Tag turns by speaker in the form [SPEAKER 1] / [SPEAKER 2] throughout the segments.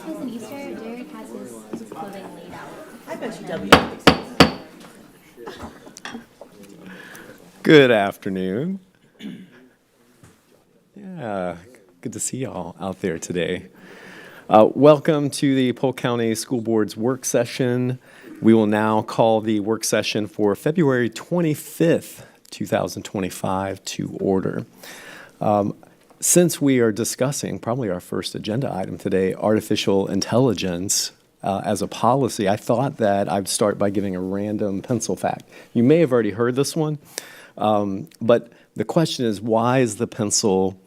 [SPEAKER 1] Christmas and Easter, Jared has his clothing laid out.
[SPEAKER 2] I bet you W.
[SPEAKER 3] Good afternoon. Yeah, good to see y'all out there today. Welcome to the Polk County School Board's work session. We will now call the work session for February 25th, 2025 to order. Since we are discussing probably our first agenda item today, artificial intelligence as a policy, I thought that I'd start by giving a random pencil fact. You may have already heard this one, but the question is, why is the pencil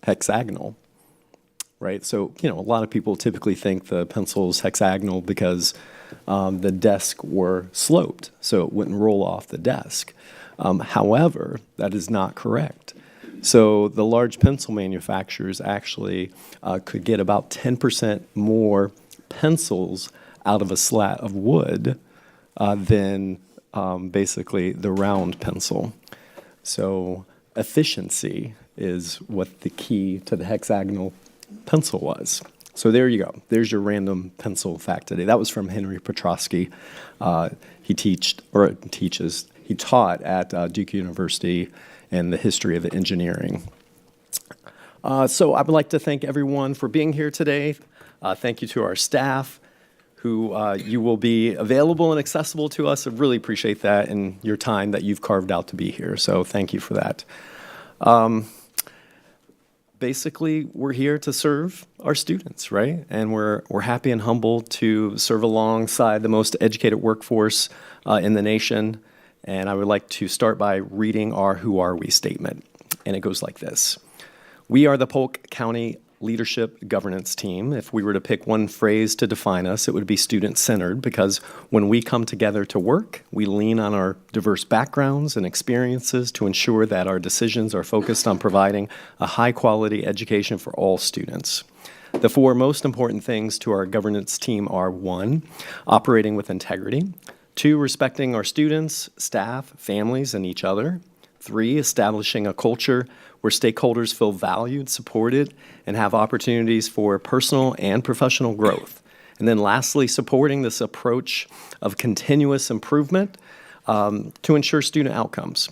[SPEAKER 3] hexagonal? Right? So, a lot of people typically think the pencil's hexagonal because the desk were sloped, so it wouldn't roll off the desk. However, that is not correct. So the large pencil manufacturers actually could get about 10% more pencils out of a slat of wood than basically the round pencil. So efficiency is what the key to the hexagonal pencil was. So there you go. There's your random pencil fact today. That was from Henry Petrosky. He taught at Duke University in the history of engineering. So I would like to thank everyone for being here today. Thank you to our staff who you will be available and accessible to us. I really appreciate that and your time that you've carved out to be here. So thank you for that. Basically, we're here to serve our students, right? And we're happy and humbled to serve alongside the most educated workforce in the nation. And I would like to start by reading our Who Are We statement. And it goes like this. We are the Polk County Leadership Governance Team. If we were to pick one phrase to define us, it would be student-centered, because when we come together to work, we lean on our diverse backgrounds and experiences to ensure that our decisions are focused on providing a high-quality education for all students. The four most important things to our governance team are: 1, operating with integrity; 2, respecting our students, staff, families, and each other; 3, establishing a culture where stakeholders feel valued, supported, and have opportunities for personal and professional growth; and then lastly, supporting this approach of continuous improvement to ensure student outcomes.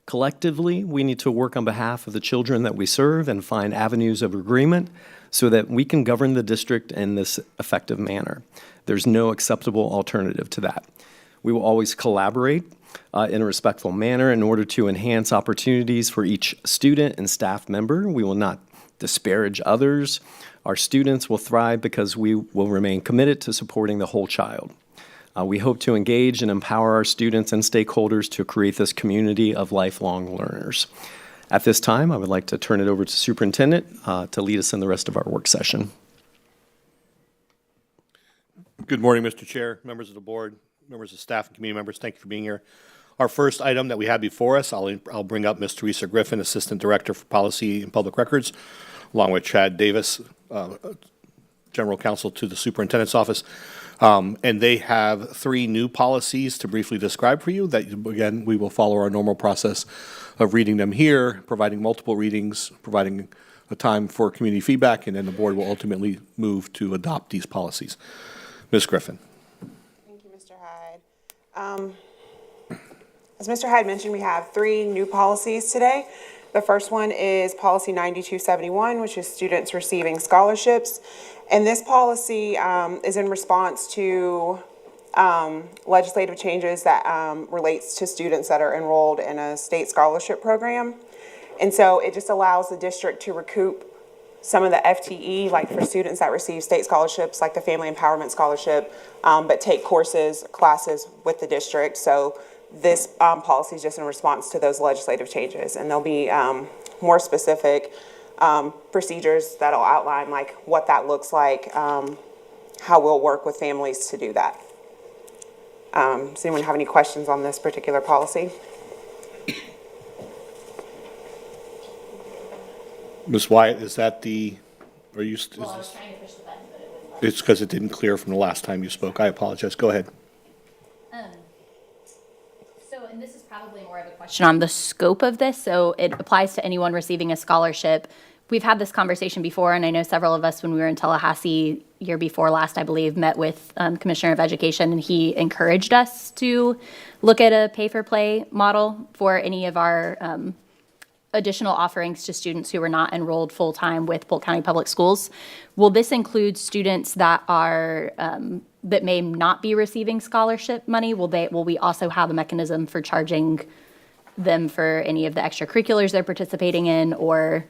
[SPEAKER 3] Collectively, we need to work on behalf of the children that we serve and find avenues of agreement so that we can govern the district in this effective manner. There's no acceptable alternative to that. We will always collaborate in a respectful manner in order to enhance opportunities for each student and staff member. We will not disparage others. Our students will thrive because we will remain committed to supporting the whole child. We hope to engage and empower our students and stakeholders to create this community of lifelong learners. At this time, I would like to turn it over to Superintendent to lead us in the rest of our work session.
[SPEAKER 4] Good morning, Mr. Chair, members of the board, members of staff, and community members. Thank you for being here. Our first item that we have before us, I'll bring up Ms. Teresa Griffin, Assistant Director for Policy and Public Records, along with Chad Davis, General Counsel to the Superintendent's Office. And they have 3 new policies to briefly describe for you that, again, we will follow our normal process of reading them here, providing multiple readings, providing a time for community feedback, and then the board will ultimately move to adopt these policies. Ms. Griffin.
[SPEAKER 5] Thank you, Mr. Hyde. As Mr. Hyde mentioned, we have 3 new policies today. The first one is Policy 9271, which is students receiving scholarships. And this policy is in response to legislative changes that relates to students that are enrolled in a state scholarship program. And so it just allows the district to recoup some of the FTE, like for students that receive state scholarships, like the Family Empowerment Scholarship, but take classes with the district. So this policy is just in response to those legislative changes, and there'll be more specific procedures that'll outline like what that looks like, how we'll work with families to do that. Does anyone have any questions on this particular policy?
[SPEAKER 4] Ms. Wyatt, is that are you,
[SPEAKER 1] Well, I was trying to push the button, but it wouldn't.
[SPEAKER 4] it's because it didn't clear from the last time you spoke. I apologize. Go ahead.
[SPEAKER 1] So, and this is probably more of a question on the scope of this, so it applies to anyone receiving a scholarship. We've had this conversation before, and I know several of us, when we were in Tallahassee year before last, I believe, met with Commissioner of Education, and he encouraged us to look at a pay-for-play model for any of our additional offerings to students who are not enrolled full-time with Polk County Public Schools. Will this include students that are that may not be receiving scholarship money? Will we also have a mechanism for charging them for any of the extracurriculars they're participating in, or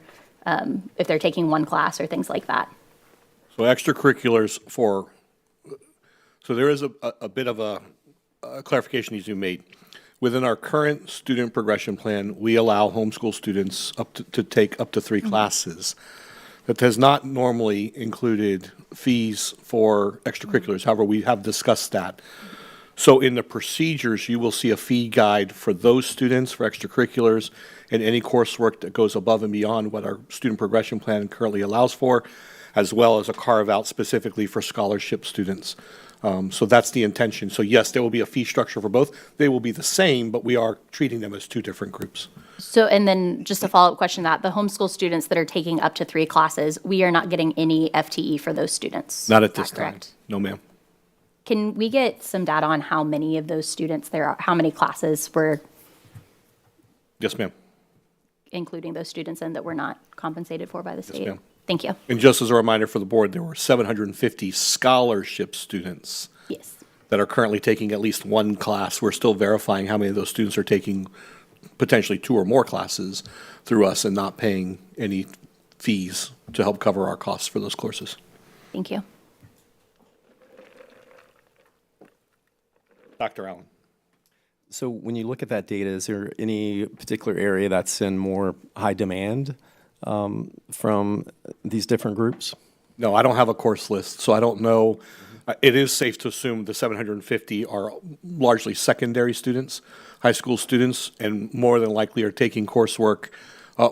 [SPEAKER 1] if they're taking one class or things like that?
[SPEAKER 4] So extracurriculars so there is a bit of a clarification needs to be made. Within our current student progression plan, we allow homeschool students to take up to 3 classes. That has not normally included fees for extracurriculars. However, we have discussed that. So in the procedures, you will see a fee guide for those students for extracurriculars and any coursework that goes above and beyond what our student progression plan currently allows for, as well as a carve-out specifically for scholarship students. So that's the intention. So yes, there will be a fee structure for both. They will be the same, but we are treating them as 2 different groups.
[SPEAKER 1] So, and then just a follow-up question to that, the homeschool students that are taking up to 3 classes, we are not getting any FTE for those students?
[SPEAKER 4] Not at
[SPEAKER 1] Is that
[SPEAKER 4] this time.
[SPEAKER 1] correct?
[SPEAKER 4] No, ma'am.
[SPEAKER 1] Can we get some data on how many of those students there are, how many classes we're
[SPEAKER 4] Yes, ma'am.
[SPEAKER 1] including those students in that we're not compensated for by the state?
[SPEAKER 4] ma'am.
[SPEAKER 1] Thank you.
[SPEAKER 4] And just as a reminder for the board, there were 750 scholarship students
[SPEAKER 1] Yes.
[SPEAKER 4] that are currently taking at least 1 class. We're still verifying how many of those students are taking potentially 2 or more classes through us and not paying any fees to help cover our costs for those courses.
[SPEAKER 1] Thank you.
[SPEAKER 4] Dr. Allen.
[SPEAKER 3] So when you look at that data, is there any particular area that's in more high demand from these different groups?
[SPEAKER 4] No, I don't have a course list, so I don't know. It is safe to assume the 750 are largely secondary students, high school students, and more than likely are taking coursework,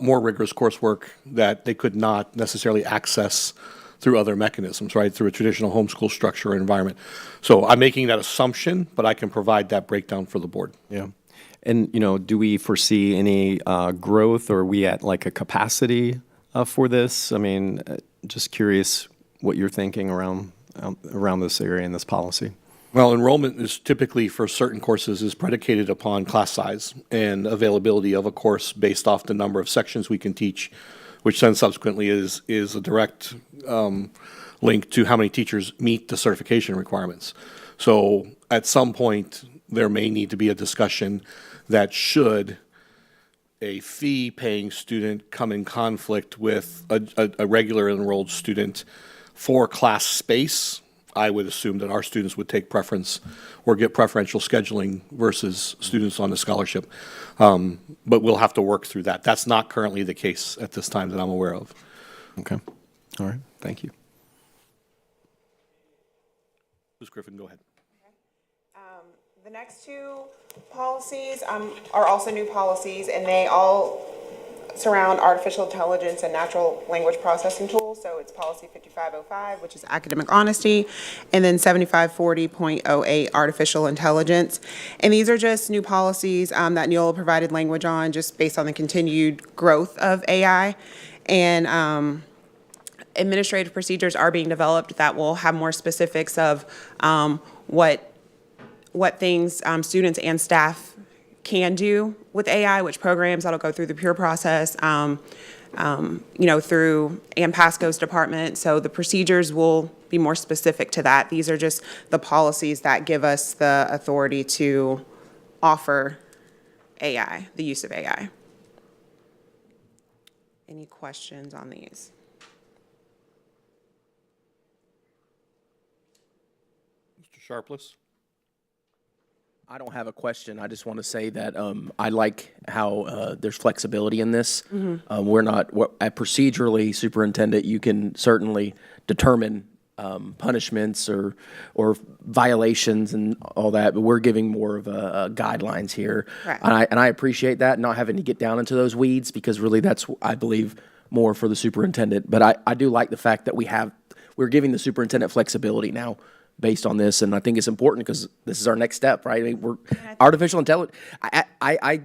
[SPEAKER 4] more rigorous coursework that they could not necessarily access through other mechanisms, right, through a traditional homeschool structure or environment. So I'm making that assumption, but I can provide that breakdown for the board.
[SPEAKER 3] Yeah. And, do we foresee any growth, or are we at like a capacity for this? I mean, just curious what you're thinking around this area and this policy.
[SPEAKER 4] Well, enrollment is typically for certain courses is predicated upon class size and availability of a course based off the number of sections we can teach, which then subsequently is a direct link to how many teachers meet the certification requirements. So at some point, there may need to be a discussion that should a fee-paying student come in conflict with a regular enrolled student for class space, I would assume that our students would take preference or get preferential scheduling versus students on a scholarship. But we'll have to work through that. That's not currently the case at this time that I'm aware of.
[SPEAKER 3] Okay. All right. Thank you.
[SPEAKER 4] Ms. Griffin, go ahead.
[SPEAKER 5] The next 2 policies are also new policies, and they all surround artificial intelligence and natural language processing tools. So it's policy 5505, which is academic honesty, and then 7540.08, artificial intelligence. And these are just new policies that Neola provided language on just based on the continued growth of AI. And administrative procedures are being developed that will have more specifics of what things students and staff can do with AI, which programs that'll go through the peer process, through Ann Pasco's department. So the procedures will be more specific to that. These are just the policies that give us the authority to offer AI, the use of AI. any questions on these?
[SPEAKER 4] Mr. Sharpless?
[SPEAKER 2] I don't have a question. I just want to say that I like how there's flexibility in this. We're not, procedurally, superintendent, you can certainly determine punishments or violations and all that, but we're giving more of a guidelines here.
[SPEAKER 5] Right.
[SPEAKER 2] And I appreciate that, not having to get down into those weeds, because really that's, I believe, more for the superintendent. But I do like the fact that we're giving the superintendent flexibility now based on this, and I think it's important because this is our next step, right? I mean, we're artificial intelligence. I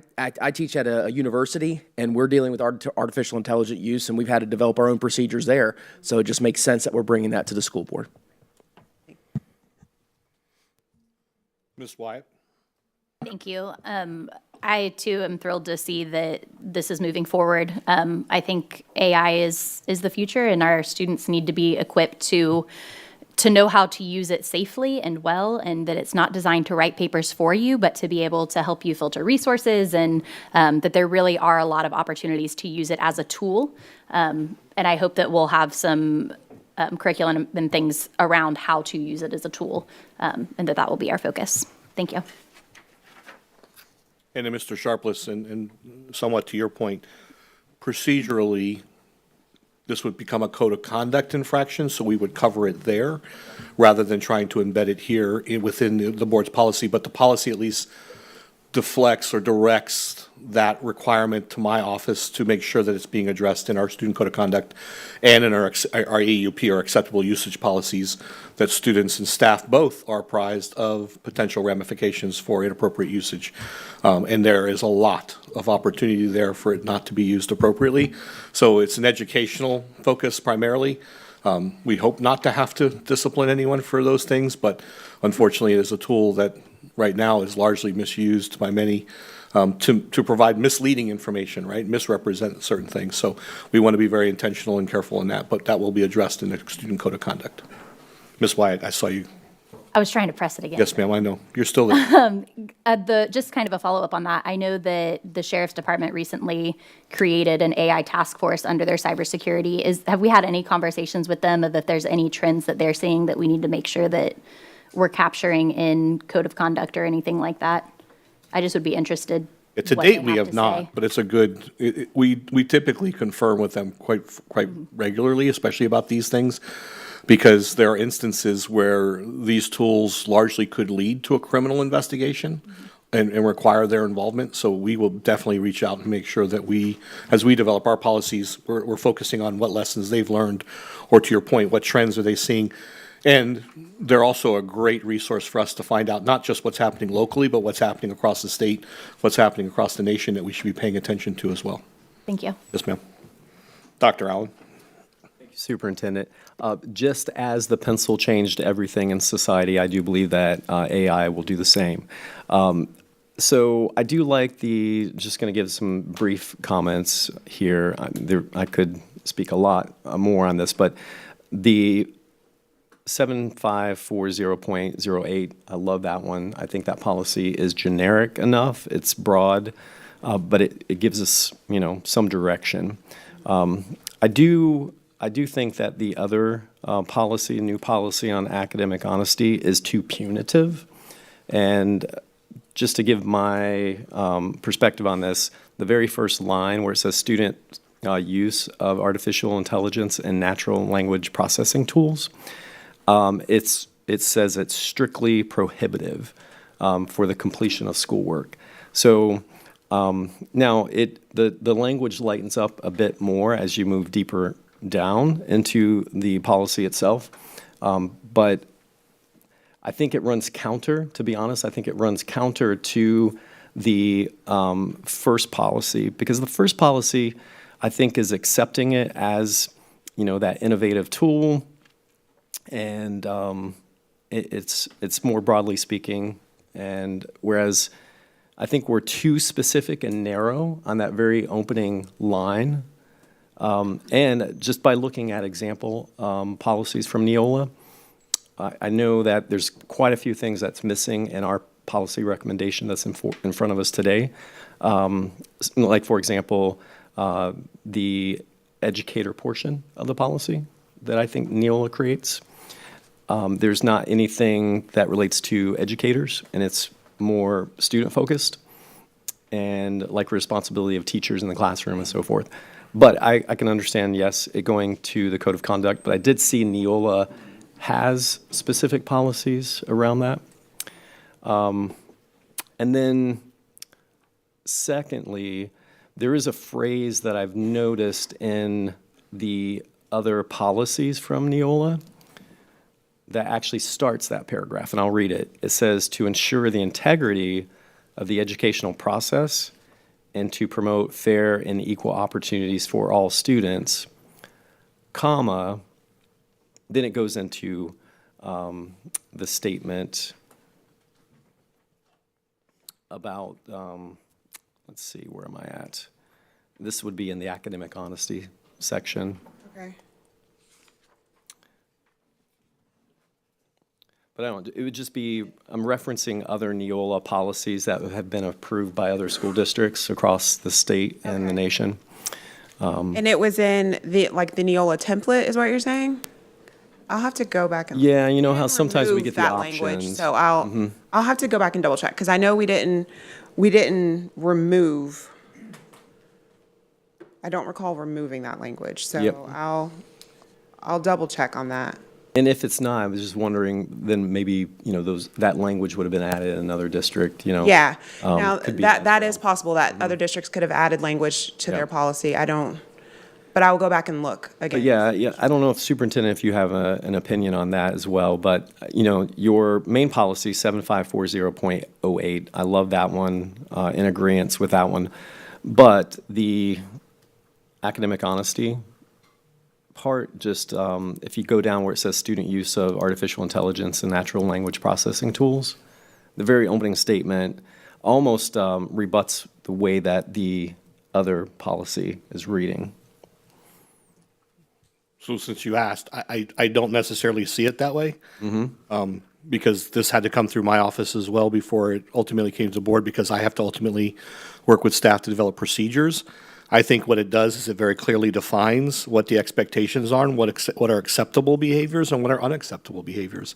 [SPEAKER 2] teach at a university, and we're dealing with artificial intelligence use, and we've had to develop our own procedures there. So it just makes sense that we're bringing that to the school board.
[SPEAKER 4] Ms. Wyatt?
[SPEAKER 1] Thank you. I too am thrilled to see that this is moving forward. I think AI is the future, and our students need to be equipped to know how to use it safely and well, and that it's not designed to write papers for you, but to be able to help you filter resources, and that there really are a lot of opportunities to use it as a tool. And I hope that we'll have some curriculum and things around how to use it as a tool, and that will be our focus. Thank you.
[SPEAKER 4] And then Mr. Sharpless, and somewhat to your point, procedurally, this would become a code of conduct infraction, so we would cover it there rather than trying to embed it here within the board's policy. But the policy at least deflects or directs that requirement to my office to make sure that it's being addressed in our student code of conduct and in our AUP, our acceptable usage policies, that students and staff both are apprised of potential ramifications for inappropriate usage. And there is a lot of opportunity there for it not to be used appropriately. So it's an educational focus primarily. We hope not to have to discipline anyone for those things, but unfortunately it is a tool that right now is largely misused by many to provide misleading information, right? Misrepresent certain things. So we want to be very intentional and careful in that, but that will be addressed in the student code of conduct. Ms. Wyatt, I saw you.
[SPEAKER 1] I was trying to press it again.
[SPEAKER 4] Yes, ma'am, I know. You're still there.
[SPEAKER 1] Just kind of a follow-up on that, I know that the Sheriff's Department recently created an AI task force under their cybersecurity. Have we had any conversations with them of if there's any trends that they're seeing that we need to make sure that we're capturing in code of conduct or anything like that? I just would be interested.
[SPEAKER 4] To
[SPEAKER 1] what they
[SPEAKER 4] date, we have
[SPEAKER 1] to
[SPEAKER 4] not,
[SPEAKER 1] say.
[SPEAKER 4] but it's a good, we typically confirm with them quite regularly, especially about these things, because there are instances where these tools largely could lead to a criminal investigation and require their involvement. So we will definitely reach out and make sure that as we develop our policies, we're focusing on what lessons they've learned, or to your point, what trends are they seeing. And they're also a great resource for us to find out not just what's happening locally, but what's happening across the state, what's happening across the nation that we should be paying attention to as well.
[SPEAKER 1] Thank you.
[SPEAKER 4] Yes, ma'am. Dr. Allen?
[SPEAKER 3] Superintendent, just as the pencil changed everything in society, I do believe that AI will do the same. So I do like just going to give some brief comments here. I could speak a lot more on this, but the 7540.08, I love that one. I think that policy is generic enough. It's broad, but it gives us, some direction. I do think that the other new policy on academic honesty is too punitive. And just to give my perspective on this, the very first line where it says student use of artificial intelligence and natural language processing tools, it says it's strictly prohibitive for the completion of schoolwork. So now the language lightens up a bit more as you move deeper down into the policy itself, but I think it runs counter, to be honest. I think it runs counter to the first policy, because the first policy, I think, is accepting it as, that innovative tool, and it's more broadly speaking, and whereas I think we're too specific and narrow on that very opening line. And just by looking at example policies from Neola, I know that there's quite a few things that's missing in our policy recommendation that's in front of us today. Like, for example, the educator portion of the policy that I think Neola creates. There's not anything that relates to educators, and it's more student-focused and like responsibility of teachers in the classroom and so forth. But I can understand, yes, it going to the code of conduct, but I did see Neola has specific policies around that. And then secondly, there is a phrase that I've noticed in the other policies from Neola that actually starts that paragraph, and I'll read it. It says, "To ensure the integrity of the educational process and to promote fair and equal opportunities for all students, comma," then it goes into the statement about, let's see, where am I at? This would be in the academic honesty section.
[SPEAKER 5] Okay.
[SPEAKER 3] But I don't, it would just be, I'm referencing other Neola policies that have been approved by other school districts across the state and the nation.
[SPEAKER 5] And it was in the, like, the Neola template is what you're saying? I'll have to go back and.
[SPEAKER 3] Yeah, you know how sometimes we
[SPEAKER 5] remove
[SPEAKER 3] get the
[SPEAKER 5] that language,
[SPEAKER 3] options.
[SPEAKER 5] so I'll have to go back and double check, because I know we didn't remove. I don't recall removing that language, so
[SPEAKER 3] Yep.
[SPEAKER 5] I'll double check on that.
[SPEAKER 3] And if it's not, I was just wondering, then maybe, you know, that language would have been added in another district, you know?
[SPEAKER 5] Yeah, now,
[SPEAKER 3] could be
[SPEAKER 5] that
[SPEAKER 3] as
[SPEAKER 5] is
[SPEAKER 3] well.
[SPEAKER 5] possible, that other districts could have added language to their
[SPEAKER 3] Yeah.
[SPEAKER 5] policy, but I will go back and look again.
[SPEAKER 3] But yeah, I don't know if superintendent, if you have an opinion on that as well, but, you know, your main policy, 7540.08, I love that one, in agreeance with that one. But the academic honesty part, just, if you go down where it says student use of artificial intelligence and natural language processing tools, the very opening statement almost rebuts the way that the other policy is reading.
[SPEAKER 4] So since you asked, I don't necessarily see it that way. Because this had to come through my office as well before it ultimately came to the board, because I have to ultimately work with staff to develop procedures. I think what it does is it very clearly defines what the expectations are and what are acceptable behaviors and what are unacceptable behaviors.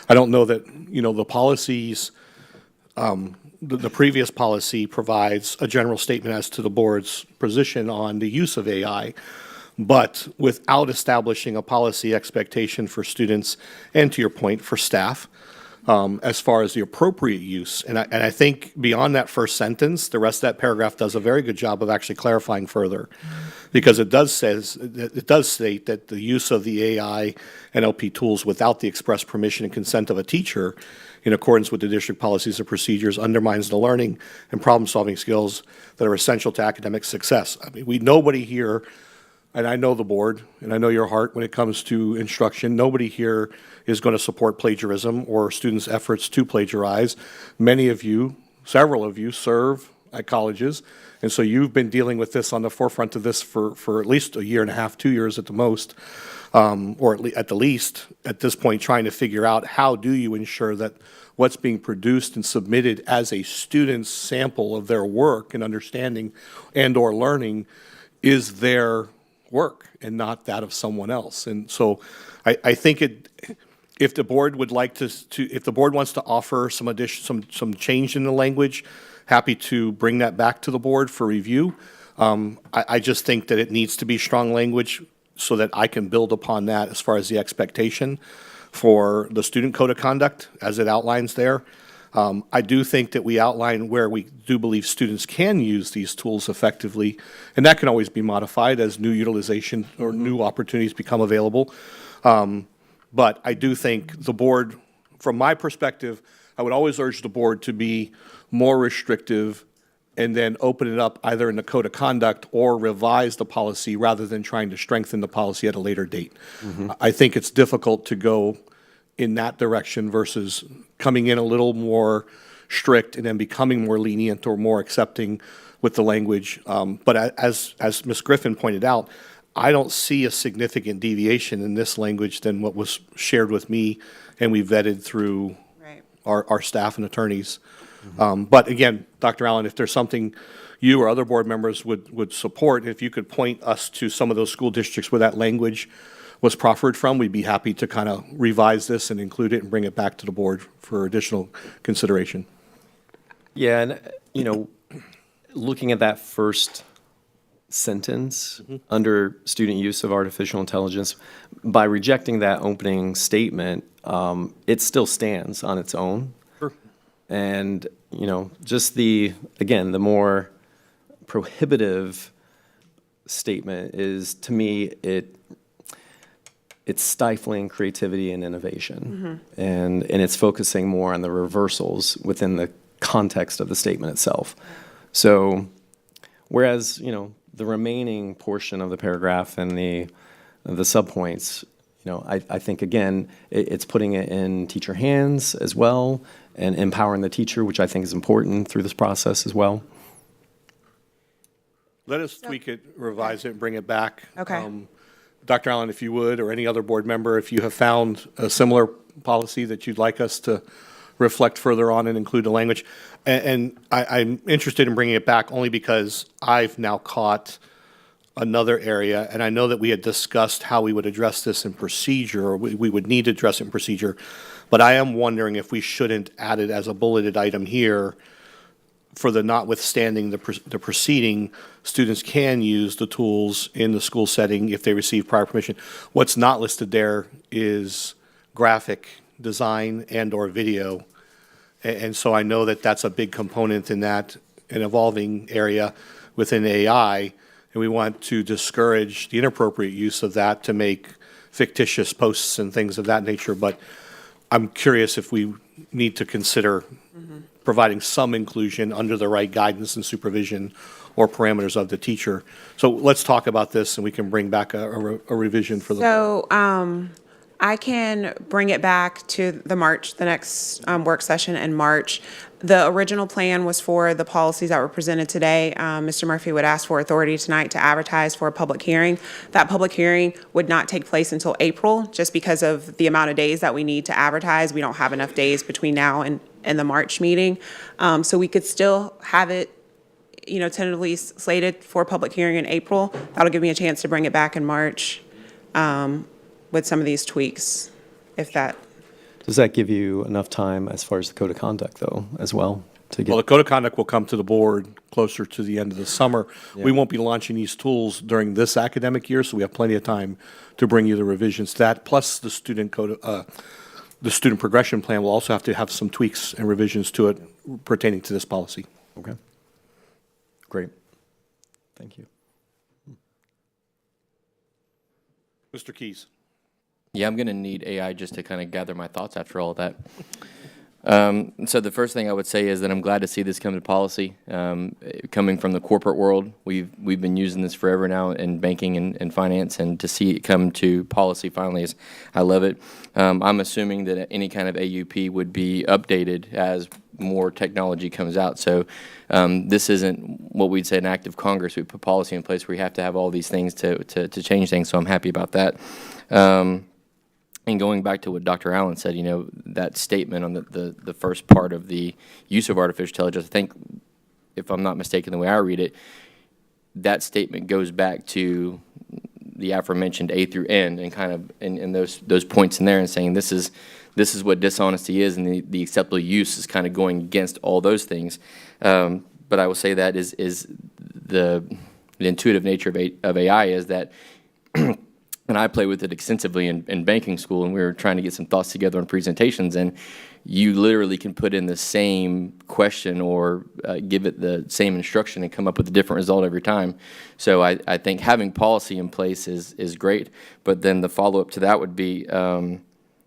[SPEAKER 4] I don't know that, you know, the policies, the previous policy provides a general statement as to the board's position on the use of AI, but without establishing a policy expectation for students and, to your point, for staff, as far as the appropriate use. And I think beyond that first sentence, the rest of that paragraph does a very good job of actually clarifying further. Because it does state that the use of the AI NLP tools without the express permission and consent of a teacher, in accordance with the district policies and procedures, undermines the learning and problem-solving skills that are essential to academic success. I mean, nobody here, and I know the board, and I know your heart when it comes to instruction, nobody here is going to support plagiarism or students' efforts to plagiarize. Many of you, several of you, serve at colleges, and so you've been dealing with this on the forefront of this for at least a year and a half, 2 years at the most, or at the least, at this point, trying to figure out how do you ensure that what's being produced and submitted as a student's sample of their work and understanding and/or learning is their work and not that of someone else. And so I think if the board would like if the board wants to offer some change in the language, happy to bring that back to the board for review. I just think that it needs to be strong language so that I can build upon that as far as the expectation for the student code of conduct as it outlines there. I do think that we outline where we do believe students can use these tools effectively, and that can always be modified as new utilization or new opportunities become available. But I do think the board, from my perspective, I would always urge the board to be more restrictive and then open it up either in the code of conduct or revise the policy rather than trying to strengthen the policy at a later date. I think it's difficult to go in that direction versus coming in a little more strict and then becoming more lenient or more accepting with the language. But as Ms. Griffin pointed out, I don't see a significant deviation in this language than what was shared with me and we vetted through
[SPEAKER 5] Right.
[SPEAKER 4] our staff and attorneys But again, Dr. Allen, if there's something you or other board members would support, if you could point us to some of those school districts where that language was proffered from, we'd be happy to kind of revise this and include it and bring it back to the board for additional consideration.
[SPEAKER 3] Yeah, and, looking at that first sentence under student use of artificial intelligence, by rejecting that opening statement, it still stands on its own.
[SPEAKER 4] Sure.
[SPEAKER 3] And, just the more prohibitive statement is, to me, it's stifling creativity and innovation. And it's focusing more on the reversals within the context of the statement itself. So, whereas, the remaining portion of the paragraph and the subpoints, I think, again, it's putting it in teacher hands as well and empowering the teacher, which I think is important through this process as well.
[SPEAKER 4] Let us tweak it, revise it, and bring it back.
[SPEAKER 5] Okay.
[SPEAKER 4] Dr. Allen, if you would, or any other board member, if you have found a similar policy that you'd like us to reflect further on and include the language. And I'm interested in bringing it back only because I've now caught another area, and I know that we had discussed how we would address this in procedure, or we would need to address it in procedure, but I am wondering if we shouldn't add it as a bulleted item here for the notwithstanding the proceeding, students can use the tools in the school setting if they receive prior permission. What's not listed there is graphic design and/or video. And so I know that that's a big component in that, an evolving area within AI, and we want to discourage the inappropriate use of that to make fictitious posts and things of that nature. But I'm curious if we need to consider providing some inclusion under the right guidance and supervision or parameters of the teacher. So let's talk about this, and we can bring back a revision for the.
[SPEAKER 5] So, I can bring it back to the next work session in March. The original plan was for the policies that were presented today. Mr. Murphy would ask for authority tonight to advertise for a public hearing. That public hearing would not take place until April, just because of the amount of days that we need to advertise. We don't have enough days between now and the March meeting. So we could still have it, tentatively slated for a public hearing in April. That'll give me a chance to bring it back in March. With some of these tweaks, if that.
[SPEAKER 3] Does that give you enough time as far as the code of conduct, though, as well?
[SPEAKER 4] Well, the code of conduct will come to the board closer to the end of the summer. We won't be launching these tools during this academic year, so we have plenty of time to bring you the revisions to that. Plus, the student progression plan will also have to have some tweaks and revisions to it pertaining to this policy.
[SPEAKER 3] Okay. Great. Thank you.
[SPEAKER 4] Mr. Keys.
[SPEAKER 6] Yeah, I'm going to need AI just to kind of gather my thoughts after all of that. So the first thing I would say is that I'm glad to see this come to policy. Coming from the corporate world, we've been using this forever now in banking and finance, and to see it come to policy finally I love it. I'm assuming that any kind of AUP would be updated as more technology comes out. So this isn't what we'd say an act of Congress. We put policy in place where we have to have all these things to change things. So I'm happy about that. And going back to what Dr. Allen said, that statement on the first part of the use of artificial intelligence, I think, if I'm not mistaken, the way I read it, that statement goes back to the aforementioned A through N, and kind of in those points in there, and saying this is what dishonesty is, and the acceptable use is kind of going against all those things. But I will say that is the intuitive nature of AI is that. And I play with it extensively in banking school, and we were trying to get some thoughts together on presentations, and you literally can put in the same question or give it the same instruction and come up with a different result every time. So I think having policy in place is great, but then the follow-up to that would be,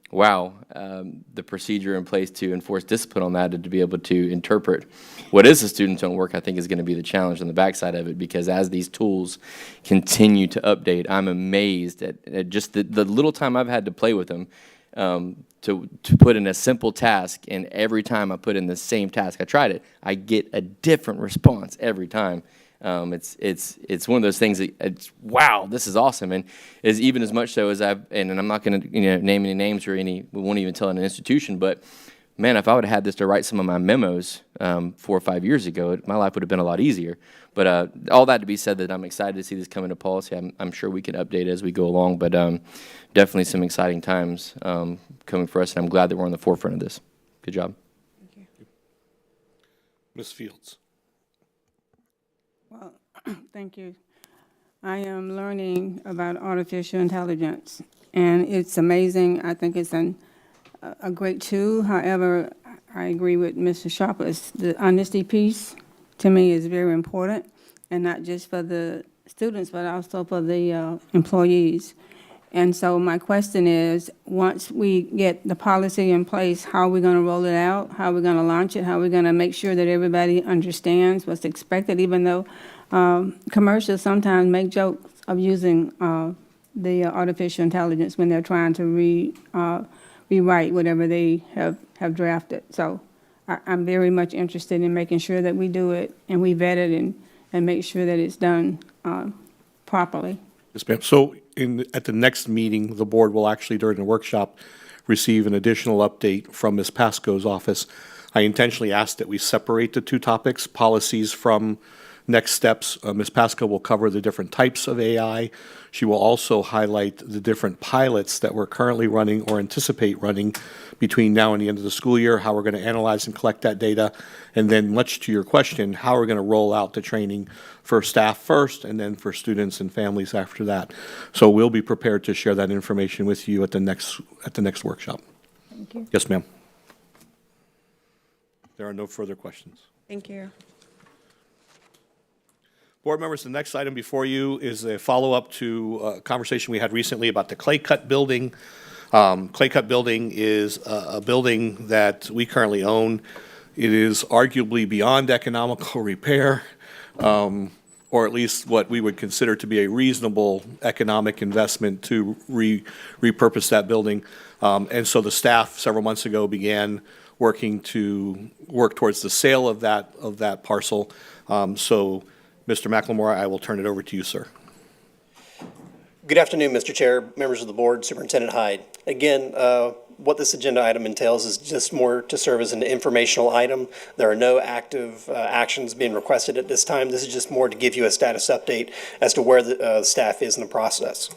[SPEAKER 6] the procedure in place to enforce discipline on that and to be able to interpret what is a student's own work, I think is going to be the challenge on the backside of it, because as these tools continue to update, I'm amazed at just the little time I've had to play with them to put in a simple task, and every time I put in the same task, I tried it, I get a different response every time. It's one of those things that it's, wow, this is awesome, and is even as much so as and I'm not going to name any names or we won't even tell an institution, but man, if I would have had this to write some of my memos 4 or 5 years ago, my life would have been a lot easier. But all that to be said, that I'm excited to see this come into policy. I'm sure we can update as we go along, but definitely some exciting times coming for us, and I'm glad that we're on the forefront of this. Good job.
[SPEAKER 4] Ms. Fields.
[SPEAKER 7] Well, thank you. I am learning about artificial intelligence, and it's amazing. I think it's a great tool. However, I agree with Mr. Sharpless. The honesty piece, to me, is very important, and not just for the students, but also for the employees. And so my question is, once we get the policy in place, how are we going to roll it out? How are we going to launch it? How are we going to make sure that everybody understands what's expected, even though commercials sometimes make jokes of using the artificial intelligence when they're trying to rewrite whatever they have drafted. So I'm very much interested in making sure that we do it and we vet it and make sure that it's done properly.
[SPEAKER 4] Yes, ma'am. So at the next meeting, the board will actually, during the workshop, receive an additional update from Ms. Pasco's office. I intentionally asked that we separate the two topics, policies from next steps. Ms. Pasco will cover the different types of AI. She will also highlight the different pilots that we're currently running or anticipate running between now and the end of the school year, how we're going to analyze and collect that data, and then much to your question, how we're going to roll out the training for staff first and then for students and families after that. So we'll be prepared to share that information with you at the next workshop.
[SPEAKER 7] Thank you.
[SPEAKER 4] Yes, ma'am. There are no further questions.
[SPEAKER 5] Thank you.
[SPEAKER 4] Board members, the next item before you is a follow-up to a conversation we had recently about the Clay Cut building. Clay Cut building is a building that we currently own. It is arguably beyond economical repair, or at least what we would consider to be a reasonable economic investment to repurpose that building. And so the staff several months ago began working towards the sale of that parcel. So, Mr. McLemore, I will turn it over to you, sir.
[SPEAKER 8] Good afternoon, Mr. Chair, members of the board, Superintendent Hyde. Again, what this agenda item entails is just more to serve as an informational item. There are no active actions being requested at this time. This is just more to give you a status update as to where the staff is in the process.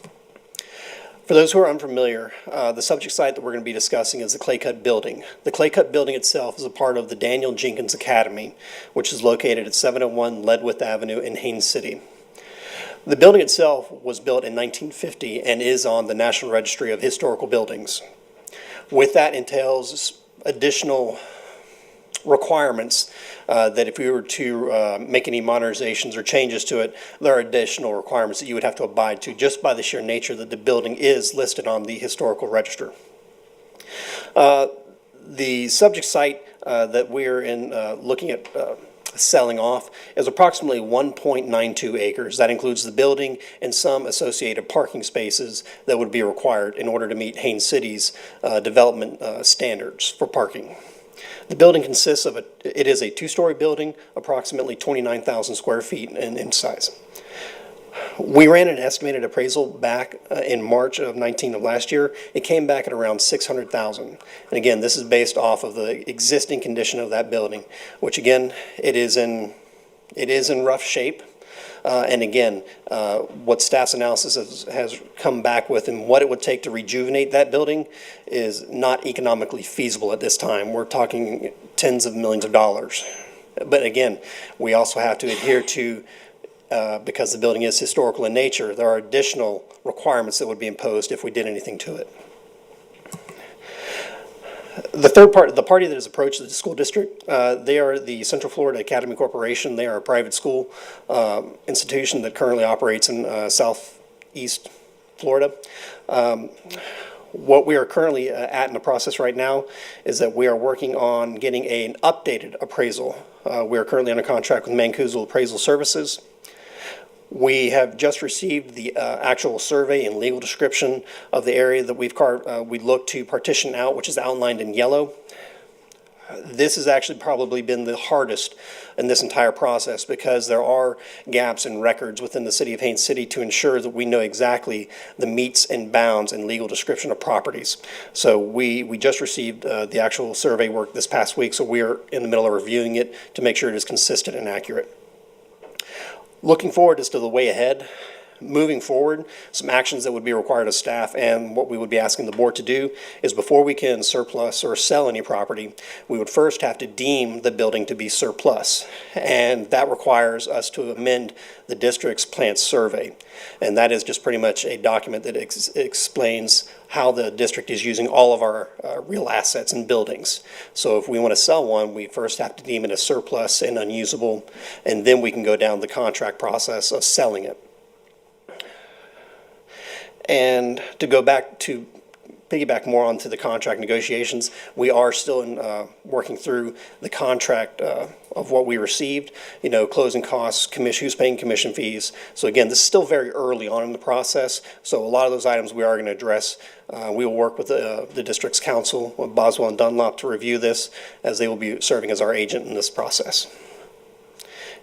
[SPEAKER 8] For those who are unfamiliar, the subject site that we're going to be discussing is the Clay Cut building. The Clay Cut building itself is a part of the Daniel Jenkins Academy, which is located at 701 Ledwith Avenue in Haines City. The building itself was built in 1950 and is on the National Registry of Historical Buildings. With that entails additional requirements that if we were to make any modernizations or changes to it, there are additional requirements that you would have to abide to just by the sheer nature that the building is listed on the historical register. The subject site that we're in looking at selling off is approximately 1.92 acres. That includes the building and some associated parking spaces that would be required in order to meet Haines City's development standards for parking. The building consists of it is a two-story building, approximately 29,000 square feet in size. We ran an estimated appraisal back in March of last year. It came back at around $600,000. And again, this is based off of the existing condition of that building, which again, it is in rough shape. And again, what staff's analysis has come back with and what it would take to rejuvenate that building is not economically feasible at this time. We're talking tens of millions of dollars. But again, we also have to adhere to, because the building is historical in nature, there are additional requirements that would be imposed if we did anything to it. The third part, the party that has approached the school district, they are the Central Florida Academy Corporation. They are a private school institution that currently operates in southeast Florida. What we are currently at in the process right now is that we are working on getting an updated appraisal. We are currently under contract with Mancuso Appraisal Services. We have just received the actual survey and legal description of the area that we'd look to partition out, which is outlined in yellow. This has actually probably been the hardest in this entire process because there are gaps in records within the city of Haines City to ensure that we know exactly the metes and bounds and legal description of properties. So we just received the actual survey work this past week, so we are in the middle of reviewing it to make sure it is consistent and accurate. Looking forward as to the way ahead, moving forward, some actions that would be required of staff and what we would be asking the board to do is before we can surplus or sell any property, we would first have to deem the building to be surplus. And that requires us to amend the district's plant survey. And that is just pretty much a document that explains how the district is using all of our real assets and buildings. So if we want to sell one, we first have to deem it as surplus and unusable, and then we can go down the contract process of selling it. And to go back to piggyback more onto the contract negotiations, we are still working through the contract of what we received, closing costs, who's paying commission fees. So again, this is still very early on in the process. So a lot of those items we are going to address. We will work with the district's counsel, with Boswell and Dunlop, to review this, as they will be serving as our agent in this process.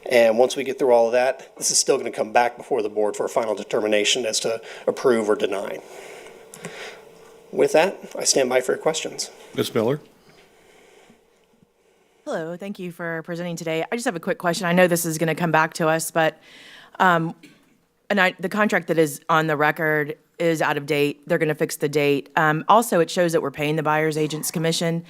[SPEAKER 8] And once we get through all of that, this is still going to come back before the board for a final determination as to approve or deny. With that, I stand by for your questions.
[SPEAKER 4] Ms. Miller?
[SPEAKER 9] Hello, thank you for presenting today. I just have a quick question. I know this is going to come back to us, but the contract that is on the record is out of date. They're going to fix the date. Also, it shows that we're paying the buyer's agent's commission.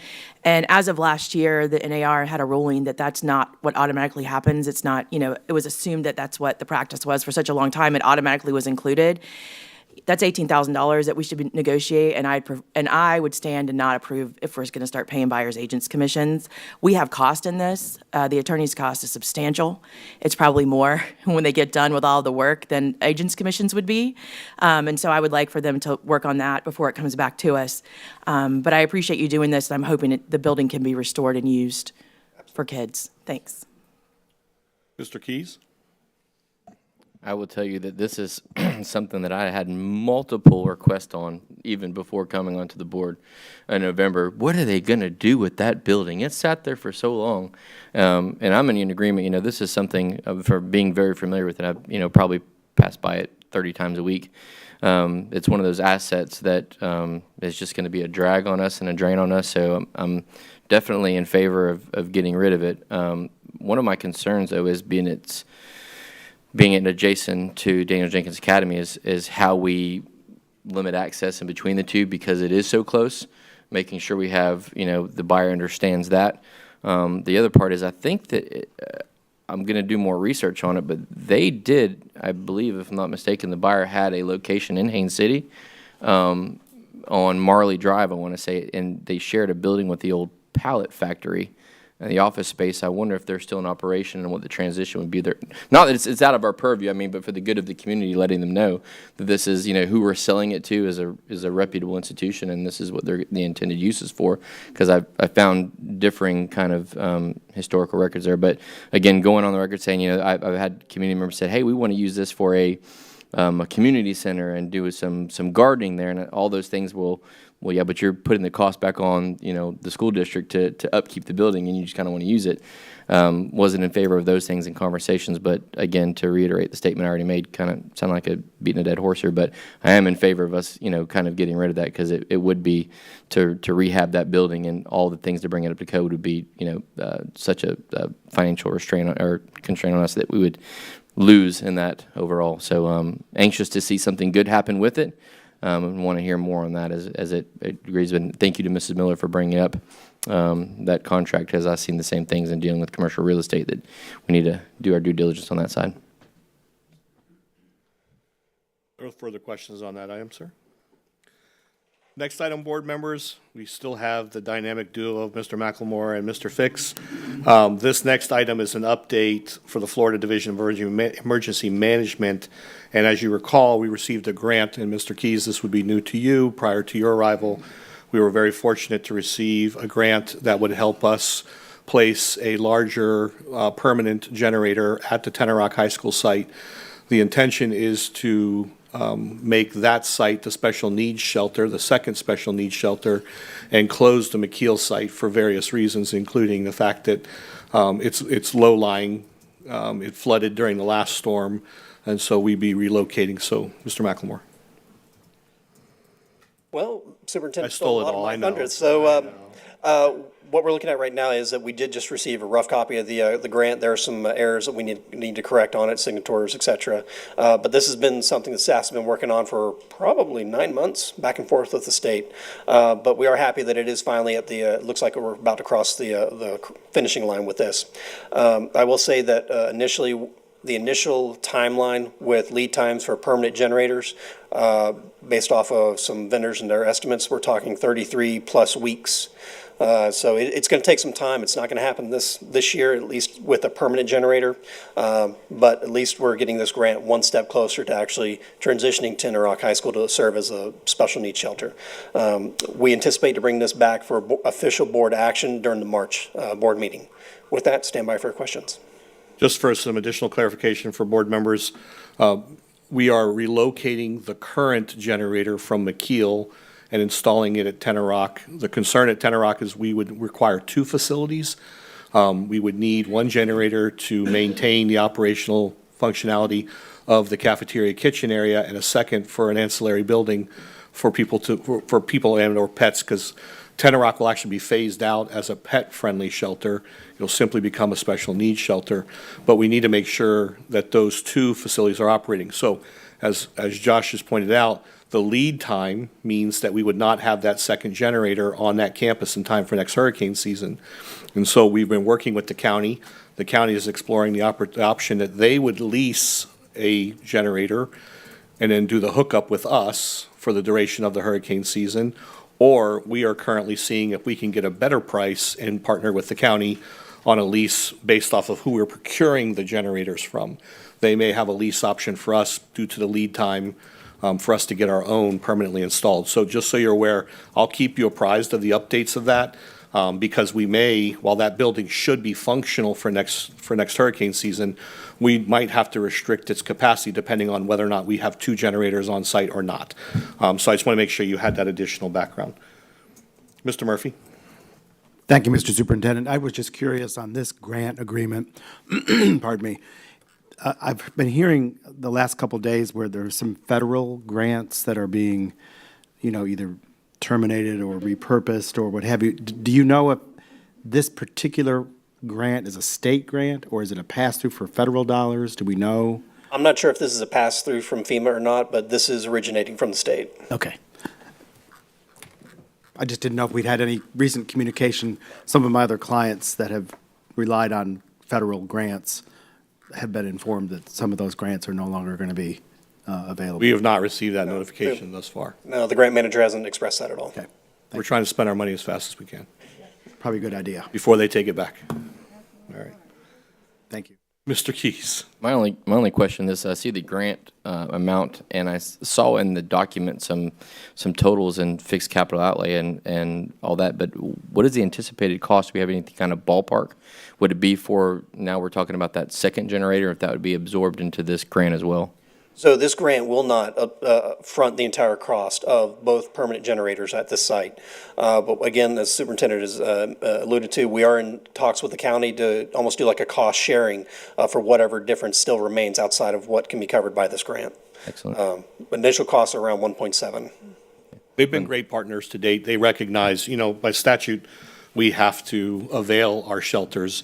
[SPEAKER 9] And as of last year, the NAR had a ruling that that's not what automatically happens. It's not, it was assumed that that's what the practice was for such a long time. It automatically was included. That's $18,000 that we should negotiate, and I would stand and not approve if we're going to start paying buyers agents commissions. We have cost in this. The attorney's cost is substantial. It's probably more when they get done with all the work than agents' commissions would be. And so I would like for them to work on that before it comes back to us. But I appreciate you doing this, and I'm hoping the building can be restored and used for kids. Thanks.
[SPEAKER 4] Mr. Keys?
[SPEAKER 6] I will tell you that this is something that I had multiple requests on even before coming onto the board in November. What are they going to do with that building? It sat there for so long. And I'm in agreement. This is something for being very familiar with it. I've, probably passed by it 30 times a week. It's one of those assets that is just going to be a drag on us and a drain on us. So I'm definitely in favor of getting rid of it. One of my concerns, though, is being it adjacent to Daniel Jenkins Academy is how we limit access in between the two, because it is so close, making sure we have, the buyer understands that. The other part is I think that I'm going to do more research on it, but they did, I believe, if I'm not mistaken, the buyer had a location in Haines City on Marley Drive, I want to say, and they shared a building with the old pallet factory. And the office space, I wonder if they're still in operation and what the transition would be there. Not that it's out of our purview, but for the good of the community, letting them know that this is, who we're selling it to is a reputable institution, and this is what the intended use is for. Because I found differing kind of historical records there. But again, going on the record saying, I've had community members say, hey, we want to use this for a community center and do some gardening there, and all those things will. Well, yeah, but you're putting the cost back on, the school district to upkeep the building, and you just kind of want to use it. Wasn't in favor of those things in conversations, but again, to reiterate the statement I already made, kind of sound like beating a dead horse here, but I am in favor of us, kind of getting rid of that, because it would be to rehab that building, and all the things to bring it up to code would be, such a financial restraint or constraint on us that we would lose in that overall. So anxious to see something good happen with it. And want to hear more on that as it agrees. And thank you to Mrs. Miller for bringing up that contract, because I've seen the same things in dealing with commercial real estate, that we need to do our due diligence on that side.
[SPEAKER 4] No further questions on that item, sir? Next item, board members, we still have the dynamic duo of Mr. McLemore and Mr. Fix. This next item is an update for the Florida Division of Emergency Management. And as you recall, we received a grant, and Mr. Keys, this would be new to you prior to your arrival. We were very fortunate to receive a grant that would help us place a larger permanent generator at the Tenor Rock High School site. The intention is to make that site the special needs shelter, the second special needs shelter, and close the McKeel site for various reasons, including the fact that it's low-lying. It flooded during the last storm, and so we'd be relocating. So, Mr. McLemore.
[SPEAKER 8] Well, Superintendent
[SPEAKER 4] I stole it
[SPEAKER 8] a lot of
[SPEAKER 4] all,
[SPEAKER 8] my
[SPEAKER 4] I know.
[SPEAKER 8] thunder. So, what we're looking at right now is that we did just receive a rough copy of the grant. There are some errors that we need to correct on it, signatories, et cetera. But this has been something that staff's been working on for probably 9 months, back and forth with the state. But we are happy that it is finally at the, looks like we're about to cross the finishing line with this. I will say that initially, the initial timeline with lead times for permanent generators, based off of some vendors and their estimates, we're talking 33+ weeks. So it's going to take some time. It's not going to happen this year, at least with a permanent generator. But at least we're getting this grant one step closer to actually transitioning Tender Rock High School to serve as a special needs shelter. We anticipate to bring this back for official board action during the March board meeting. With that, stand by for questions.
[SPEAKER 4] Just for some additional clarification for board members, we are relocating the current generator from McKeel and installing it at Tender Rock. The concern at Tender Rock is we would require 2 facilities. We would need 1 generator to maintain the operational functionality of the cafeteria kitchen area, and a second for an ancillary building for people and or pets, because Tender Rock will actually be phased out as a pet-friendly shelter. It'll simply become a special needs shelter, but we need to make sure that those 2 facilities are operating. So as Josh has pointed out, the lead time means that we would not have that second generator on that campus in time for next hurricane season. And so we've been working with the county. The county is exploring the option that they would lease a generator and then do the hookup with us for the duration of the hurricane season. Or we are currently seeing if we can get a better price and partner with the county on a lease based off of who we're procuring the generators from. They may have a lease option for us due to the lead time for us to get our own permanently installed. So just so you're aware, I'll keep you apprised of the updates of that, because we may, while that building should be functional for next hurricane season, we might have to restrict its capacity depending on whether or not we have 2 generators on site or not. So I just want to make sure you had that additional background. Mr. Murphy?
[SPEAKER 10] Thank you, Mr. Superintendent. I was just curious on this grant agreement. Pardon me. I've been hearing the last couple days where there's some federal grants that are being, either terminated or repurposed or what have you. Do you know if this particular grant is a state grant or is it a pass-through for federal dollars? Do we know?
[SPEAKER 8] I'm not sure if this is a pass-through from FEMA or not, but this is originating from the state.
[SPEAKER 10] Okay. I just didn't know if we'd had any recent communication. Some of my other clients that have relied on federal grants have been informed that some of those grants are no longer going to be available.
[SPEAKER 4] We have not received that notification thus far.
[SPEAKER 8] No, the grant manager hasn't expressed that at all.
[SPEAKER 10] Okay.
[SPEAKER 4] We're trying to spend our money as fast as we can
[SPEAKER 10] Probably a good idea.
[SPEAKER 4] before they take it back. All right.
[SPEAKER 10] Thank you.
[SPEAKER 4] Mr. Keys?
[SPEAKER 6] My only question is, I see the grant amount, and I saw in the document some totals and fixed capital outlay and all that, but what is the anticipated cost? Do we have any kind of ballpark? Would it be for, now we're talking about that second generator, if that would be absorbed into this grant as well?
[SPEAKER 8] So this grant will not front the entire cost of both permanent generators at this site. But again, as the superintendent has alluded to, we are in talks with the county to almost do like a cost sharing for whatever difference still remains outside of what can be covered by this grant.
[SPEAKER 6] Excellent.
[SPEAKER 8] Initial costs are around 1.7.
[SPEAKER 4] They've been great partners to date. They recognize, by statute, we have to avail our shelters,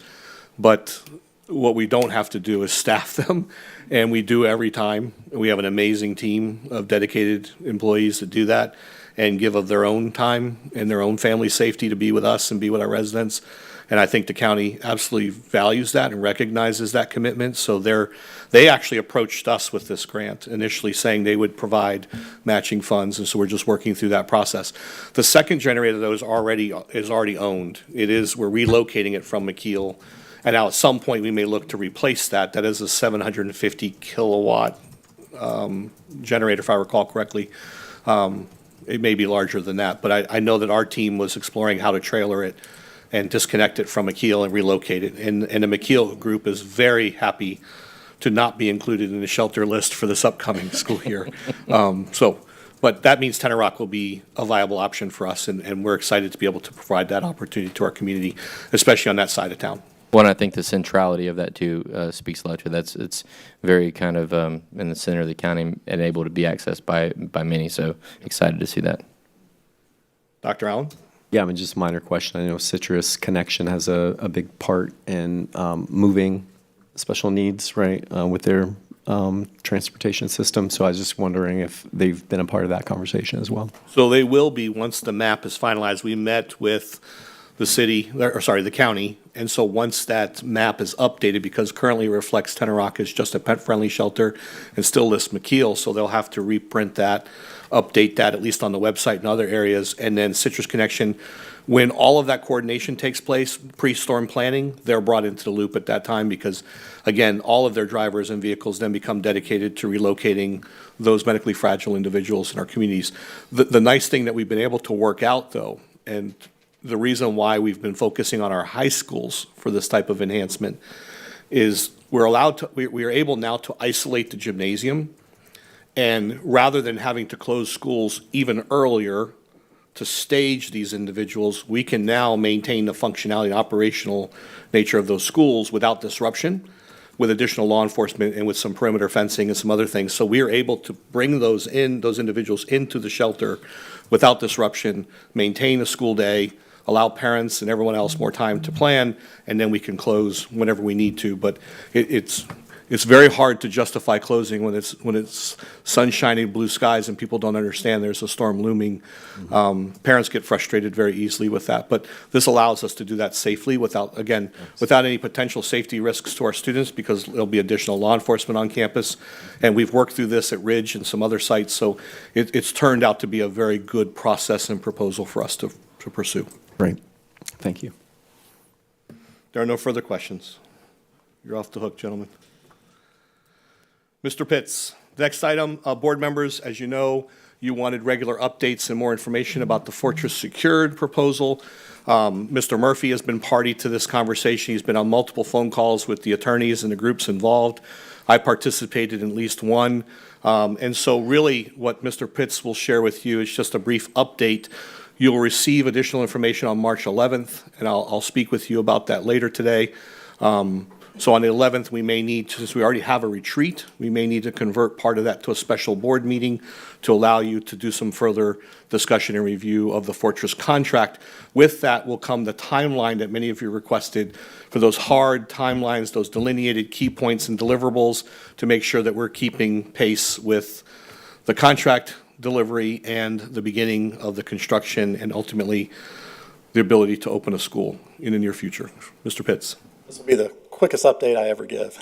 [SPEAKER 4] but what we don't have to do is staff them, and we do every time. We have an amazing team of dedicated employees that do that and give of their own time and their own family safety to be with us and be with our residents. And I think the county absolutely values that and recognizes that commitment. So they actually approached us with this grant, initially saying they would provide matching funds, and so we're just working through that process. The second generator, though, is already owned. We're relocating it from McKeel. And now at some point, we may look to replace that. That is a 750 kilowatt generator, if I recall correctly. It may be larger than that, but I know that our team was exploring how to trailer it and disconnect it from McKeel and relocate it. And the McKeel group is very happy to not be included in the shelter list for this upcoming school year. But that means Tenor Rock will be a viable option for us, and we're excited to be able to provide that opportunity to our community, especially on that side of town.
[SPEAKER 6] Well, and I think the centrality of that too speaks a lot to that. It's very kind of in the center of the county and able to be accessed by many. So excited to see that.
[SPEAKER 4] Dr. Allen?
[SPEAKER 3] Yeah, I mean, just a minor question. I know Citrus Connection has a big part in moving special needs, right, with their transportation system. So I was just wondering if they've been a part of that conversation as well.
[SPEAKER 4] So they will be once the map is finalized. We met with the county, and so once that map is updated, because currently it reflects Tenor Rock as just a pet-friendly shelter and still lists McKeel, so they'll have to reprint that, update that, at least on the website and other areas, and then Citrus Connection, when all of that coordination takes place, pre-storm planning, they're brought into the loop at that time because, again, all of their drivers and vehicles then become dedicated to relocating those medically fragile individuals in our communities. The nice thing that we've been able to work out, though, and the reason why we've been focusing on our high schools for this type of enhancement is we are able now to isolate the gymnasium, and rather than having to close schools even earlier to stage these individuals, we can now maintain the functionality and operational nature of those schools without disruption, with additional law enforcement and with some perimeter fencing and some other things. So we are able to bring those individuals into the shelter without disruption, maintain a school day, allow parents and everyone else more time to plan, and then we can close whenever we need to. But it's very hard to justify closing when it's sunshiny, blue skies, and people don't understand there's a storm looming. Parents get frustrated very easily with that. But this allows us to do that safely without any potential safety risks to our students, because there'll be additional law enforcement on campus. And we've worked through this at Ridge and some other sites, so it's turned out to be a very good process and proposal for us to pursue.
[SPEAKER 3] Great. Thank you.
[SPEAKER 4] There are no further questions. You're off the hook, gentlemen. Mr. Pitts, the next item, board members, as you know, you wanted regular updates and more information about the Fortress Secured proposal. Mr. Murphy has been party to this conversation. He's been on multiple phone calls with the attorneys and the groups involved. I participated in at least one. And so really what Mr. Pitts will share with you is just a brief update. You'll receive additional information on March 11th, and I'll speak with you about that later today. So on the 11th, we may need, since we already have a retreat, we may need to convert part of that to a special board meeting to allow you to do some further discussion and review of the Fortress contract. With that will come the timeline that many of you requested for those hard timelines, those delineated key points and deliverables, to make sure that we're keeping pace with the contract delivery and the beginning of the construction and ultimately the ability to open a school in the near future. Mr. Pitts.
[SPEAKER 11] This will be the quickest update I ever give.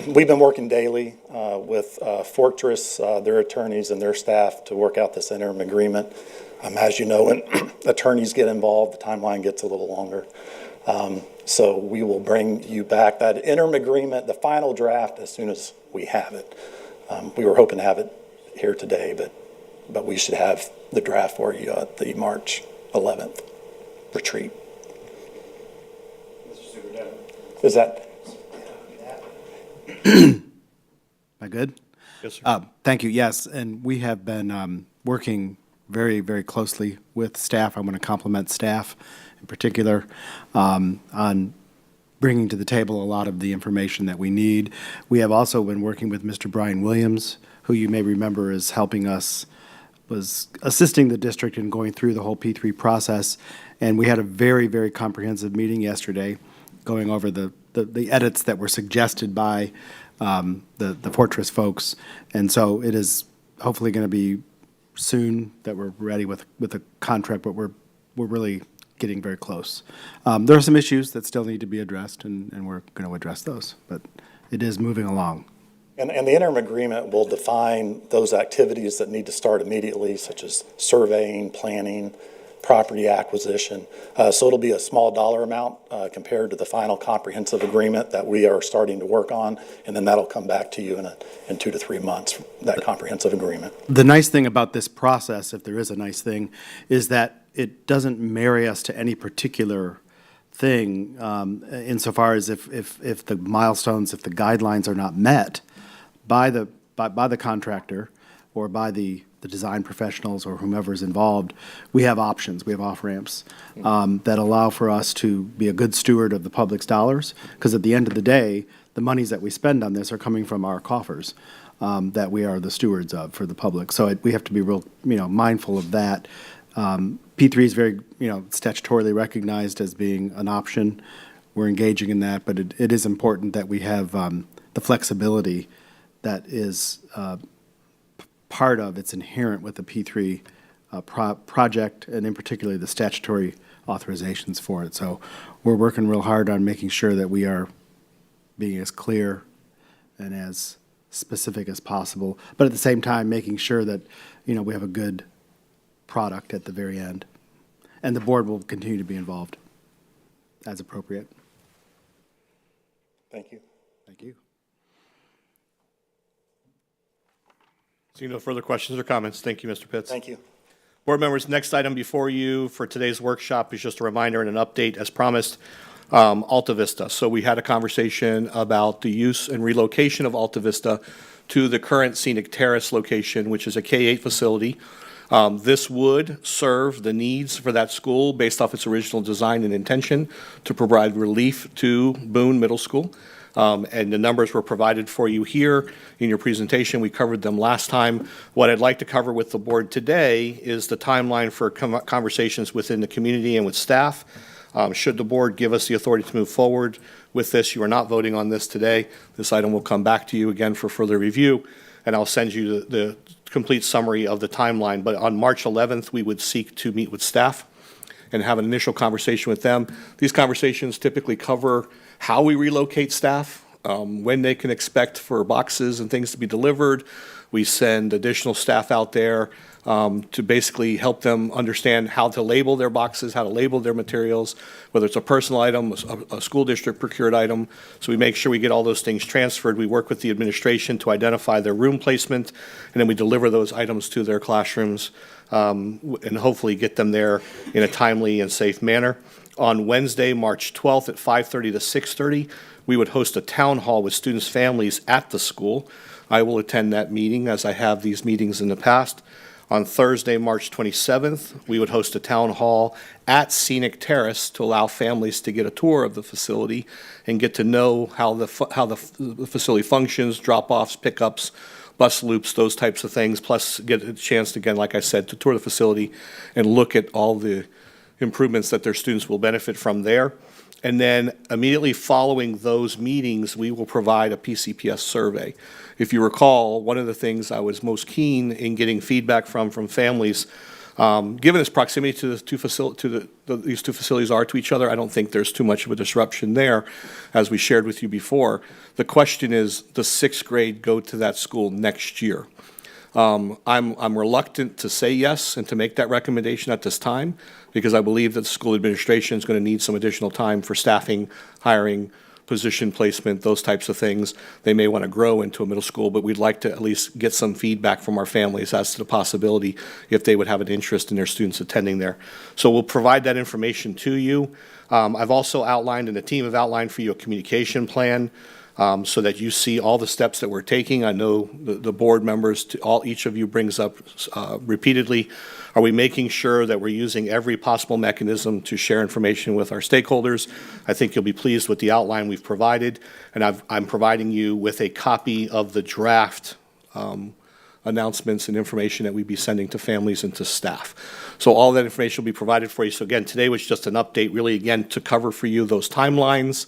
[SPEAKER 11] We've been working daily with Fortress, their attorneys and their staff to work out this interim agreement. As you know, when attorneys get involved, the timeline gets a little longer. So we will bring you back that interim agreement, the final draft, as soon as we have it. We were hoping to have it here today, but we should have the draft for you at the March 11th retreat. Is that?
[SPEAKER 10] Am I good?
[SPEAKER 4] Yes, sir.
[SPEAKER 10] Thank you. Yes, and we have been working very, very closely with staff. I want to compliment staff in particular on bringing to the table a lot of the information that we need. We have also been working with Mr. Brian Williams, who you may remember is helping us, was assisting the district in going through the whole P3 process. And we had a very, very comprehensive meeting yesterday, going over the edits that were suggested by the Fortress folks. And so it is hopefully going to be soon that we're ready with a contract, but we're really getting very close. There are some issues that still need to be addressed, and we're going to address those, but it is moving along.
[SPEAKER 11] And the interim agreement will define those activities that need to start immediately, such as surveying, planning, property acquisition. So it'll be a small dollar amount compared to the final comprehensive agreement that we are starting to work on, and then that'll come back to you in 2 to 3 months, that comprehensive agreement.
[SPEAKER 10] The nice thing about this process, if there is a nice thing, is that it doesn't marry us to any particular thing insofar as if the milestones, if the guidelines are not met by the contractor or by the design professionals or whomever is involved, we have options, we have off-ramps that allow for us to be a good steward of the public's dollars, because at the end of the day, the monies that we spend on this are coming from our coffers that we are the stewards of for the public. So we have to be real, mindful of that. P3 is very, statutorily recognized as being an option. We're engaging in that, but it is important that we have the flexibility that is part of, it's inherent with the P3 project, and in particular the statutory authorizations for it. So we're working real hard on making sure that we are being as clear and as specific as possible, but at the same time making sure that, we have a good product at the very end. And the board will continue to be involved as appropriate.
[SPEAKER 11] Thank you.
[SPEAKER 10] Thank you.
[SPEAKER 4] Seeing no further questions or comments, thank you, Mr. Pitts.
[SPEAKER 11] Thank you.
[SPEAKER 4] Board members, next item before you for today's workshop is just a reminder and an update, as promised, Alta Vista. So we had a conversation about the use and relocation of Alta Vista to the current Scenic Terrace location, which is a K-8 facility. This would serve the needs for that school based off its original design and intention to provide relief to Boone Middle School. And the numbers were provided for you here in your presentation. We covered them last time. What I'd like to cover with the board today is the timeline for conversations within the community and with staff. Should the board give us the authority to move forward with this, you are not voting on this today. This item will come back to you again for further review, and I'll send you the complete summary of the timeline. But on March 11th, we would seek to meet with staff and have an initial conversation with them. These conversations typically cover how we relocate staff, when they can expect for boxes and things to be delivered. We send additional staff out there to basically help them understand how to label their boxes, how to label their materials, whether it's a personal item, a school district procured item. So we make sure we get all those things transferred. We work with the administration to identify their room placement, and then we deliver those items to their classrooms and hopefully get them there in a timely and safe manner. On Wednesday, March 12th at 5:30 to 6:30, we would host a town hall with students' families at the school. I will attend that meeting, as I have these meetings in the past. On Thursday, March 27th, we would host a town hall at Scenic Terrace to allow families to get a tour of the facility and get to know how the facility functions, drop-offs, pickups, bus loops, those types of things, plus get a chance, again, like I said, to tour the facility and look at all the improvements that their students will benefit from there. And then immediately following those meetings, we will provide a PCPS survey. If you recall, one of the things I was most keen in getting feedback from families, given its proximity to the these two facilities are to each other, I don't think there's too much of a disruption there, as we shared with you before. The question is, does sixth grade go to that school next year? I'm reluctant to say yes and to make that recommendation at this time, because I believe that the school administration is going to need some additional time for staffing, hiring, position placement, those types of things. They may want to grow into a middle school, but we'd like to at least get some feedback from our families as to the possibility if they would have an interest in their students attending there. So we'll provide that information to you. I've also outlined, and the team have outlined for you, a communication plan so that you see all the steps that we're taking. I know the board members, each of you brings up repeatedly, are we making sure that we're using every possible mechanism to share information with our stakeholders? I think you'll be pleased with the outline we've provided, and I'm providing you with a copy of the draft announcements and information that we'd be sending to families and to staff. So all that information will be provided for you. So again, today was just an update, really, again, to cover for you those timelines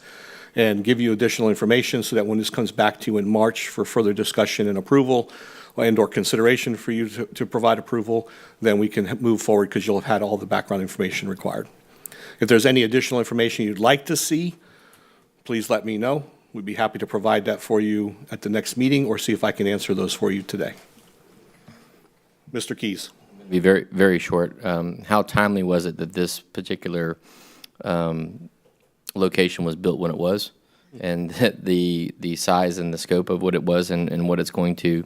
[SPEAKER 4] and give you additional information so that when this comes back to you in March for further discussion and approval and/or consideration for you to provide approval, then we can move forward, because you'll have had all the background information required. If there's any additional information you'd like to see, please let me know. We'd be happy to provide that for you at the next meeting, or see if I can answer those for you today. Mr. Keys.
[SPEAKER 6] Be very, very short. How timely was it that this particular location was built when it was, and the size and the scope of what it was, and what it's going to,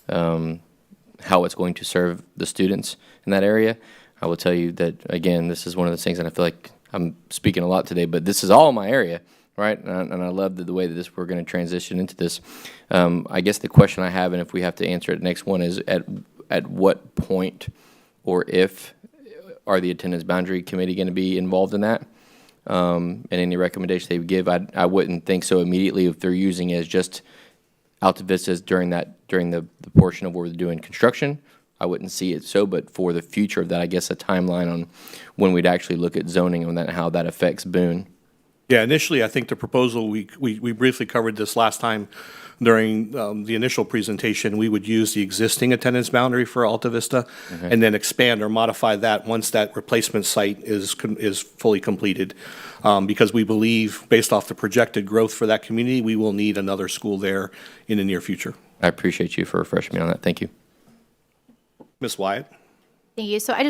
[SPEAKER 6] how it's going to serve the students in that area? I will tell you that, again, this is one of those things that I feel like I'm speaking a lot today, but this is all my area, right? And I love the way that we're going to transition into this. I guess the question I have, and if we have to answer it next one, is at what point or if are the attendance boundary committee going to be involved in that? And any recommendation they would give, I wouldn't think so immediately if they're using it as just Alta Vistas during the portion of where they're doing construction. I wouldn't see it so, but for the future of that, I guess a timeline on when we'd actually look at zoning on that and how that affects Boone.
[SPEAKER 4] Yeah, initially, I think the proposal, we briefly covered this last time during the initial presentation. We would use the existing attendance boundary for Alta Vista and then expand or modify that once that replacement site is fully completed. Because we believe, based off the projected growth for that community, we will need another school there in the near future.
[SPEAKER 6] I appreciate you for refreshing me on that. Thank you.
[SPEAKER 4] Ms. Wyatt?
[SPEAKER 1] Thank you. So I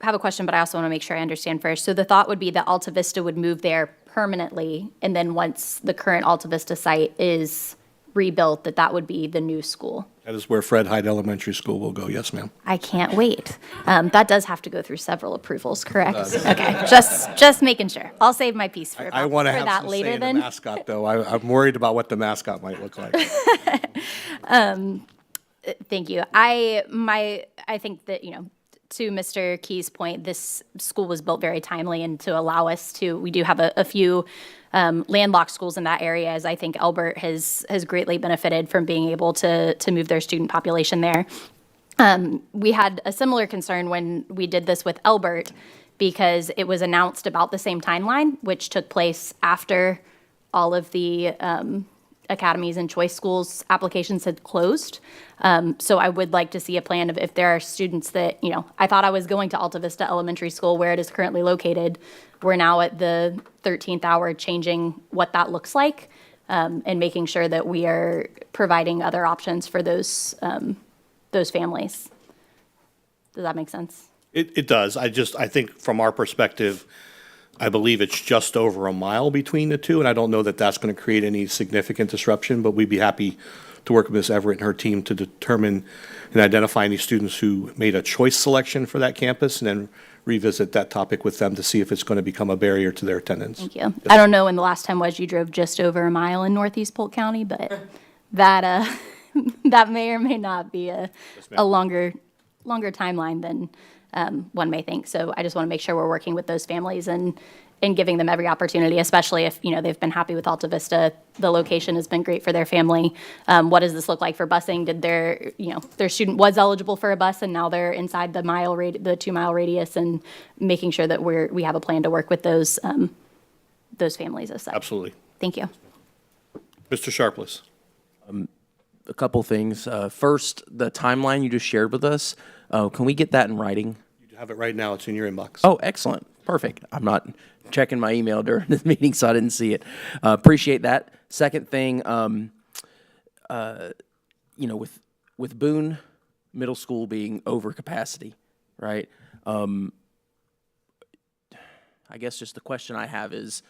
[SPEAKER 1] have a question, but I also want to make sure I understand first. So the thought would be that Alta Vista would move there permanently, and then once the current Alta Vista site is rebuilt, that would be the new school.
[SPEAKER 4] That is where Fred Hyde Elementary School will go, yes, ma'am.
[SPEAKER 1] I can't wait. That does have to go through several approvals, correct? Okay, just making sure. I'll save my piece for
[SPEAKER 4] I want to have
[SPEAKER 1] that
[SPEAKER 4] some
[SPEAKER 1] later
[SPEAKER 4] say in the
[SPEAKER 1] then.
[SPEAKER 4] mascot, though. I'm worried about what the mascot might look like.
[SPEAKER 1] Thank you. I think that, to Mr. Key's point, this school was built very timely, and to allow us to, we do have a few landlocked schools in that area, as I think Elbert has greatly benefited from being able to move their student population there. We had a similar concern when we did this with Elbert, because it was announced about the same timeline, which took place after all of the academies and choice schools applications had closed. So I would like to see a plan of if there are students that, I thought I was going to Alta Vista Elementary School where it is currently located. We're now at the 13th hour changing what that looks like, and making sure that we are providing other options for those families. Does that make sense?
[SPEAKER 4] It does. I think from our perspective, I believe it's just over a mile between the two, and I don't know that that's going to create any significant disruption, but we'd be happy to work with Ms. Everett and her team to determine and identify any students who made a choice selection for that campus, and then revisit that topic with them to see if it's going to become a barrier to their attendance.
[SPEAKER 1] Thank you. I don't know when the last time was you drove just over a mile in Northeast Polk County, but that that may or may not be a longer timeline than one may think. So I just want to make sure we're working with those families and giving them every opportunity, especially if, they've been happy with Alta Vista. The location has been great for their family. What does this look like for busing? Did their student was eligible for a bus, and now they're inside the 2-mile radius, and making sure that we have a plan to work with those families as such.
[SPEAKER 4] Absolutely.
[SPEAKER 1] Thank you.
[SPEAKER 4] Mr. Sharpless?
[SPEAKER 2] A couple things. First, the timeline you just shared with us, can we get that in writing?
[SPEAKER 4] You have it right now. It's in your inbox.
[SPEAKER 2] Oh, excellent. Perfect. I'm not checking my email during the meeting, so I didn't see it. Appreciate that. Second thing, with Boone Middle School being over capacity, right? I guess just the question I have is,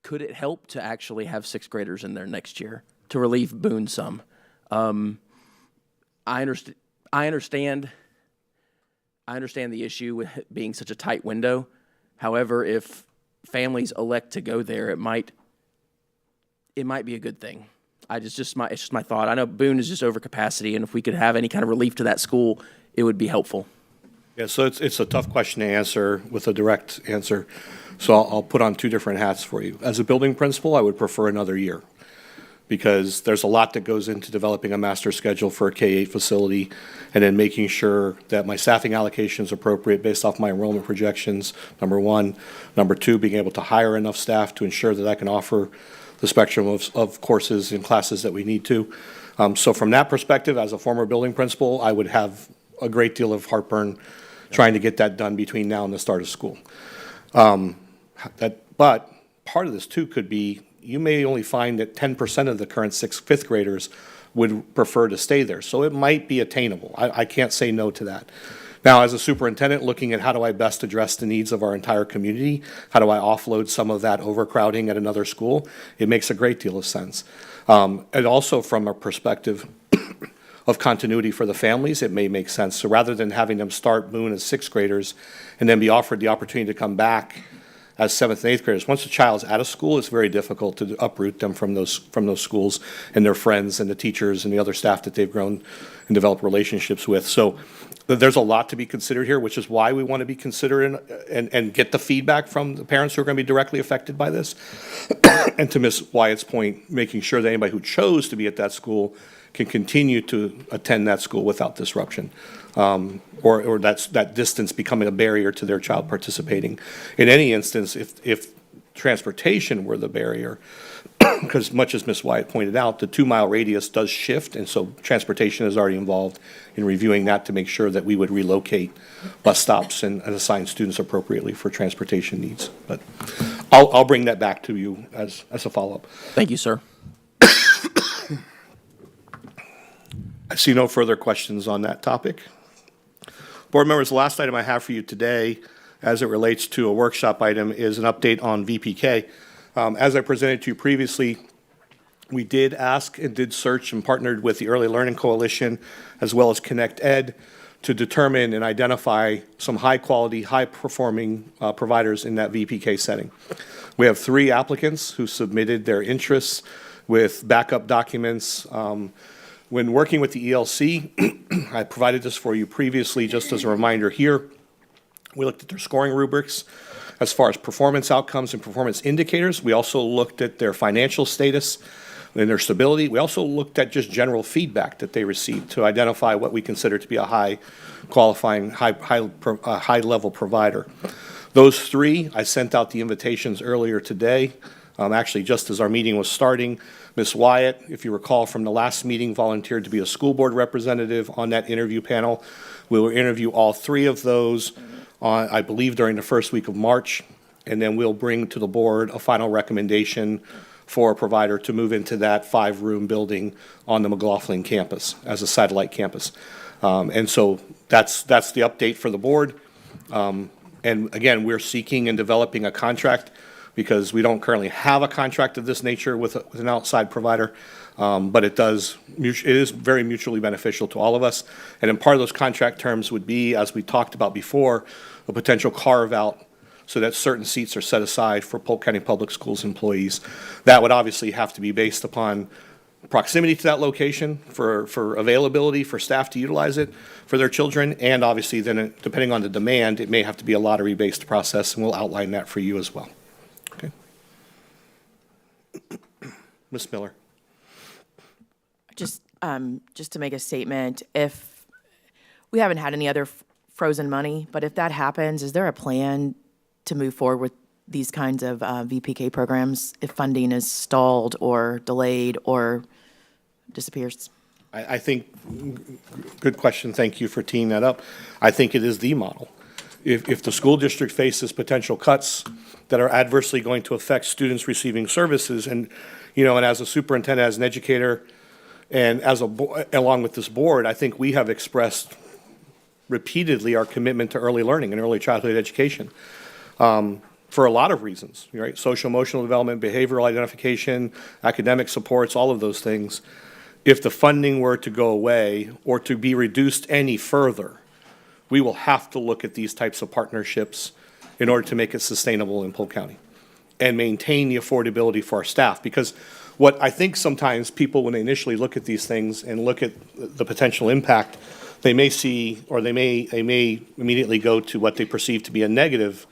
[SPEAKER 2] could it help to actually have sixth graders in there next year to relieve Boone some? I understand the issue with it being such a tight window. However, if families elect to go there, it might be a good thing. It's just my thought. I know Boone is just over capacity, and if we could have any kind of relief to that school, it would be helpful.
[SPEAKER 4] Yeah, so it's a tough question to answer with a direct answer. So I'll put on two different hats for you. As a building principal, I would prefer another year, because there's a lot that goes into developing a master schedule for a K-8 facility, and then making sure that my staffing allocation is appropriate based off my enrollment projections, number one. Number two, being able to hire enough staff to ensure that I can offer the spectrum of courses and classes that we need to. So from that perspective, as a former building principal, I would have a great deal of heartburn trying to get that done between now and the start of school. But part of this too could be, you may only find that 10% of the current fifth graders would prefer to stay there. So it might be attainable. I can't say no to that. Now, as a superintendent, looking at how do I best address the needs of our entire community, how do I offload some of that overcrowding at another school, it makes a great deal of sense. And also from a perspective of continuity for the families, it may make sense. So rather than having them start Boone as sixth graders and then be offered the opportunity to come back as seventh and eighth graders, once a child's out of school, it's very difficult to uproot them from those schools and their friends and the teachers and the other staff that they've grown and developed relationships with. So there's a lot to be considered here, which is why we want to be considerate and get the feedback from the parents who are going to be directly affected by this. And to Ms. Wyatt's point, making sure that anybody who chose to be at that school can continue to attend that school without disruption, or that distance becoming a barrier to their child participating. In any instance, if transportation were the barrier, because much as Ms. Wyatt pointed out, the 2-mile radius does shift, and so transportation is already involved in reviewing that to make sure that we would relocate bus stops and assign students appropriately for transportation needs. But I'll bring that back to you as a follow-up.
[SPEAKER 2] Thank you, sir.
[SPEAKER 4] I see no further questions on that topic. Board members, the last item I have for you today, as it relates to a workshop item, is an update on VPK. As I presented to you previously, we did ask and did search and partnered with the Early Learning Coalition as well as Connect Ed to determine and identify some high-quality, high-performing providers in that VPK setting. We have 3 applicants who submitted their interests with backup documents. When working with the ELC, I provided this for you previously just as a reminder here. We looked at their scoring rubrics as far as performance outcomes and performance indicators. We also looked at their financial status and their stability. We also looked at just general feedback that they received to identify what we consider to be a high-qualifying, high-level provider. Those 3, I sent out the invitations earlier today, actually just as our meeting was starting. Ms. Wyatt, if you recall from the last meeting, volunteered to be a school board representative on that interview panel. We will interview all 3 of those, I believe, during the first week of March, and then we'll bring to the board a final recommendation for a provider to move into that 5-room building on the McLaughlin campus as a satellite campus. And so that's the update for the board. And again, we're seeking and developing a contract because we don't currently have a contract of this nature with an outside provider, but it is very mutually beneficial to all of us. And then part of those contract terms would be, as we talked about before, a potential carve-out so that certain seats are set aside for Polk County Public Schools employees. That would obviously have to be based upon proximity to that location for availability for staff to utilize it for their children, and obviously then, depending on the demand, it may have to be a lottery-based process, and we'll outline that for you as well. Okay. Ms. Miller.
[SPEAKER 9] Just to make a statement, if we haven't had any other frozen money, but if that happens, is there a plan to move forward with these kinds of VPK programs if funding is stalled or delayed or disappears?
[SPEAKER 4] I think, good question, thank you for teeing that up. I think it is the model. If the school district faces potential cuts that are adversely going to affect students receiving services, and as a superintendent, as an educator, and along with this board, I think we have expressed repeatedly our commitment to early learning and early childhood education. For a lot of reasons, right? Social emotional development, behavioral identification, academic supports, all of those things. If the funding were to go away or to be reduced any further, we will have to look at these types of partnerships in order to make it sustainable in Polk County and maintain the affordability for our staff. Because what I think sometimes people, when they initially look at these things and look at the potential impact, they may see, or they may immediately go to what they perceive to be a negative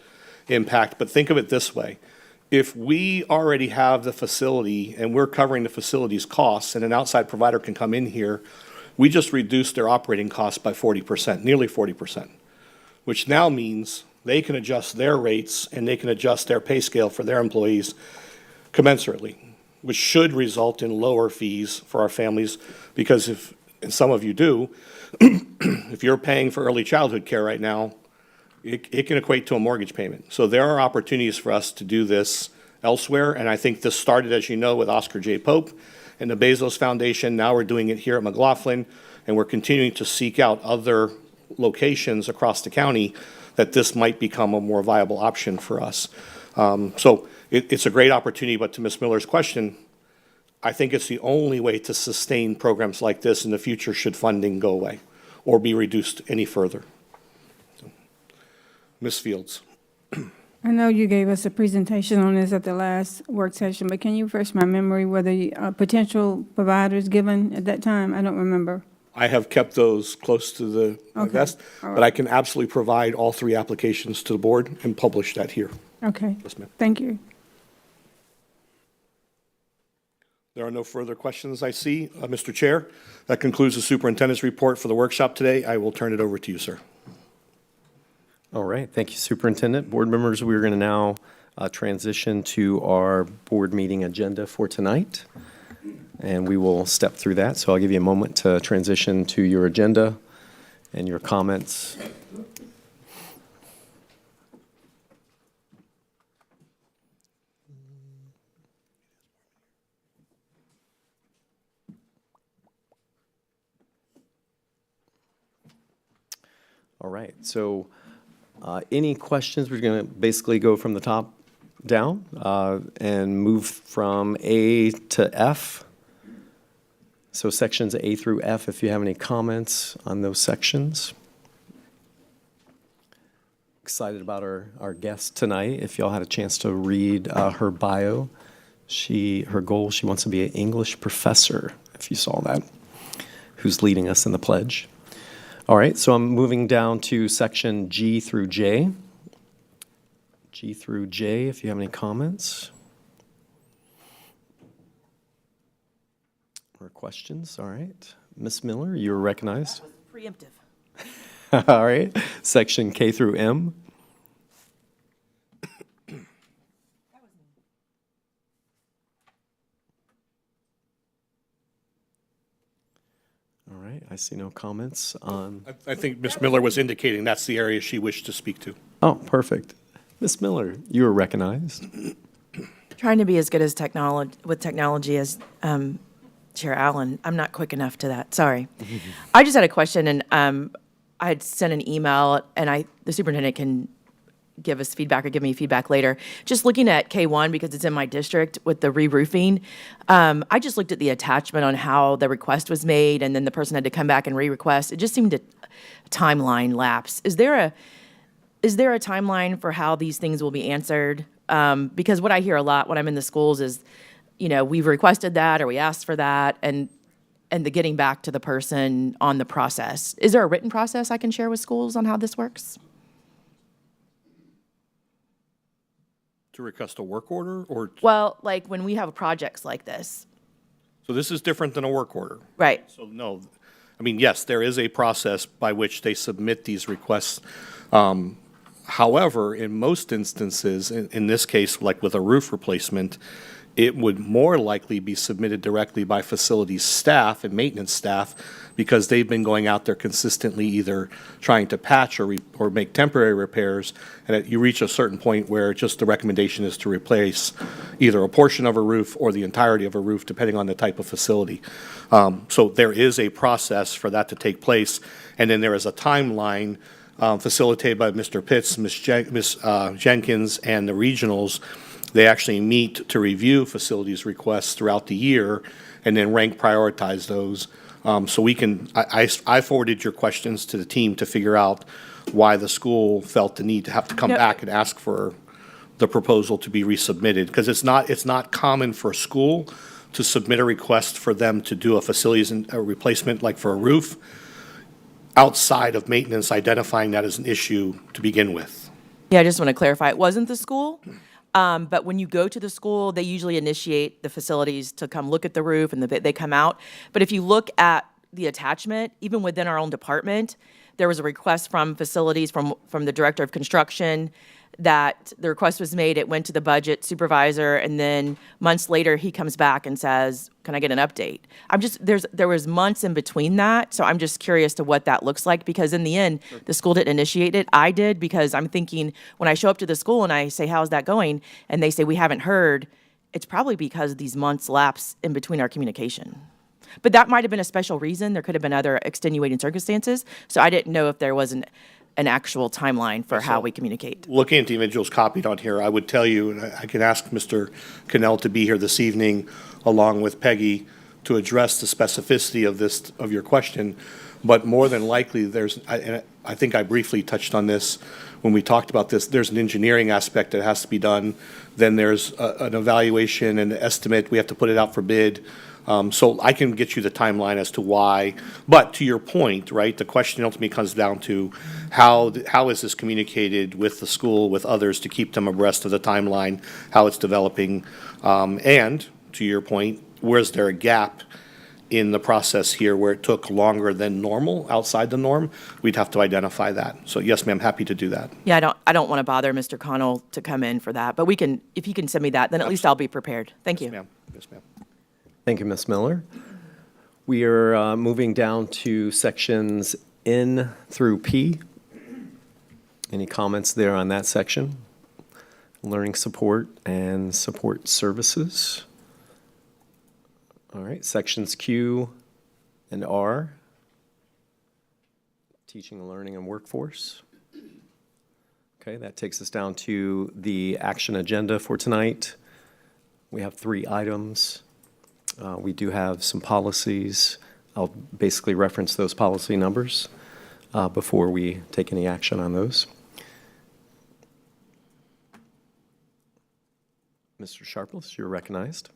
[SPEAKER 4] impact. But think of it this way. If we already have the facility and we're covering the facility's costs and an outside provider can come in here, we just reduced their operating costs by 40%, nearly 40%, which now means they can adjust their rates and they can adjust their pay scale for their employees commensurately, which should result in lower fees for our families. Because if, and some of you do, if you're paying for early childhood care right now, it can equate to a mortgage payment. So there are opportunities for us to do this elsewhere, and I think this started, as you know, with Oscar J. Pope and the Bezos Foundation. Now we're doing it here at McLaughlin, and we're continuing to seek out other locations across the county that this might become a more viable option for us. So it's a great opportunity, but to Ms. Miller's question, I think it's the only way to sustain programs like this in the future should funding go away or be reduced any further. Ms. Fields.
[SPEAKER 7] I know you gave us a presentation on this at the last work session, but can you refresh my memory whether potential providers given at that time? I don't remember.
[SPEAKER 4] I have kept those close to the vest, but I can absolutely provide all 3 applications to the board and publish that here.
[SPEAKER 7] Okay.
[SPEAKER 4] Yes, ma'am.
[SPEAKER 7] Thank you.
[SPEAKER 4] There are no further questions I see. Mr. Chair, that concludes the superintendent's report for the workshop today. I will turn it over to you, sir.
[SPEAKER 3] All right, thank you, Superintendent. Board members, we're going to now transition to our board meeting agenda for tonight, and we will step through that. So I'll give you a moment to transition to your agenda and your comments. All right, so any questions? We're going to basically go from the top down and move from A to F. So sections A through F, if you have any comments on those sections. Excited about our guest tonight. If y'all had a chance to read her bio, her goal, she wants to be an English professor, if you saw that, who's leading us in the pledge. All right, so I'm moving down to section G through J. G through J, if you have any comments or questions. All right. Ms. Miller, you're recognized.
[SPEAKER 9] Preemptive.
[SPEAKER 3] All right. Section K through M. All right. I see no comments on.
[SPEAKER 4] I think Ms. Miller was indicating that's the area she wished to speak to.
[SPEAKER 3] Oh, perfect. Ms. Miller, you are recognized.
[SPEAKER 9] Trying to be as good as technology as Chair Allen. I'm not quick enough to that, sorry. I just had a question, and I had sent an email, and the superintendent can give us feedback or give me feedback later. Just looking at K1, because it's in my district with the re-roofing, I just looked at the attachment on how the request was made, and then the person had to come back and re-request. It just seemed a timeline lapse. Is there a timeline for how these things will be answered? Because what I hear a lot when I'm in the schools is, we've requested that or we asked for that, and the getting back to the person on the process. Is there a written process I can share with schools on how this works?
[SPEAKER 4] To request a work order or?
[SPEAKER 9] Well, like when we have projects like this.
[SPEAKER 4] So this is different than a work order.
[SPEAKER 9] Right.
[SPEAKER 4] So no, yes, there is a process by which they submit these requests. However, in most instances, in this case, like with a roof replacement, it would more likely be submitted directly by facilities staff and maintenance staff because they've been going out there consistently either trying to patch or make temporary repairs, and you reach a certain point where just the recommendation is to replace either a portion of a roof or the entirety of a roof, depending on the type of facility. So there is a process for that to take place, and then there is a timeline facilitated by Mr. Pitts, Ms. Jenkins, and the regionals. They actually meet to review facilities requests throughout the year and then prioritize those. So we can, I forwarded your questions to the team to figure out why the school felt the need to have to come back and ask for the proposal to be resubmitted. Because it's not common for a school to submit a request for them to do a facilities replacement, like for a roof, outside of maintenance identifying that as an issue to begin with.
[SPEAKER 9] Yeah, I just want to clarify, it wasn't the school. But when you go to the school, they usually initiate the facilities to come look at the roof, and they come out. But if you look at the attachment, even within our own department, there was a request from facilities, from the director of construction, that the request was made, it went to the budget supervisor, and then months later, he comes back and says, can I get an update? There was months in between that, so I'm just curious to what that looks like, because in the end, the school didn't initiate it, I did, because I'm thinking, when I show up to the school and I say, how's that going? And they say, we haven't heard, it's probably because these months lapse in between our communication. But that might have been a special reason, there could have been other extenuating circumstances, so I didn't know if there was an actual timeline for how we communicate.
[SPEAKER 4] Looking at the individuals copied on here, I would tell you, and I can ask Mr. Cannell to be here this evening, along with Peggy to address the specificity of this, of your question. But more than likely, and I think I briefly touched on this when we talked about this, there's an engineering aspect that has to be done. Then there's an evaluation and an estimate. We have to put it out for bid. So I can get you the timeline as to why. But to your point, right, the question ultimately comes down to how is this communicated with the school, with others, to keep them abreast of the timeline, how it's developing? And to your point, where's there a gap in the process here where it took longer than normal, outside the norm? We'd have to identify that. So yes, ma'am, happy to do that.
[SPEAKER 9] Yeah, I don't want to bother Mr. Connell to come in for that, but we can, if you can send me that, then at least I'll be prepared. Thank you.
[SPEAKER 4] Yes, ma'am. Yes, ma'am.
[SPEAKER 3] Thank you, Ms. Miller. We are moving down to sections N through P. Any comments there on that section? Learning support and support services. All right, sections Q and R. Teaching and learning and workforce. Okay, that takes us down to the action agenda for tonight. We have 3 items. We do have some policies. I'll basically reference those policy numbers before we take any action on those. Mr. Sharpless, you're recognized.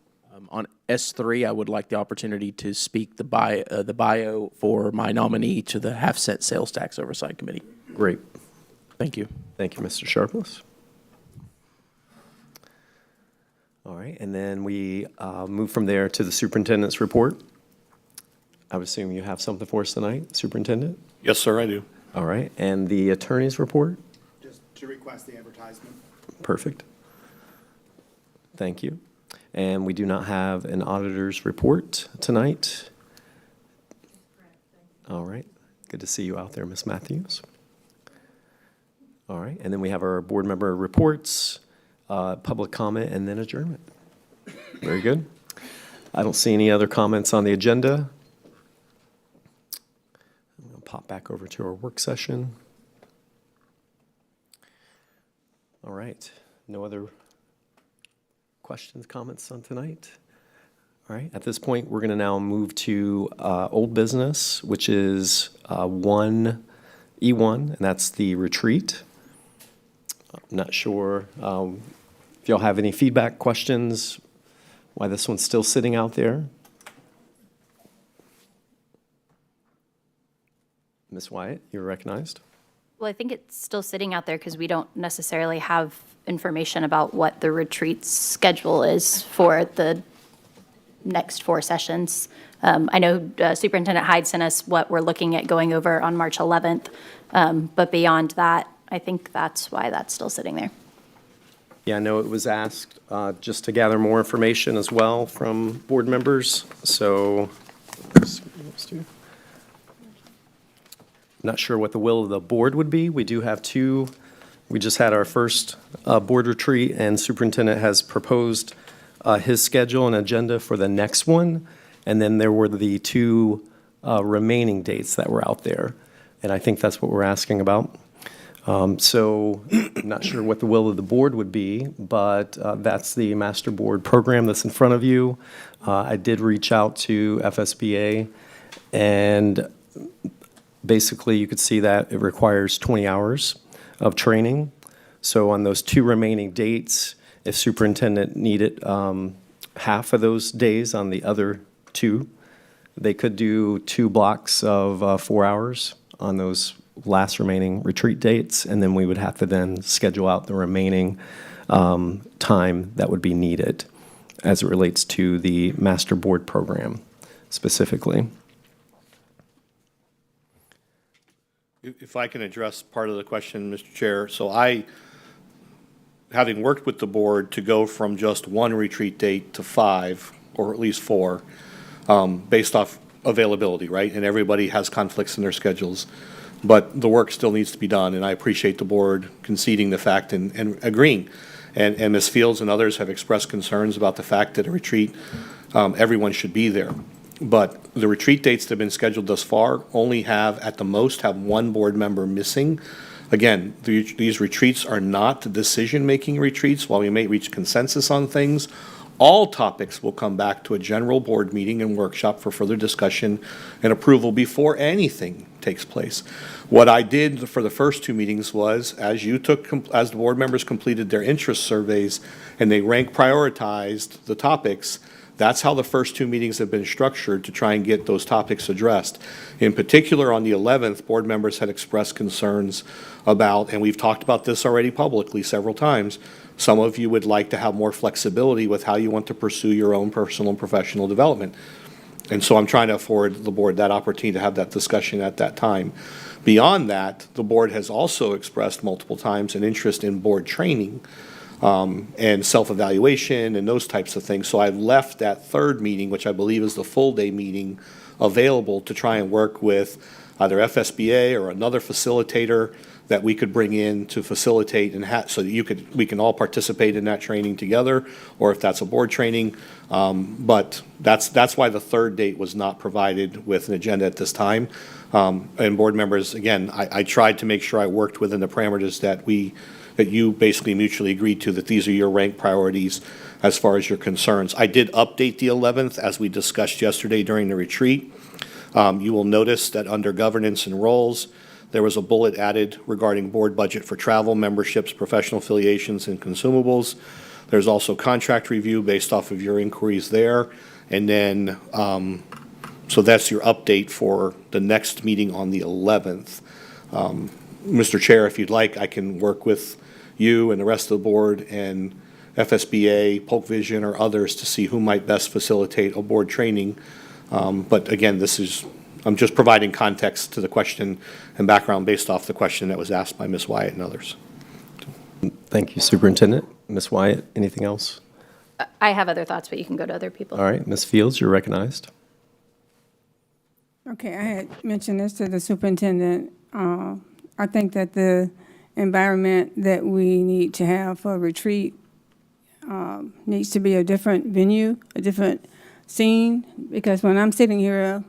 [SPEAKER 2] On S3, I would like the opportunity to speak the bio for my nominee to the half-cent sales tax oversight committee.
[SPEAKER 3] Great.
[SPEAKER 2] Thank you.
[SPEAKER 3] Thank you, Mr. Sharpless. All right, and then we move from there to the superintendent's report. I would assume you have something for us tonight, Superintendent?
[SPEAKER 4] Yes, sir, I do.
[SPEAKER 3] All right, and the attorney's report?
[SPEAKER 10] Just to request the advertisement.
[SPEAKER 3] Perfect. Thank you. And we do not have an auditor's report tonight. All right, good to see you out there, Ms. Matthews. All right, and then we have our board member reports, public comment, and then adjournment. Very good. I don't see any other comments on the agenda. I'm going to pop back over to our work session. All right, no other questions, comments on tonight? All right, at this point, we're going to now move to old business, which is 1E1, and that's the retreat. I'm not sure if y'all have any feedback, questions, why this one's still sitting out there. Ms. Wyatt, you're recognized.
[SPEAKER 1] Well, I think it's still sitting out there because we don't necessarily have information about what the retreat schedule is for the next 4 sessions. I know Superintendent Hyde sent us what we're looking at going over on March 11th, but beyond that, I think that's why that's still sitting there.
[SPEAKER 3] Yeah, I know it was asked just to gather more information as well from board members, so not sure what the will of the board would be. We do have 2. We just had our first board retreat, and superintendent has proposed his schedule and agenda for the next one. And then there were the 2 remaining dates that were out there. And I think that's what we're asking about. So I'm not sure what the will of the board would be, but that's the master board program that's in front of you. I did reach out to FSBA, and basically, you could see that it requires 20 hours of training. So on those 2 remaining dates, if superintendent needed half of those days on the other 2, they could do 2 blocks of 4 hours on those last remaining retreat dates, and then we would have to then schedule out the remaining time that would be needed as it relates to the master board program specifically.
[SPEAKER 4] If I can address part of the question, Mr. Chair. So I, having worked with the board to go from just 1 retreat date to 5, or at least 4, based off availability, right? And everybody has conflicts in their schedules. But the work still needs to be done, and I appreciate the board conceding the fact and agreeing. And Ms. Fields and others have expressed concerns about the fact that a retreat, everyone should be there. But the retreat dates that have been scheduled thus far only have, at the most, have 1 board member missing. Again, these retreats are not decision-making retreats. While we may reach consensus on things, All topics will come back to a general board meeting and workshop for further discussion and approval before anything takes place. What I did for the first two meetings was, as the board members completed their interest surveys and they prioritized the topics, that's how the first two meetings have been structured to try and get those topics addressed. In particular, on the 11th, board members had expressed concerns about, and we've talked about this already publicly several times, some of you would like to have more flexibility with how you want to pursue your own personal and professional development. And so I'm trying to afford the board that opportunity to have that discussion at that time. Beyond that, the board has also expressed multiple times an interest in board training and self-evaluation and those types of things. So I've left that third meeting, which I believe is the full-day meeting, available to try and work with either FSBA or another facilitator that we could bring in to facilitate and so that we can all participate in that training together, or if that's a board training. But that's why the third date was not provided with an agenda at this time. And board members, again, I tried to make sure I worked within the parameters that you basically mutually agreed to, that these are your ranked priorities as far as your concerns. I did update the 11th, as we discussed yesterday during the retreat. You will notice that under governance and roles, there was a bullet added regarding board budget for travel, memberships, professional affiliations, and consumables. There's also contract review based off of your inquiries there. And then, so that's your update for the next meeting on the 11th. Mr. Chair, if you'd like, I can work with you and the rest of the board and FSBA, Polk Vision, or others to see who might best facilitate a board training. But again, I'm just providing context to the question and background based off the question that was asked by Ms. Wyatt and others.
[SPEAKER 3] Thank you, Superintendent. Ms. Wyatt, anything else?
[SPEAKER 1] I have other thoughts, but you can go to other people.
[SPEAKER 3] All right, Ms. Fields, you're recognized.
[SPEAKER 7] Okay, I had mentioned this to the superintendent. I think that the environment that we need to have for a retreat needs to be a different venue, a different scene, because when I'm sitting here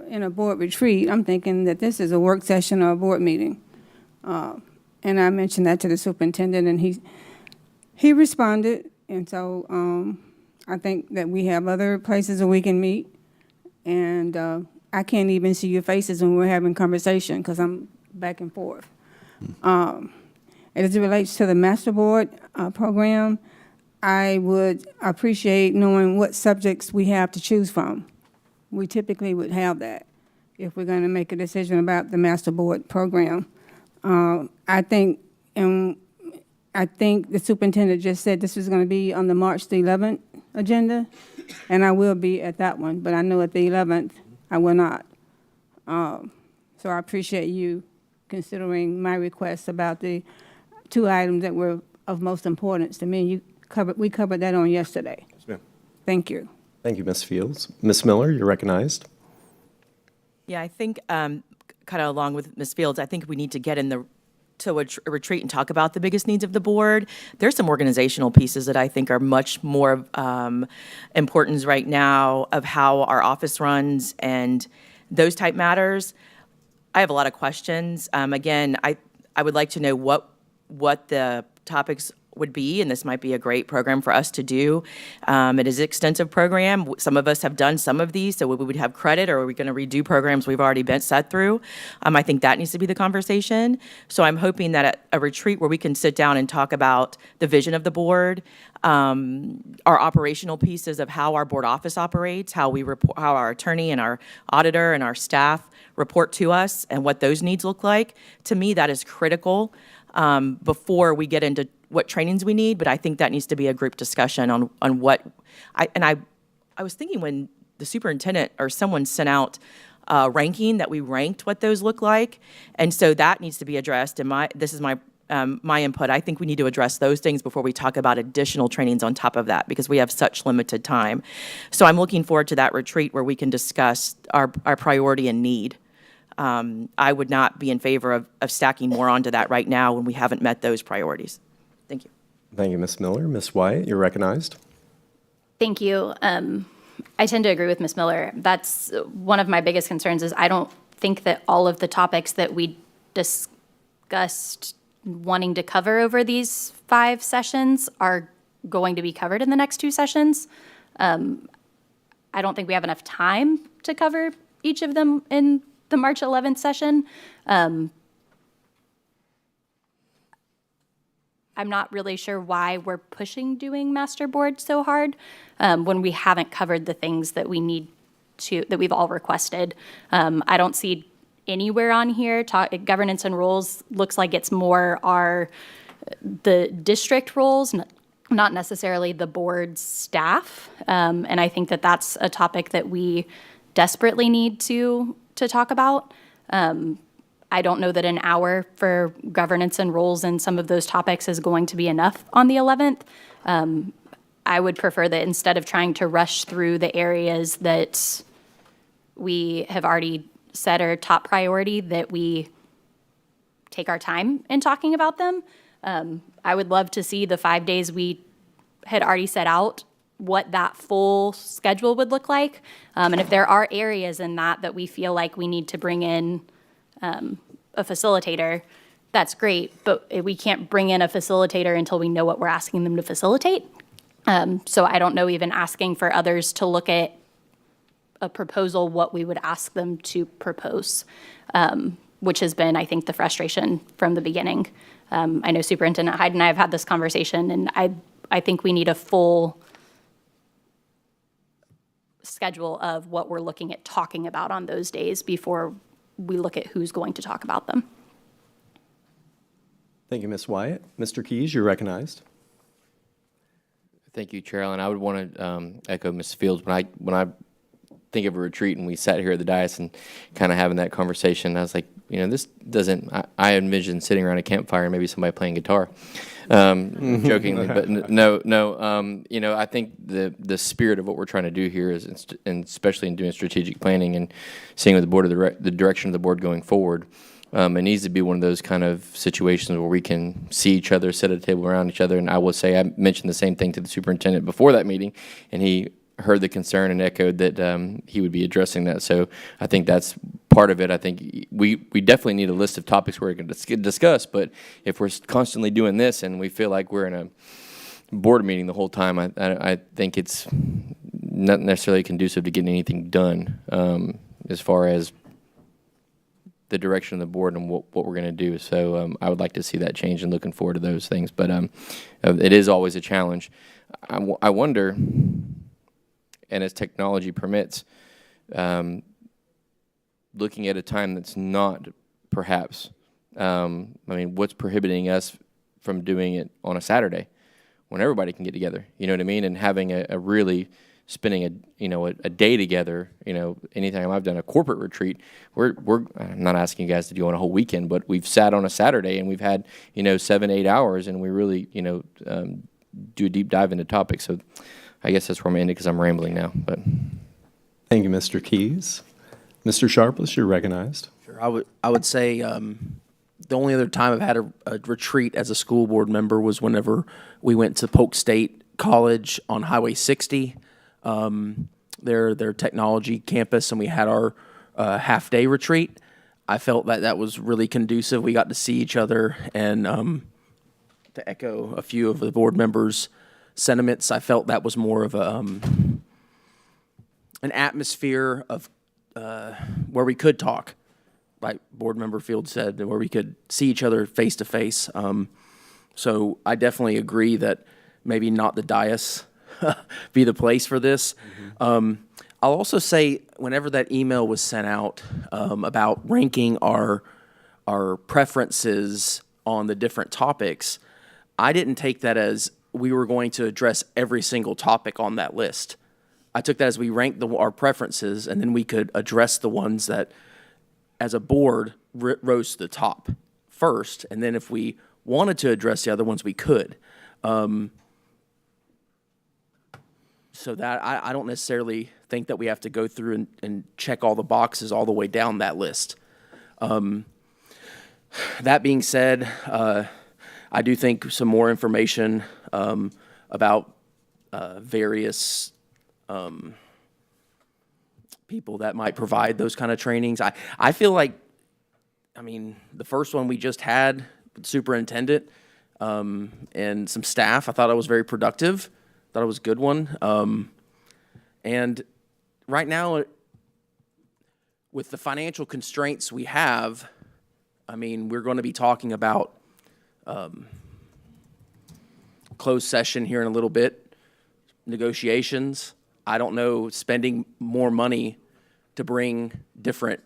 [SPEAKER 7] in a board retreat, I'm thinking that this is a work session or a board meeting. And I mentioned that to the superintendent, and he responded. And so I think that we have other places where we can meet. And I can't even see your faces when we're having conversation because I'm back and forth. As it relates to the Master Board program, I would appreciate knowing what subjects we have to choose from. We typically would have that if we're going to make a decision about the Master Board program. I think the superintendent just said this was going to be on the March the 11th agenda, and I will be at that one, but I know at the 11th I will not. So I appreciate you considering my request about the two items that were of most importance to me. We covered that on yesterday.
[SPEAKER 4] Yes, ma'am.
[SPEAKER 7] Thank you.
[SPEAKER 3] Thank you, Ms. Fields. Ms. Miller, you're recognized.
[SPEAKER 9] Yeah, I think, kind of along with Ms. Fields, I think we need to get to a retreat and talk about the biggest needs of the board. There's some organizational pieces that I think are much more importance right now of how our office runs and those type matters. I have a lot of questions. Again, I would like to know what the topics would be, and this might be a great program for us to do. It is an extensive program. Some of us have done some of these, so we would have credit, or are we going to redo programs we've already been set through? I think that needs to be the conversation. So I'm hoping that at a retreat where we can sit down and talk about the vision of the board, our operational pieces of how our board office operates, how we report, how our attorney and our auditor and our staff report to us, and what those needs look like. To me, that is critical before we get into what trainings we need, but I think that needs to be a group discussion on what, I was thinking when the superintendent or someone sent out ranking that we ranked what those look like, and so that needs to be addressed, and this is my input. I think we need to address those things before we talk about additional trainings on top of that, because we have such limited time. So I'm looking forward to that retreat where we can discuss our priority and need. I would not be in favor of stacking more onto that right now when we haven't met those priorities. Thank you.
[SPEAKER 3] Thank you, Ms. Miller. Ms. Wyatt, you're recognized.
[SPEAKER 1] Thank you. I tend to agree with Ms. Miller. That's one of my biggest concerns is I don't think that all of the topics that we discussed wanting to cover over these 5 sessions are going to be covered in the next two sessions. I don't think we have enough time to cover each of them in the March 11th session. I'm not really sure why we're pushing doing master board so hard when we haven't covered the things that we need to, that we've all requested. I don't see anywhere on here, governance and rules looks like it's more the district roles, not necessarily the board's staff. And I think that that's a topic that we desperately need to talk about. I don't know that an hour for governance and rules and some of those topics is going to be enough on the 11th. I would prefer that instead of trying to rush through the areas that we have already said are top priority, that we take our time in talking about them. I would love to see the 5 days we had already set out, what that full schedule would look like. And if there are areas in that we feel like we need to bring in a facilitator, that's great, but we can't bring in a facilitator until we know what we're asking them to facilitate. So I don't know, even asking for others to look at a proposal, what we would ask them to propose, which has been, I think, the frustration from the beginning. I know Superintendent Hyde and I have had this conversation, and I think we need a full schedule of what we're looking at talking about on those days before we look at who's going to talk about them.
[SPEAKER 3] Thank you, Ms. Wyatt. Mr. Keys, you're recognized.
[SPEAKER 6] Thank you, Chair Allen. I would want to echo Ms. Fields. When I think of a retreat and we sat here at the dais and kind of having that conversation, I was like, this doesn't, I envision sitting around a campfire and maybe somebody playing guitar, jokingly, but no, I think the spirit of what we're trying to do here is, and especially in doing strategic planning and seeing with the direction of the board going forward, it needs to be one of those kind of situations where we can see each other, sit at a table around each other. And I will say, I mentioned the same thing to the superintendent before that meeting, and he heard the concern and echoed that he would be addressing that. So I think that's part of it. I think we definitely need a list of topics we're going to discuss, but if we're constantly doing this and we feel like we're in a board meeting the whole time, I think it's not necessarily conducive to getting anything done as far as the direction of the board and what we're going to do. So I would like to see that change and looking forward to those things. But it is always a challenge. I wonder, and as technology permits, looking at a time that's not perhaps, what's prohibiting us from doing it on a Saturday when everybody can get together, you know what I mean? And having a really spending a day together, anytime I've done a corporate retreat, I'm not asking you guys to do on a whole weekend, but we've sat on a Saturday and we've had, 7-8 hours and we really, do a deep dive into topics. So I guess that's where I'm ending because I'm rambling now, but.
[SPEAKER 3] Thank you, Mr. Keys. Mr. Sharpless, you're recognized.
[SPEAKER 2] Sure. I would say the only other time I've had a retreat as a school board member was whenever we went to Polk State College on Highway 60, their technology campus, and we had our half-day retreat. I felt that was really conducive. We got to see each other, and to echo a few of the board members' sentiments, I felt that was more of an atmosphere of where we could talk, like Board Member Field said, where we could see each other face to face. So I definitely agree that maybe not the dais be the place for this. I'll also say whenever that email was sent out about ranking our preferences on the different topics, I didn't take that as we were going to address every single topic on that list. I took that as we ranked our preferences, and then we could address the ones that, as a board, rose to the top first, and then if we wanted to address the other ones, we could. So that I don't necessarily think that we have to go through and check all the boxes all the way down that list. That being said, I do think some more information about various people that might provide those kind of trainings. I feel like, the first one we just had, superintendent, and some staff. I thought it was very productive. Thought it was a good one. And right now, with the financial constraints we have, I mean, we're going to be talking about closed session here in a little bit, negotiations. I don't know, spending more money to bring different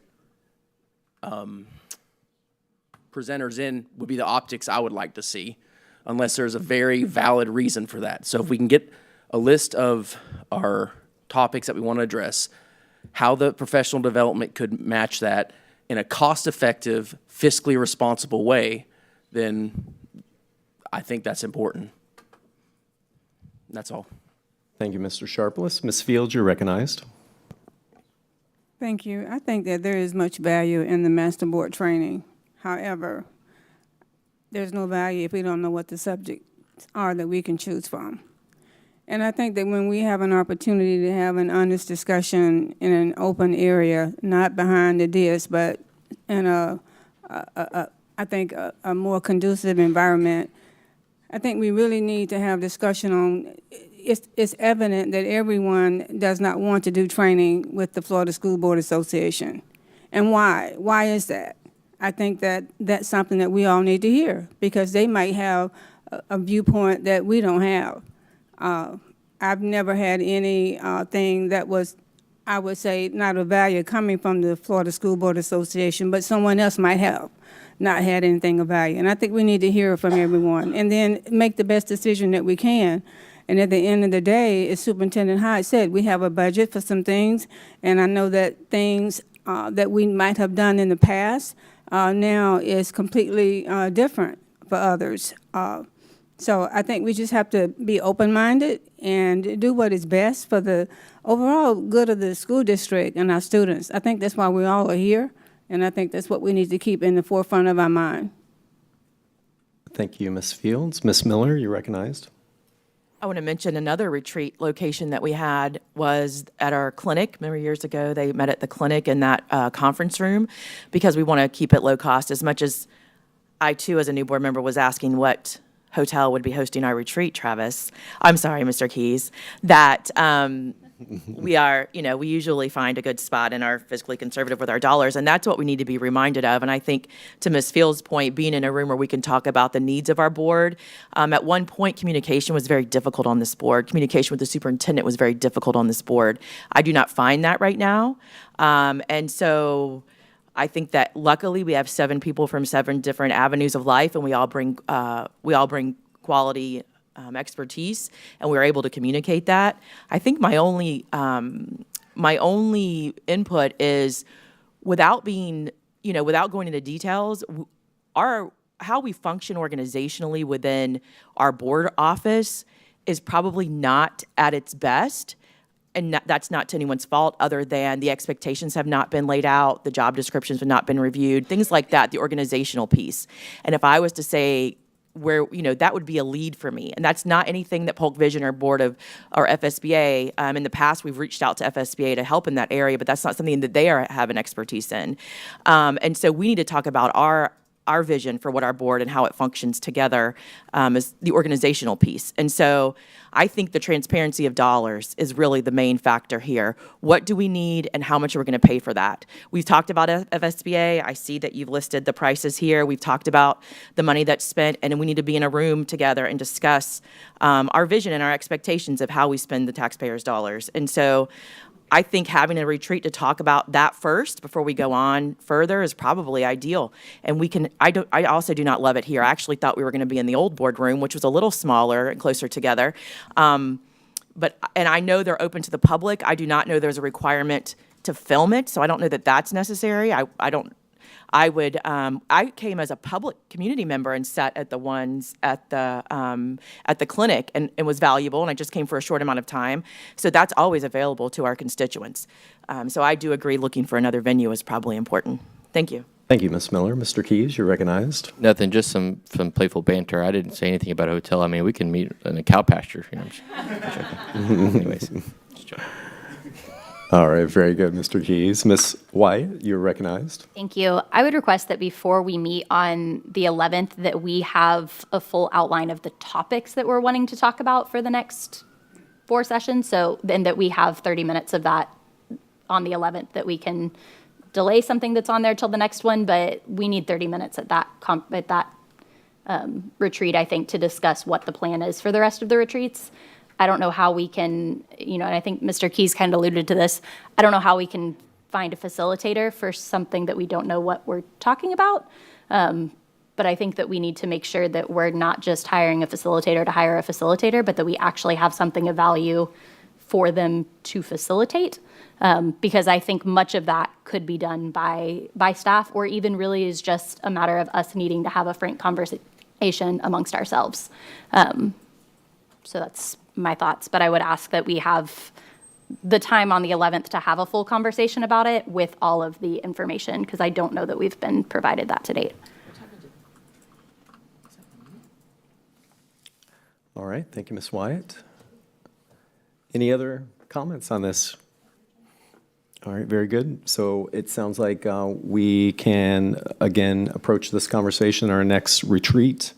[SPEAKER 2] presenters in would be the optics I would like to see, unless there's a very valid reason for that. So if we can get a list of our topics that we want to address, how the professional development could match that in a cost-effective, fiscally responsible way, then I think that's important. That's all.
[SPEAKER 3] Thank you, Mr. Sharpless. Ms. Fields, you're recognized.
[SPEAKER 7] Thank you. I think that there is much value in the master board training. However, there's no value if we don't know what the subjects are that we can choose from. And I think that when we have an opportunity to have an honest discussion in an open area, not behind the dais, but in a more conducive environment, I think we really need to have discussion on, it's evident that everyone does not want to do training with the Florida School Board Association. And why? Why is that? I think that that's something that we all need to hear, because they might have a viewpoint that we don't have. I've never had any thing that was, I would say, not of value coming from the Florida School Board Association, but someone else might have not had anything of value. And I think we need to hear from everyone and then make the best decision that we can. And at the end of the day, as Superintendent Hyde said, we have a budget for some things, and I know that things that we might have done in the past now is completely different for others. So I think we just have to be open-minded and do what is best for the overall good of the school district and our students. I think that's why we all are here, and I think that's what we need to keep in the forefront of our mind.
[SPEAKER 3] Thank you, Ms. Fields. Ms. Miller, you're recognized.
[SPEAKER 9] I want to mention another retreat location that we had was at our clinic. Remember years ago, they met at the clinic in that conference room, because we want to keep it low cost. As much as I, too, as a new board member, was asking what hotel would be hosting our retreat, Travis, I'm sorry, Mr. Keys, that we are, we usually find a good spot and are fiscally conservative with our dollars, and that's what we need to be reminded of. And I think, to Ms. Fields' point, being in a room where we can talk about the needs of our board, at one point, communication was very difficult on this board. Communication with the superintendent was very difficult on this board. I do not find that right now. And so I think that luckily we have 7 people from 7 different avenues of life, and we all bring quality expertise, and we're able to communicate that. I think my only input is, without being, without going into details, how we function organizationally within our board office is probably not at its best. And that's not to anyone's fault, other than the expectations have not been laid out, the job descriptions have not been reviewed, things like that, the organizational piece. And if I was to say where, that would be a lead for me. And that's not anything that Polk Vision or FSBA, in the past, we've reached out to FSBA to help in that area, but that's not something that they have an expertise in. And so we need to talk about our vision for what our board and how it functions together is the organizational piece. And so I think the transparency of dollars is really the main factor here. What do we need and how much are we going to pay for that? We've talked about FSBA. I see that you've listed the prices here. We've talked about the money that's spent, and we need to be in a room together and discuss our vision and our expectations of how we spend the taxpayers' dollars. And so I think having a retreat to talk about that first before we go on further is probably ideal. And I also do not love it here. I actually thought we were going to be in the old boardroom, which was a little smaller and closer together. And I know they're open to the public. I do not know there's a requirement to film it, so I don't know that that's necessary. I came as a public community member and sat at the ones at the clinic and was valuable, and I just came for a short amount of time. So that's always available to our constituents. So I do agree looking for another venue is probably important. Thank you.
[SPEAKER 3] Thank you, Ms. Miller. Mr. Keys, you're recognized.
[SPEAKER 6] Nothing, just some playful banter. I didn't say anything about a hotel. I mean, we can meet in a cow pasture. I'm just joking. Anyways, just joking.
[SPEAKER 3] All right, very good, Mr. Keys. Ms. White, you're recognized.
[SPEAKER 1] Thank you. I would request that before we meet on the 11th, that we have a full outline of the topics that we're wanting to talk about for the next 4 sessions. So then that we have 30 minutes of that on the 11th, that we can delay something that's on there till the next one, but we need 30 minutes at that retreat, I think, to discuss what the plan is for the rest of the retreats. I don't know how we can, and I think Mr. Keys kind of alluded to this, I don't know how we can find a facilitator for something that we don't know what we're talking about. But I think that we need to make sure that we're not just hiring a facilitator to hire a facilitator, but that we actually have something of value for them to facilitate. Because I think much of that could be done by staff, or even really is just a matter of us needing to have a frank conversation amongst ourselves. So that's my thoughts, but I would ask that we have the time on the 11th to have a full conversation about it with all of the information, because I don't know that we've been provided that to date.
[SPEAKER 3] All right, thank you, Ms. Wyatt. Any other comments on this? All right, very good. So it sounds like we can, again, approach this conversation at our next retreat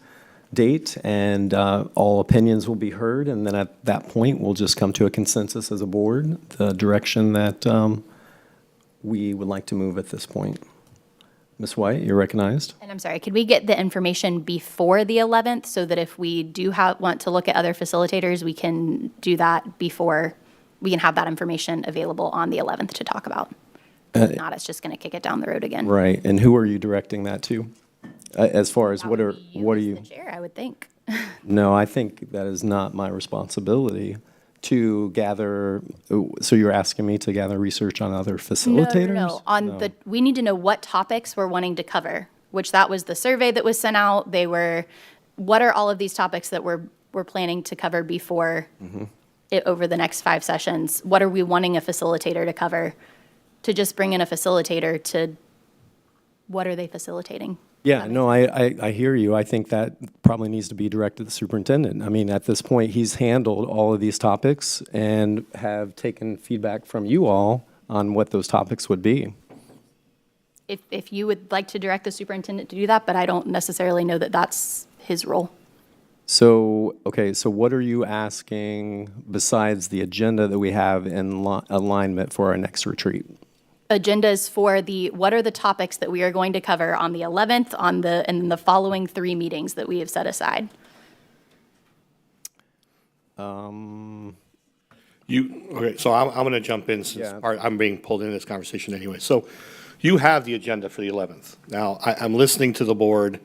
[SPEAKER 3] date, and all opinions will be heard, and then at that point, we'll just come to a consensus as a board, the direction that we would like to move at this point. Ms. White, you're recognized.
[SPEAKER 1] And I'm sorry, could we get the information before the 11th so that if we do want to look at other facilitators, we can do that before, we can have that information available on the 11th to talk about? If not, it's just going to kick it down the road again.
[SPEAKER 3] Right, and who are you directing that to? As far as what are you?
[SPEAKER 1] The chair, I would think.
[SPEAKER 3] No, I think that is not my responsibility to gather. So you're asking me to gather research on other facilitators?
[SPEAKER 1] No. We need to know what topics we're wanting to cover, which that was the survey that was sent out. What are all of these topics that we're planning to cover before over the next 5 sessions? What are we wanting a facilitator to cover? To just bring in a facilitator to, what are they facilitating?
[SPEAKER 3] Yeah, no, I hear you. I think that probably needs to be directed to the superintendent. I mean, at this point, he's handled all of these topics and have taken feedback from you all on what those topics would be.
[SPEAKER 1] If you would like to direct the superintendent to do that, but I don't necessarily know that that's his role.
[SPEAKER 3] So, okay, so what are you asking besides the agenda that we have in alignment for our next retreat?
[SPEAKER 1] Agendas for what are the topics that we are going to cover on the 11th, and the following 3 meetings that we have set aside?
[SPEAKER 4] Okay, so I'm going to jump in since I'm being pulled into this conversation anyway. So you have the agenda for the 11th. Now, I'm listening to the board.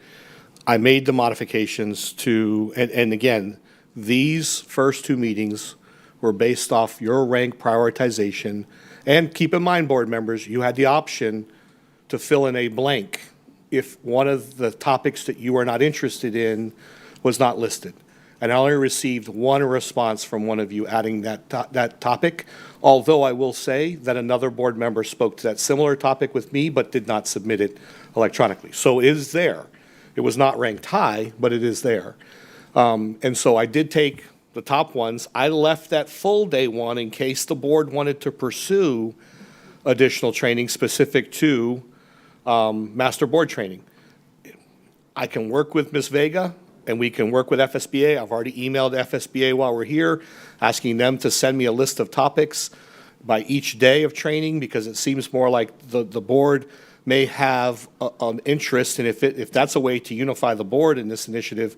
[SPEAKER 4] I made the modifications and again, these first 2 meetings were based off your rank prioritization. And keep in mind, board members, you had the option to fill in a blank if one of the topics that you were not interested in was not listed. And I only received 1 response from one of you adding that topic, although I will say that another board member spoke to that similar topic with me but did not submit it electronically. So it is there. It was not ranked high, but it is there. And so I did take the top ones. I left that full day one in case the board wanted to pursue additional training specific to master board training. I can work with Ms. Vega and we can work with FSBA. I've already emailed FSBA while we're here, asking them to send me a list of topics by each day of training, because it seems more like the board may have an interest, and if that's a way to unify the board in this initiative,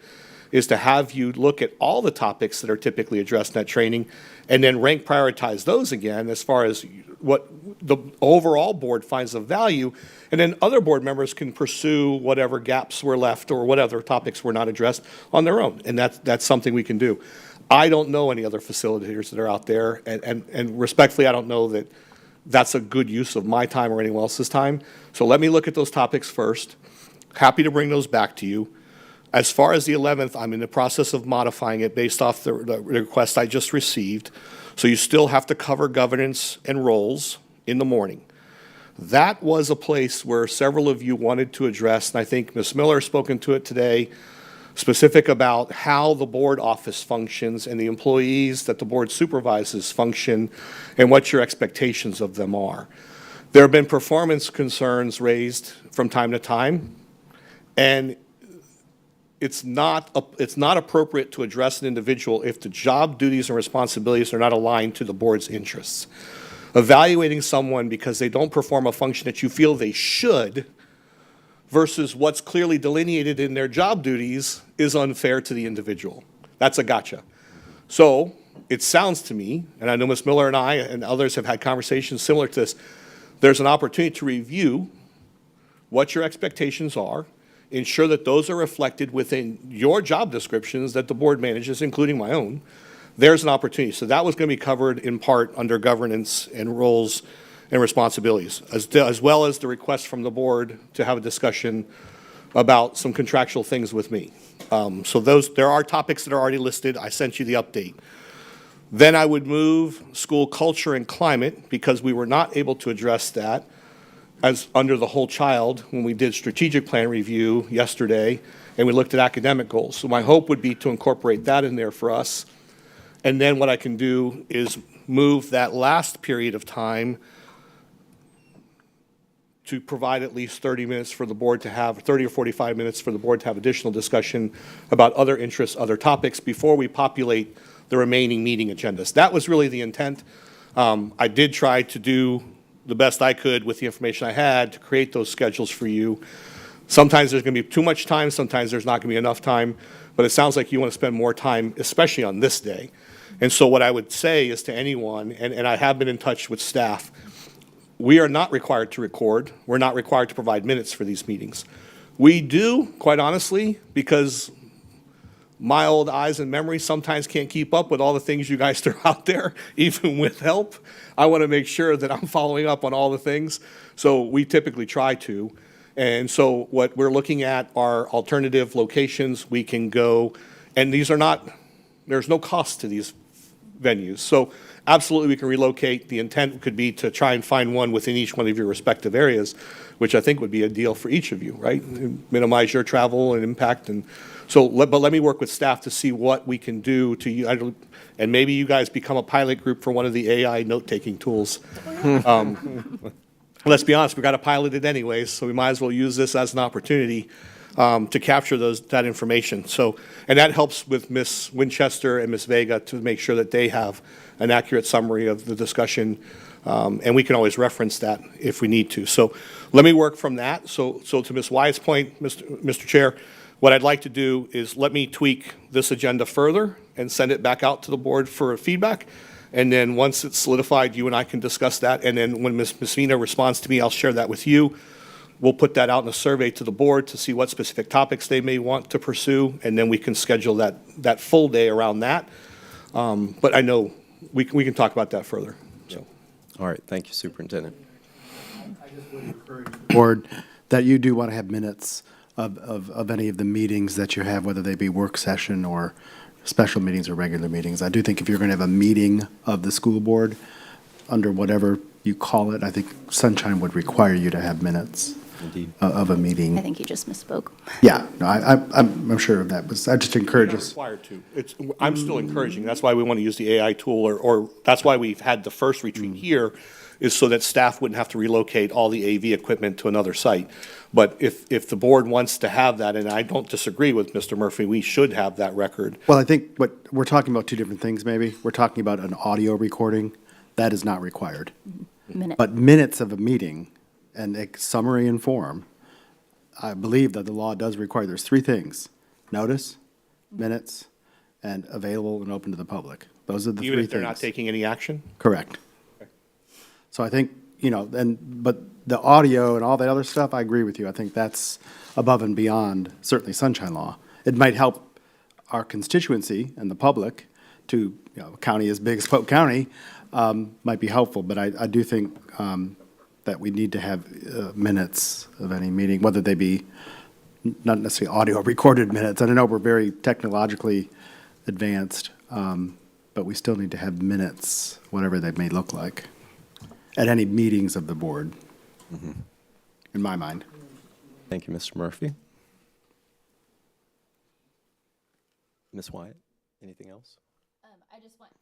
[SPEAKER 4] is to have you look at all the topics that are typically addressed in that training and then rank prioritize those again as far as what the overall board finds of value. And then other board members can pursue whatever gaps were left or what other topics were not addressed on their own. And that's something we can do. I don't know any other facilitators that are out there. And respectfully, I don't know that that's a good use of my time or anyone else's time. So let me look at those topics first. Happy to bring those back to you. As far as the 11th, I'm in the process of modifying it based off the request I just received. So you still have to cover governance and roles in the morning. That was a place where several of you wanted to address, and I think Ms. Miller has spoken to it today. specific about how the board office functions and the employees that the board supervises function and what your expectations of them are. There have been performance concerns raised from time to time, and it's not appropriate to address an individual if the job duties and responsibilities are not aligned to the board's interests. Evaluating someone because they don't perform a function that you feel they should versus what's clearly delineated in their job duties is unfair to the individual. That's a gotcha. So it sounds to me, and I know Ms. Miller and I and others have had conversations similar to this, there's an opportunity to review what your expectations are, ensure that those are reflected within your job descriptions that the board manages, including my own. There's an opportunity. So that was going to be covered in part under governance and roles and responsibilities, as well as the request from the board to have a discussion about some contractual things with me. So there are topics that are already listed. I sent you the update. Then I would move school culture and climate, because we were not able to address that as under the whole child when we did strategic plan review yesterday and we looked at academic goals. So my hope would be to incorporate that in there for us. And then what I can do is move that last period of time to provide at least 30 minutes for the board to have, 30 or 45 minutes for the board to have additional discussion about other interests, other topics before we populate the remaining meeting agendas. That was really the intent. I did try to do the best I could with the information I had to create those schedules for you. Sometimes there's going to be too much time, sometimes there's not going to be enough time, but it sounds like you want to spend more time, especially on this day. And so what I would say is to anyone, and I have been in touch with staff, we are not required to record. We're not required to provide minutes for these meetings. We do, quite honestly, because my old eyes and memory sometimes can't keep up with all the things you guys throw out there, even with help. I want to make sure that I'm following up on all the things. So we typically try to. And so what we're looking at are alternative locations we can go, and these are not, there's no cost to these venues. So absolutely we can relocate. The intent could be to try and find one within each one of your respective areas, which I think would be a deal for each of you, right? Minimize your travel and impact. And so, but let me work with staff to see what we can do to you. And maybe you guys become a pilot group for one of the AI note-taking tools. Let's be honest, we got to pilot it anyways, so we might as well use this as an opportunity to capture that information. So, and that helps with Ms. Winchester and Ms. Vega to make sure that they have an accurate summary of the discussion, and we can always reference that if we need to. So let me work from that. So to Ms. Wyatt's point, Mr. Chair, what I'd like to do is let me tweak this agenda further and send it back out to the board for feedback. And then once it's solidified, you and I can discuss that. And then when Ms. Messina responds to me, I'll share that with you. We'll put that out in a survey to the board to see what specific topics they may want to pursue. And then we can schedule that full day around that. But I know we can talk about that further. So.
[SPEAKER 3] All right, thank you, Superintendent.
[SPEAKER 10] Board, that you do want to have minutes of any of the meetings that you have, whether they be work session or special meetings or regular meetings. I do think if you're going to have a meeting of the school board, under whatever you call it, I think Sunshine would require you to have minutes of a meeting.
[SPEAKER 1] I think you just misspoke.
[SPEAKER 10] Yeah, no, I'm sure of that, but I just encourage
[SPEAKER 4] You're not
[SPEAKER 10] us.
[SPEAKER 4] required to. I'm still encouraging. That's why we want to use the AI tool, or that's why we've had the first retreat here, is so that staff wouldn't have to relocate all the AV equipment to another site. But if the board wants to have that, and I don't disagree with Mr. Murphy, we should have that record.
[SPEAKER 10] Well, I think what we're talking about two different things, maybe. We're talking about an audio recording. That is not required.
[SPEAKER 1] Minute.
[SPEAKER 10] But minutes of a meeting and a summary and form, I believe that the law does require, there's three things: notice, minutes, and available and open to the public. Those are the three things.
[SPEAKER 4] Even if they're not taking any action?
[SPEAKER 10] Correct. So I think, but the audio and all that other stuff, I agree with you. I think that's above and beyond certainly Sunshine Law. It might help our constituency and the public to, a county as big as Polk County, might be helpful, but I do think that we need to have minutes of any meeting, whether they be not necessarily audio recorded minutes. I know we're very technologically advanced, but we still need to have minutes, whatever they may look like, at any meetings of the board, in my mind.
[SPEAKER 3] Thank you, Mr. Murphy. Ms. Wyatt, anything else?
[SPEAKER 1] I just want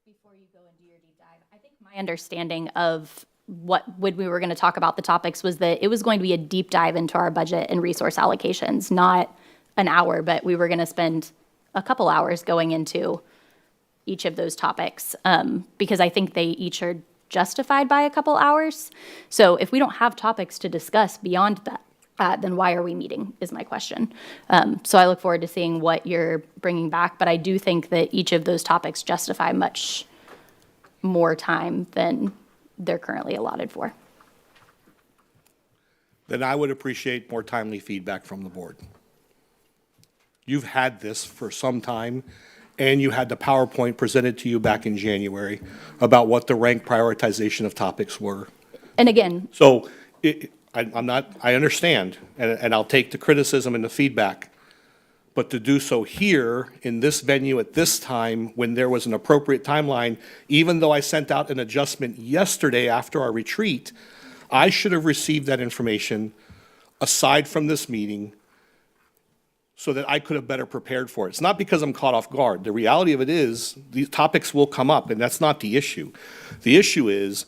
[SPEAKER 1] before you go into your deep dive, I think my understanding of when we were going to talk about the topics was that it was going to be a deep dive into our budget and resource allocations, not an hour, but we were going to spend a couple hours going into each of those topics, because I think they each are justified by a couple hours. So if we don't have topics to discuss beyond that, then why are we meeting, is my question. So I look forward to seeing what you're bringing back, but I do think that each of those topics justify much more time than they're currently allotted for.
[SPEAKER 4] Then I would appreciate more timely feedback from the board. You've had this for some time, and you had the PowerPoint presented to you back in January about what the rank prioritization of topics were.
[SPEAKER 1] And again,
[SPEAKER 4] So I understand, and I'll take the criticism and the feedback, but to do so here in this venue at this time when there was an appropriate timeline, even though I sent out an adjustment yesterday after our retreat, I should have received that information aside from this meeting so that I could have better prepared for it. It's not because I'm caught off guard. The reality of it is these topics will come up, and that's not the issue. The issue is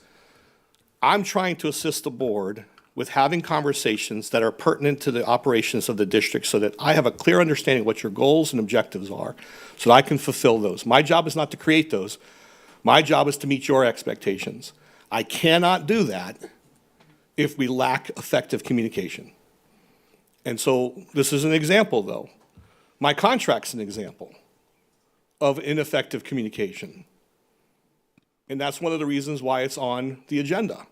[SPEAKER 4] I'm trying to assist the board with having conversations that are pertinent to the operations of the district so that I have a clear understanding of what your goals and objectives are so that I can fulfill those. My job is not to create those. My job is to meet your expectations. I cannot do that if we lack effective communication. And so this is an example, though. My contract's an example of ineffective communication. And that's one of the reasons why it's on the agenda.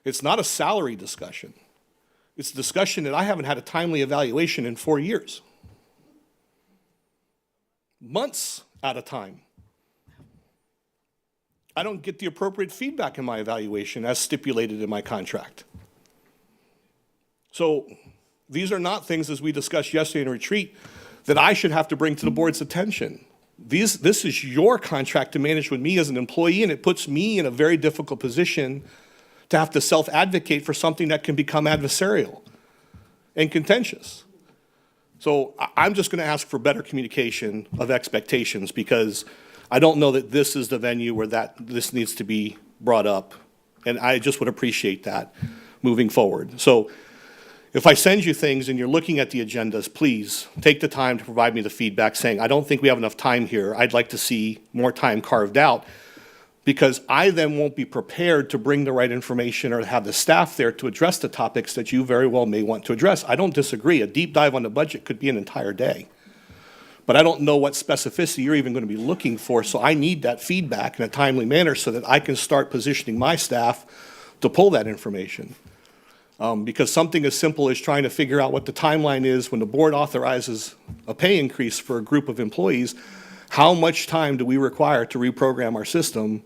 [SPEAKER 4] It's not a salary discussion. It's a discussion that I haven't had a timely evaluation in 4 years. Months at a time. I don't get the appropriate feedback in my evaluation as stipulated in my contract. So these are not things, as we discussed yesterday in retreat, that I should have to bring to the board's attention. This is your contract to manage with me as an employee, and it puts me in a very difficult position to have to self-advocate for something that can become adversarial and contentious. So I'm just going to ask for better communication of expectations because I don't know that this is the venue where this needs to be brought up. And I just would appreciate that moving forward. So if I send you things and you're looking at the agendas, please take the time to provide me the feedback saying, I don't think we have enough time here. I'd like to see more time carved out, because I then won't be prepared to bring the right information or have the staff there to address the topics that you very well may want to address. I don't disagree. A deep dive on the budget could be an entire day. But I don't know what specificity you're even going to be looking for, so I need that feedback in a timely manner so that I can start positioning my staff to pull that information. Because something as simple as trying to figure out what the timeline is when the board authorizes a pay increase for a group of employees, how much time do we require to reprogram our system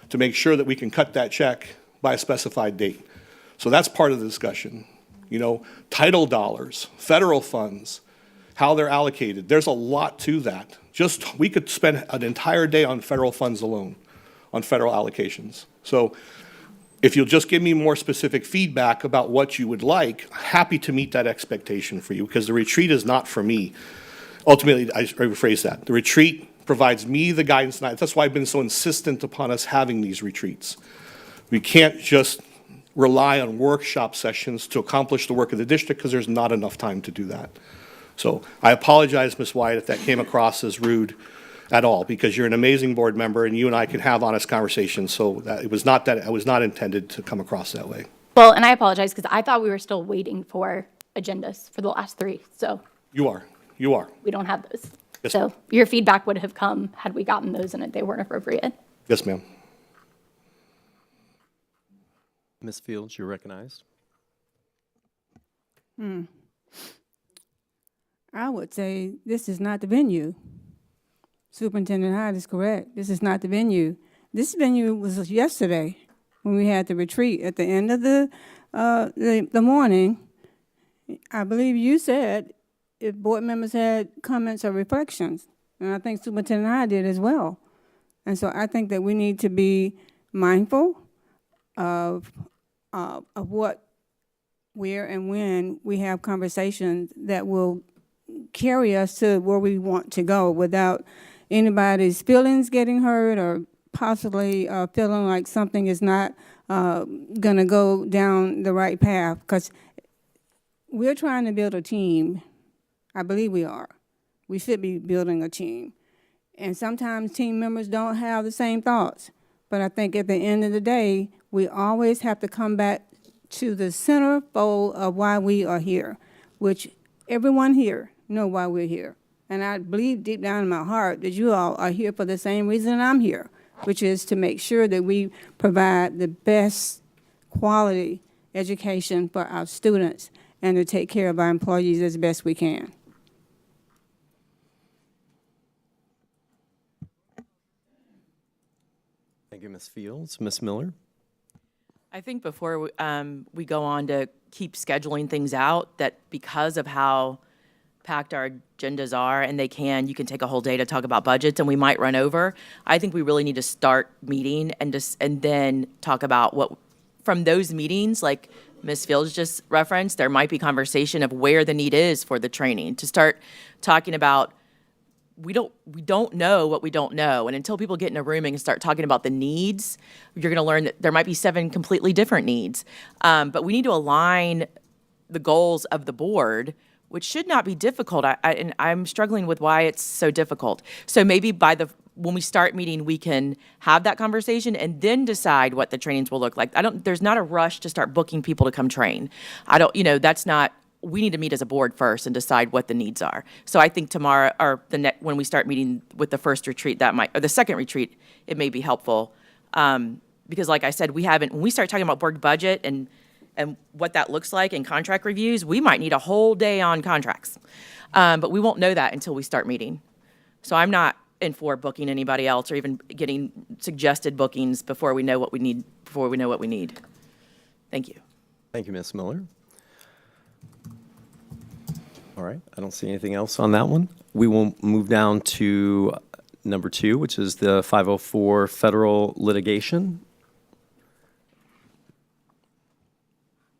[SPEAKER 4] to make sure that we can cut that check by a specified date? So that's part of the discussion. You know, title dollars, federal funds, how they're allocated. There's a lot to that. We could spend an entire day on federal funds alone, on federal allocations. So if you'll just give me more specific feedback about what you would like, happy to meet that expectation for you, because the retreat is not for me. Ultimately, I rephrase that. The retreat provides me the guidance, and that's why I've been so insistent upon us having these retreats. We can't just rely on workshop sessions to accomplish the work of the district because there's not enough time to do that. So I apologize, Ms. Wyatt, if that came across as rude at all, because you're an amazing board member and you and I can have honest conversations. So it was not intended to come across that way.
[SPEAKER 1] well, and I apologize because I thought we were still waiting for agendas for the last three. So
[SPEAKER 4] You are.
[SPEAKER 1] we don't have those.
[SPEAKER 4] Yes,
[SPEAKER 1] So your feedback would have come had we gotten those and they weren't appropriate.
[SPEAKER 4] Yes, ma'am.
[SPEAKER 3] Ms. Fields, you're recognized.
[SPEAKER 7] I would say this is not the venue. Superintendent Hyde is correct. This is not the venue. This venue was yesterday when we had the retreat at the end of the morning. I believe you said if board members had comments or reflections, and I think Superintendent Hyde did as well. And so I think that we need to be mindful of what, where, and when we have conversations that will carry us to where we want to go without anybody's feelings getting hurt or possibly feeling like something is not going to go down the right path. Because we're trying to build a team. I believe we are. We should be building a team. And sometimes team members don't have the same thoughts. But I think at the end of the day, we always have to come back to the center fold of why we are here, which everyone here know why we're here. And I believe deep down in my heart that you all are here for the same reason I'm here, which is to make sure that we provide the best quality education for our students and to take care of our employees as best we can.
[SPEAKER 3] Thank you, Ms. Fields. Ms. Miller?
[SPEAKER 9] I think before we go on to keep scheduling things out, that because of how packed our agendas are, and you can take a whole day to talk about budgets, and we might run over. I think we really need to start meeting and then talk about what, from those meetings, like Ms. Fields just referenced, there might be conversation of where the need is for the training, to start talking about we don't know what we don't know. And until people get in a room and start talking about the needs, you're going to learn that there might be 7 completely different needs. But we need to align the goals of the board, which should not be difficult. And I'm struggling with why it's so difficult. So maybe when we start meeting, we can have that conversation and then decide what the trainings will look like. There's not a rush to start booking people to come train. We need to meet as a board first and decide what the needs are. So I think tomorrow, or when we start meeting with the first retreat, or the second retreat, it may be helpful. Because like I said, when we start talking about board budget and what that looks like in contract reviews, we might need a whole day on contracts. But we won't know that until we start meeting. So I'm not in for booking anybody else or even getting suggested bookings before we know what we need, Thank you.
[SPEAKER 3] Thank you, Ms. Miller. All right, I don't see anything else on that one. We will move down to number 2, which is the 504 federal litigation.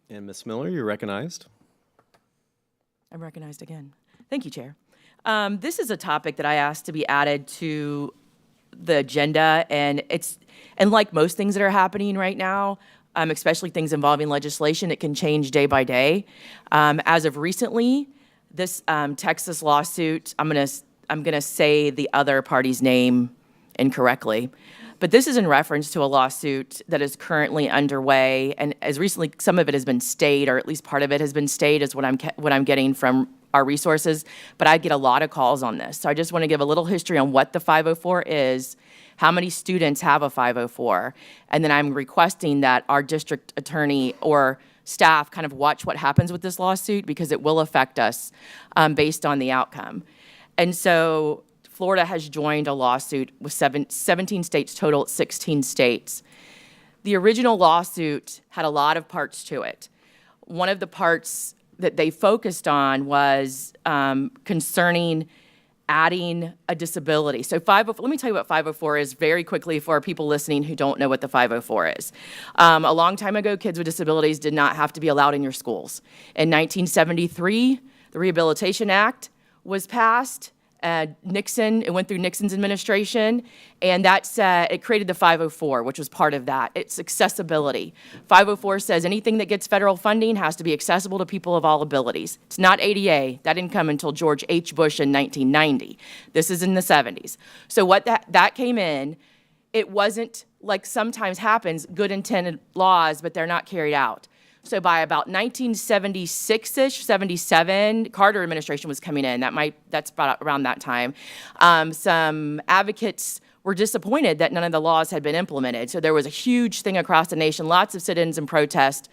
[SPEAKER 3] And Ms. Miller, you're recognized.
[SPEAKER 9] I'm recognized again. Thank you, Chair. This is a topic that I asked to be added to the agenda, and like most things that are happening right now, especially things involving legislation, it can change day by day. As of recently, this Texas lawsuit, I'm gonna say the other party's name incorrectly, but this is in reference to a lawsuit that is currently underway, and as recently, some of it has been stayed, or at least part of it has been stayed, is what I'm getting from our resources. But I get a lot of calls on this, so I just want to give a little history on what the 504 is, how many students have a 504, and then I'm requesting that our district attorney or staff kind of watch what happens with this lawsuit, because it will affect us based on the outcome. And so Florida has joined a lawsuit with 17 states total, 16 states. The original lawsuit had a lot of parts to it. One of the parts that they focused on was concerning adding a disability. So let me tell you what 504 is very quickly for people listening who don't know what the 504 is. A long time ago, kids with disabilities did not have to be allowed in your schools. In 1973, the Rehabilitation Act was passed. It went through Nixon's administration, and it created the 504, which was part of that. It's accessibility. 504 says anything that gets federal funding has to be accessible to people of all abilities. It's not ADA. That didn't come until George H. Bush in 1990. This is in the 70s. So what that came in, it wasn't, like sometimes happens, good intended laws, but they're not carried out. So by about 1976-ish, 77, Carter administration was coming in. That's about around that time. Some advocates were disappointed that none of the laws had been implemented. So there was a huge thing across the nation, lots of sit-ins and protests.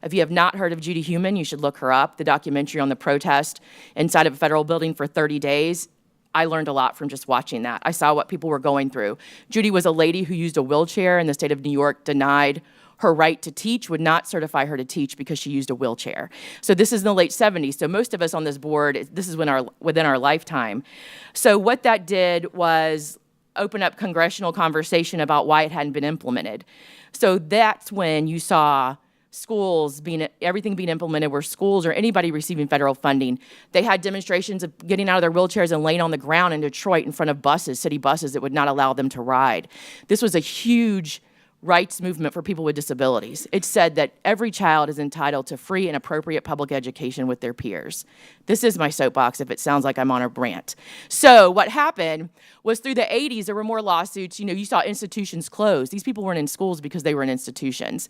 [SPEAKER 9] If you have not heard of Judy Heumann, you should look her up, the documentary on the protest inside of a federal building for 30 days. I learned a lot from just watching that. I saw what people were going through. Judy was a lady who used a wheelchair, and the state of New York denied her right to teach, would not certify her to teach because she used a wheelchair. So this is in the late 70s. So most of us on this board, this is within our lifetime. So what that did was open up congressional conversation about why it hadn't been implemented. So that's when you saw schools everything being implemented where schools or anybody receiving federal funding, they had demonstrations of getting out of their wheelchairs and laying on the ground in Detroit in front of buses, city buses that would not allow them to ride. This was a huge rights movement for people with disabilities. It said that every child is entitled to free and appropriate public education with their peers. This is my soapbox if it sounds like I'm on a rant. So what happened was through the 80s, there were more lawsuits. You saw institutions close. These people weren't in schools because they were in institutions.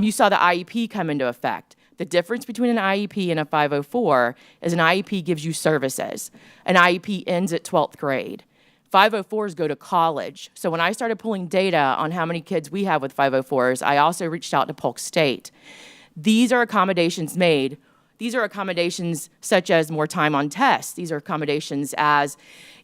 [SPEAKER 9] You saw the IEP come into effect. The difference between an IEP and a 504 is an IEP gives you services. An IEP ends at 12th grade. 504s go to college. So when I started pulling data on how many kids we have with 504s, I also reached out to Polk State. These are accommodations made. These are accommodations such as more time on tests. These are accommodations as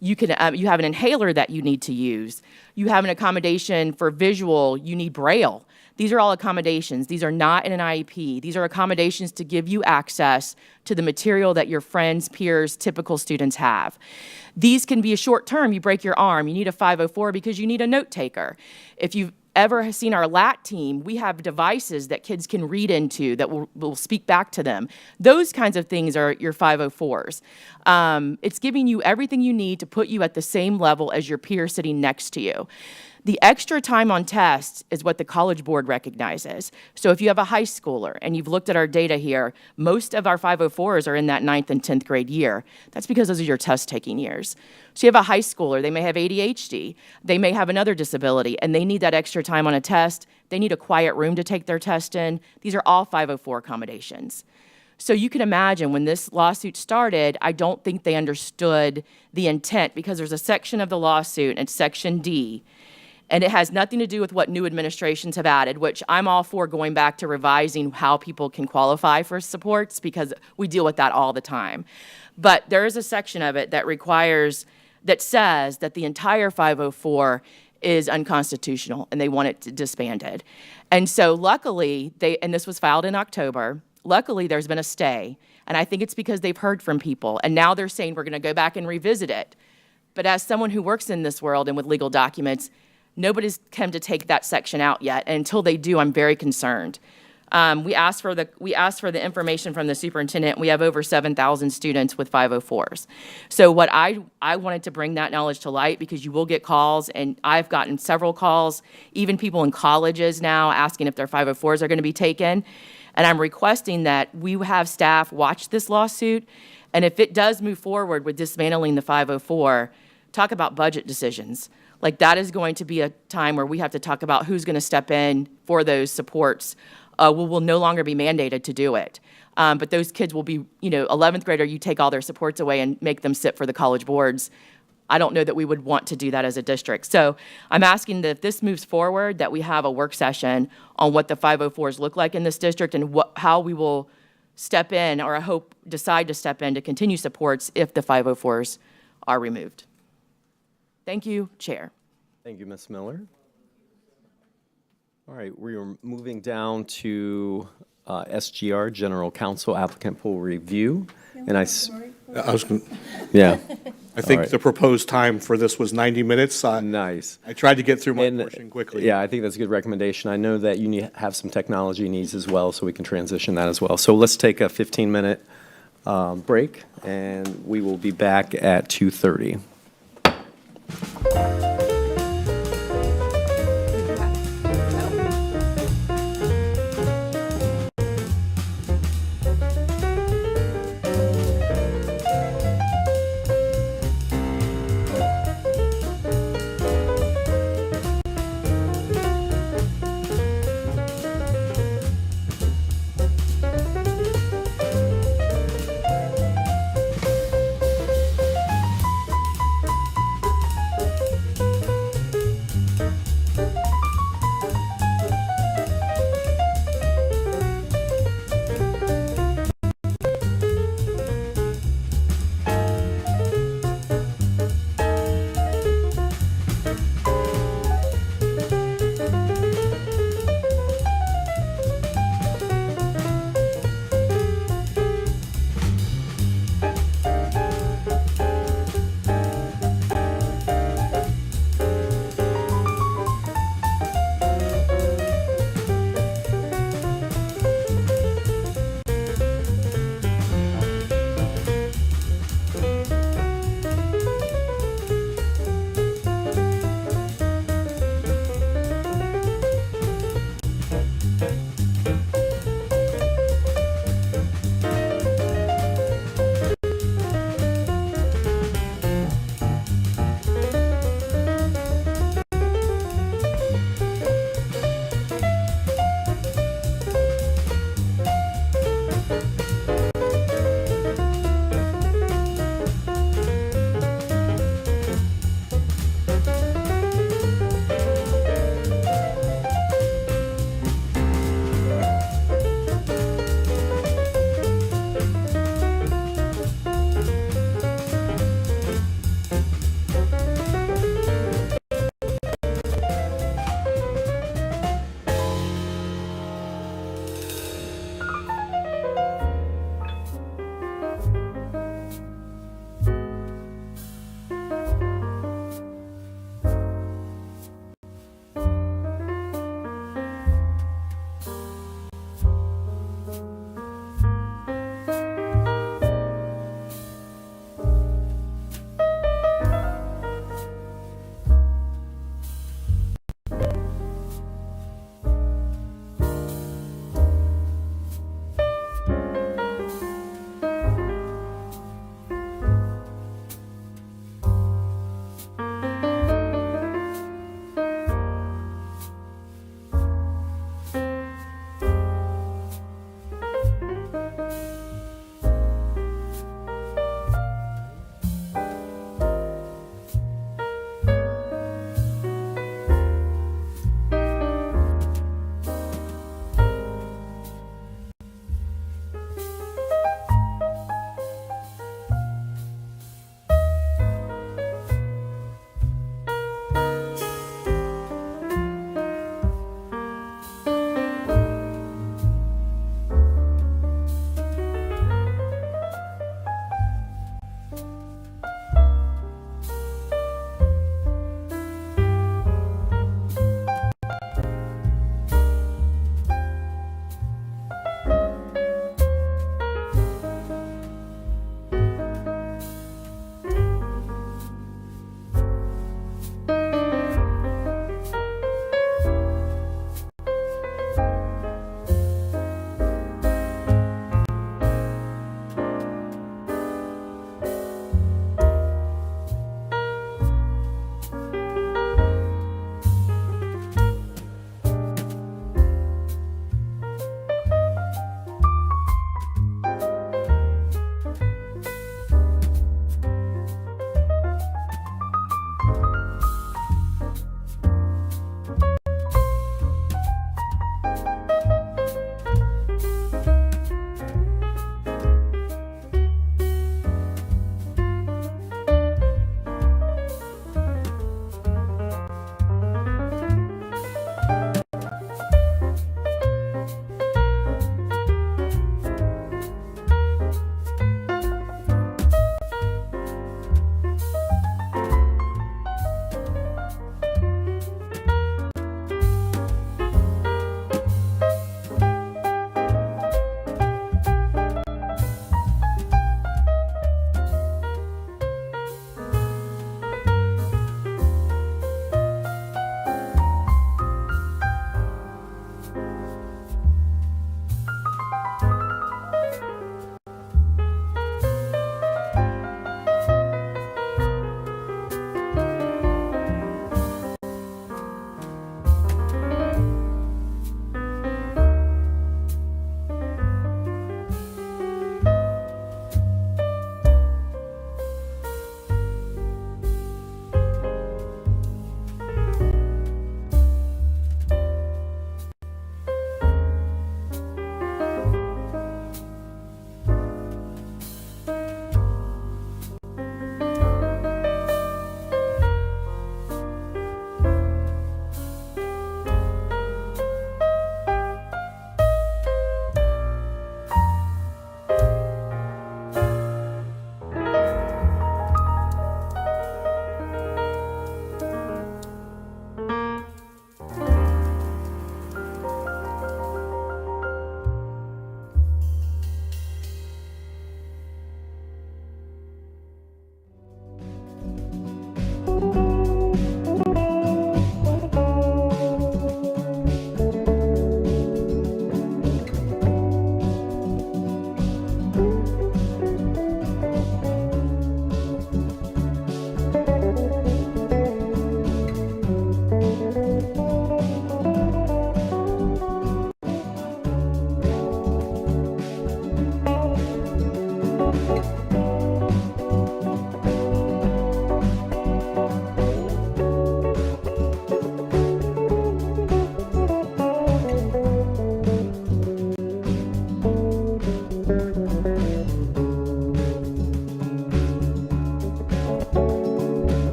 [SPEAKER 9] you have an inhaler that you need to use. You have an accommodation for visual, you need Braille. These are all accommodations. These are not in an IEP. These are accommodations to give you access to the material that your friends, peers, typical students have. These can be a short term. You break your arm. You need a 504 because you need a note taker. If you've ever seen our LAT team, we have devices that kids can read into that will speak back to them. Those kinds of things are your 504s. It's giving you everything you need to put you at the same level as your peer sitting next to you. The extra time on tests is what the College Board recognizes. So if you have a high schooler, and you've looked at our data here, most of our 504s are in that 9th and 10th grade year. That's because those are your test-taking years. So you have a high schooler, they may have ADHD, they may have another disability, and they need that extra time on a test. They need a quiet room to take their test in. These are all 504 accommodations. So you can imagine when this lawsuit started, I don't think they understood the intent, because there's a section of the lawsuit, it's Section D, and it has nothing to do with what new administrations have added, which I'm all for going back to revising how people can qualify for supports, because we deal with that all the time. But there is a section of it that says that the entire 504 is unconstitutional and they want it disbanded. And so luckily, and this was filed in October, luckily there's been a stay. And I think it's because they've heard from people. And now they're saying we're going to go back and revisit it. But as someone who works in this world and with legal documents, nobody's come to take that section out yet, and until they do, I'm very concerned. We asked for the information from the superintendent. We have over 7,000 students with 504s. So what I wanted to bring that knowledge to light, because you will get calls, and I've gotten several calls, even people in colleges now asking if their 504s are going to be taken. And I'm requesting that we have staff watch this lawsuit, and if it does move forward with dismantling the 504, talk about budget decisions. Like, that is going to be a time where we have to talk about who's going to step in for those supports. We will no longer be mandated to do it. But those kids will be, 11th grader, you take all their supports away and make them sit for the college boards. I don't know that we would want to do that as a district. So I'm asking that if this moves forward, that we have a work session on what the 504s look like in this district and how we will step in, or I hope decide to step in to continue supports if the 504s are removed. Thank you, Chair.
[SPEAKER 3] Thank you, Ms. Miller. All right, we are moving down to SGR, General Counsel Applicant Pool Review. And
[SPEAKER 4] I was going
[SPEAKER 3] yeah.
[SPEAKER 4] I think
[SPEAKER 3] right.
[SPEAKER 4] the proposed time for this was 90 minutes.
[SPEAKER 3] Nice.
[SPEAKER 4] I tried to get through my portion quickly.
[SPEAKER 3] Yeah, I think that's a good recommendation. I know that you have some technology needs as well, so we can transition that as well. So let's take a 15-minute break, and we will be back at 2:30.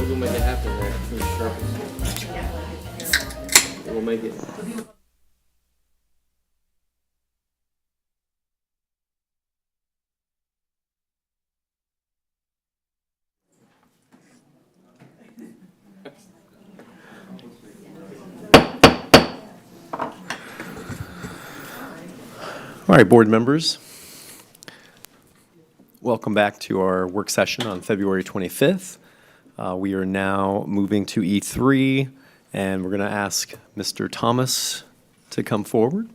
[SPEAKER 6] We'll make it happen there. We'll make it.
[SPEAKER 3] All right, board members. Welcome back to our work session on February 25th. We are now moving to E3, and we're going to ask Mr. Thomas to come forward.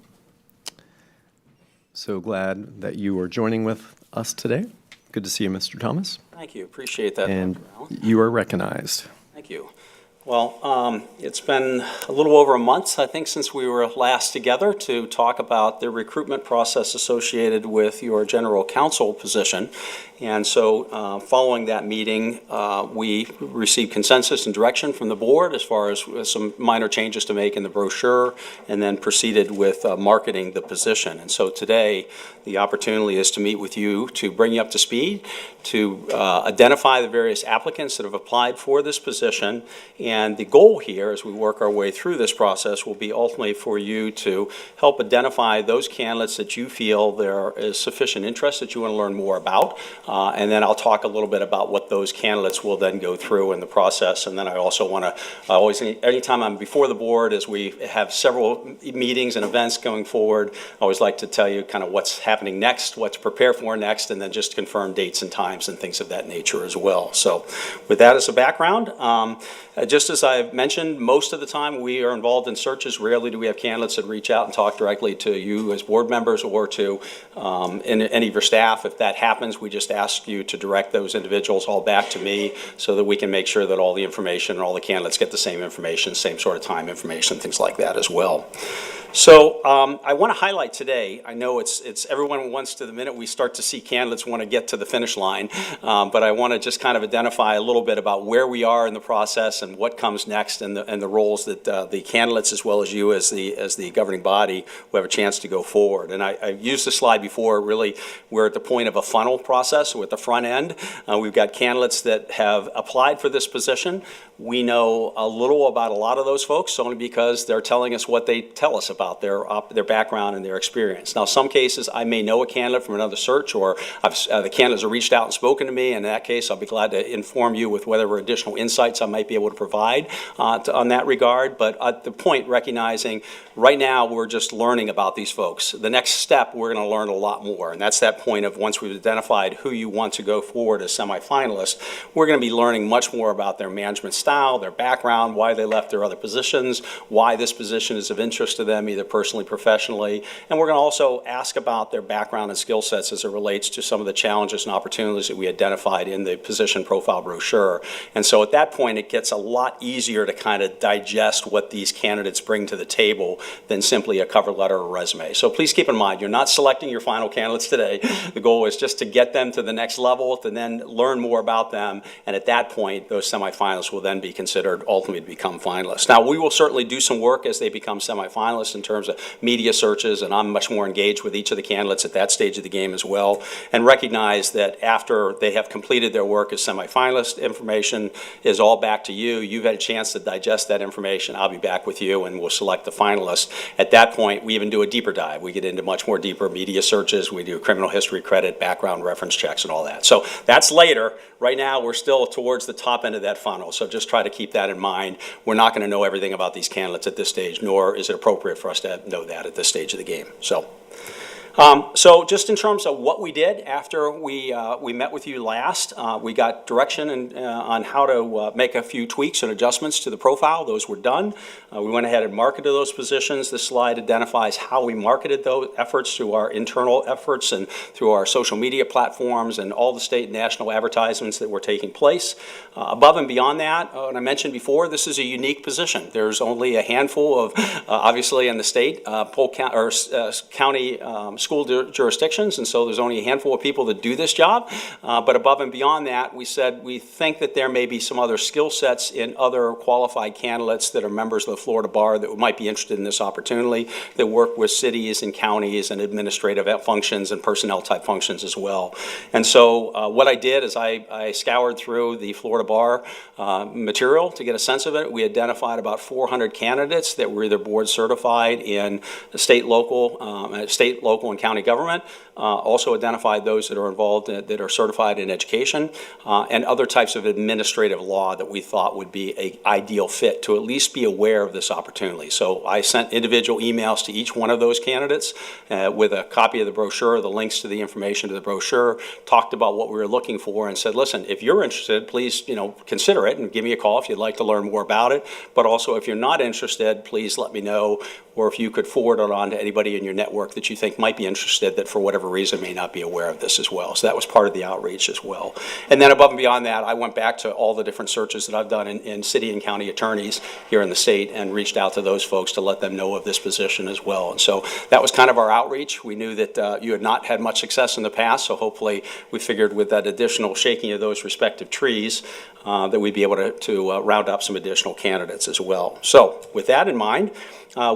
[SPEAKER 3] So glad that you are joining with us today. Good to see you, Mr. Thomas.
[SPEAKER 12] Thank you, appreciate that.
[SPEAKER 3] And
[SPEAKER 12] Dr. Allen.
[SPEAKER 3] you are recognized.
[SPEAKER 12] Thank you. Well, it's been a little over a month, I think, since we were last together to talk about the recruitment process associated with your general counsel position. And so following that meeting, we received consensus and direction from the board as far as some minor changes to make in the brochure, and then proceeded with marketing the position. And so today, the opportunity is to meet with you to bring you up to speed, to identify the various applicants that have applied for this position. And the goal here, as we work our way through this process, will be ultimately for you to help identify those candidates that you feel there is sufficient interest that you want to learn more about. And then I'll talk a little bit about what those candidates will then go through in the process. And then I also want to, anytime I'm before the board, as we have several meetings and events going forward, I always like to tell you kind of what's happening next, what to prepare for next, and then just confirm dates and times and things of that nature as well. So with that as a background, just as I've mentioned, most of the time we are involved in searches. Rarely do we have candidates that reach out and talk directly to you as board members or to any of your staff. If that happens, we just ask you to direct those individuals all back to me so that we can make sure that all the information and all the candidates get the same information, same sort of time information, things like that as well. So I want to highlight today, I know it's everyone wants to, the minute we start to see candidates want to get to the finish line, but I want to just kind of identify a little bit about where we are in the process and what comes next, and the roles that the candidates as well as you as the governing body will have a chance to go forward. And I've used this slide before. Really, we're at the point of a funnel process. We're at the front end. We've got candidates that have applied for this position. We know a little about a lot of those folks only because they're telling us what they tell us about their background and their experience. Now, some cases I may know a candidate from another search, or the candidates have reached out and spoken to me. In that case, I'll be glad to inform you with whatever additional insights I might be able to provide on that regard. But at the point, recognizing right now we're just learning about these folks. The next step, we're going to learn a lot more, and that's that point of once we've identified who you want to go forward as semifinalists, we're going to be learning much more about their management style, their background, why they left their other positions, why this position is of interest to them, either personally, professionally, and we're going to also ask about their background and skill sets as it relates to some of the challenges and opportunities that we identified in the position profile brochure. And so at that point, it gets a lot easier to kind of digest what these candidates bring to the table than simply a cover letter or resume. So please keep in mind, you're not selecting your final candidates today. The goal is just to get them to the next level, to then learn more about them, and at that point, those semifinalists will then be considered ultimately to become finalists. Now, we will certainly do some work as they become semifinalists in terms of media searches, and I'm much more engaged with each of the candidates at that stage of the game as well, and recognize that after they have completed their work as semifinalists, information is all back to you. You've had a chance to digest that information. I'll be back with you, and we'll select the finalists. At that point, we even do a deeper dive. We get into much more deeper media searches. We do criminal history credit, background reference checks, and all that. So that's later. Right now, we're still towards the top end of that funnel, so just try to keep that in mind. We're not going to know everything about these candidates at this stage, nor is it appropriate for us to know that at this stage of the game. So just in terms of what we did after we met with you last, we got direction on how to make a few tweaks and adjustments to the profile. Those were done. We went ahead and marketed those positions. This slide identifies how we marketed those efforts through our internal efforts and through our social media platforms and all the state and national advertisements that were taking place. Above and beyond that, and I mentioned before, this is a unique position. There's only a handful of, obviously in the state, Polk County school jurisdictions, and so there's only a handful of people that do this job. But above and beyond that, we said we think that there may be some other skill sets in other qualified candidates that are members of the Florida Bar that might be interested in this opportunity, that work with cities and counties and administrative functions and personnel type functions as well. And so what I did is I scoured through the Florida Bar material to get a sense of it. We identified about 400 candidates that were either board certified in state, local, and county government. Also identified those that are involved that are certified in education and other types of administrative law that we thought would be an ideal fit to at least be aware of this opportunity. So I sent individual emails to each one of those candidates with a copy of the brochure, the links to the information to the brochure, talked about what we were looking for, and said, listen, if you're interested, please consider it and give me a call if you'd like to learn more about it. But also, if you're not interested, please let me know, or if you could forward it on to anybody in your network that you think might be interested that for whatever reason may not be aware of this as well. So that was part of the outreach as well. And then above and beyond that, I went back to all the different searches that I've done in city and county attorneys here in the state and reached out to those folks to let them know of this position as well. And so that was kind of our outreach. We knew that you had not had much success in the past, so hopefully we figured with that additional shaking of those respective trees that we'd be able to round up some additional candidates as well. So with that in mind,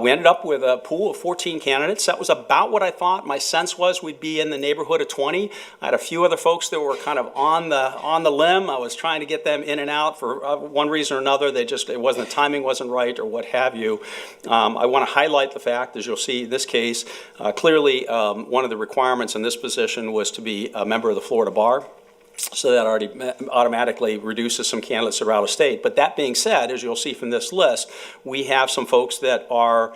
[SPEAKER 12] we ended up with a pool of 14 candidates. That was about what I thought. My sense was we'd be in the neighborhood of 20. I had a few other folks that were kind of on the limb. I was trying to get them in and out for one reason or another. The timing wasn't right or what have you. I want to highlight the fact, as you'll see in this case, clearly one of the requirements in this position was to be a member of the Florida Bar. So that already automatically reduces some candidates that are out of state. But that being said, as you'll see from this list, we have some folks that are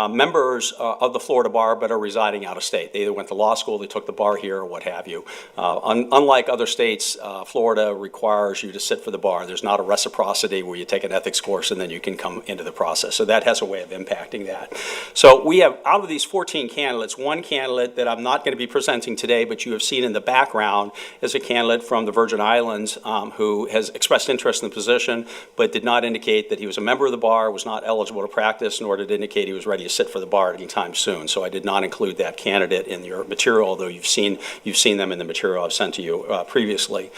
[SPEAKER 12] members of the Florida Bar but are residing out of state. They either went to law school, they took the bar here, or what have you. Unlike other states, Florida requires you to sit for the bar. There's not a reciprocity where you take an ethics course and then you can come into the process. So that has a way of impacting that. So we have, out of these 14 candidates, one candidate that I'm not going to be presenting today, but you have seen in the background, is a candidate from the Virgin Islands who has expressed interest in the position but did not indicate that he was a member of the bar, was not eligible to practice, nor did it indicate he was ready to sit for the bar anytime soon. So I did not include that candidate in your material, although you've seen them in the material I've sent to you previously.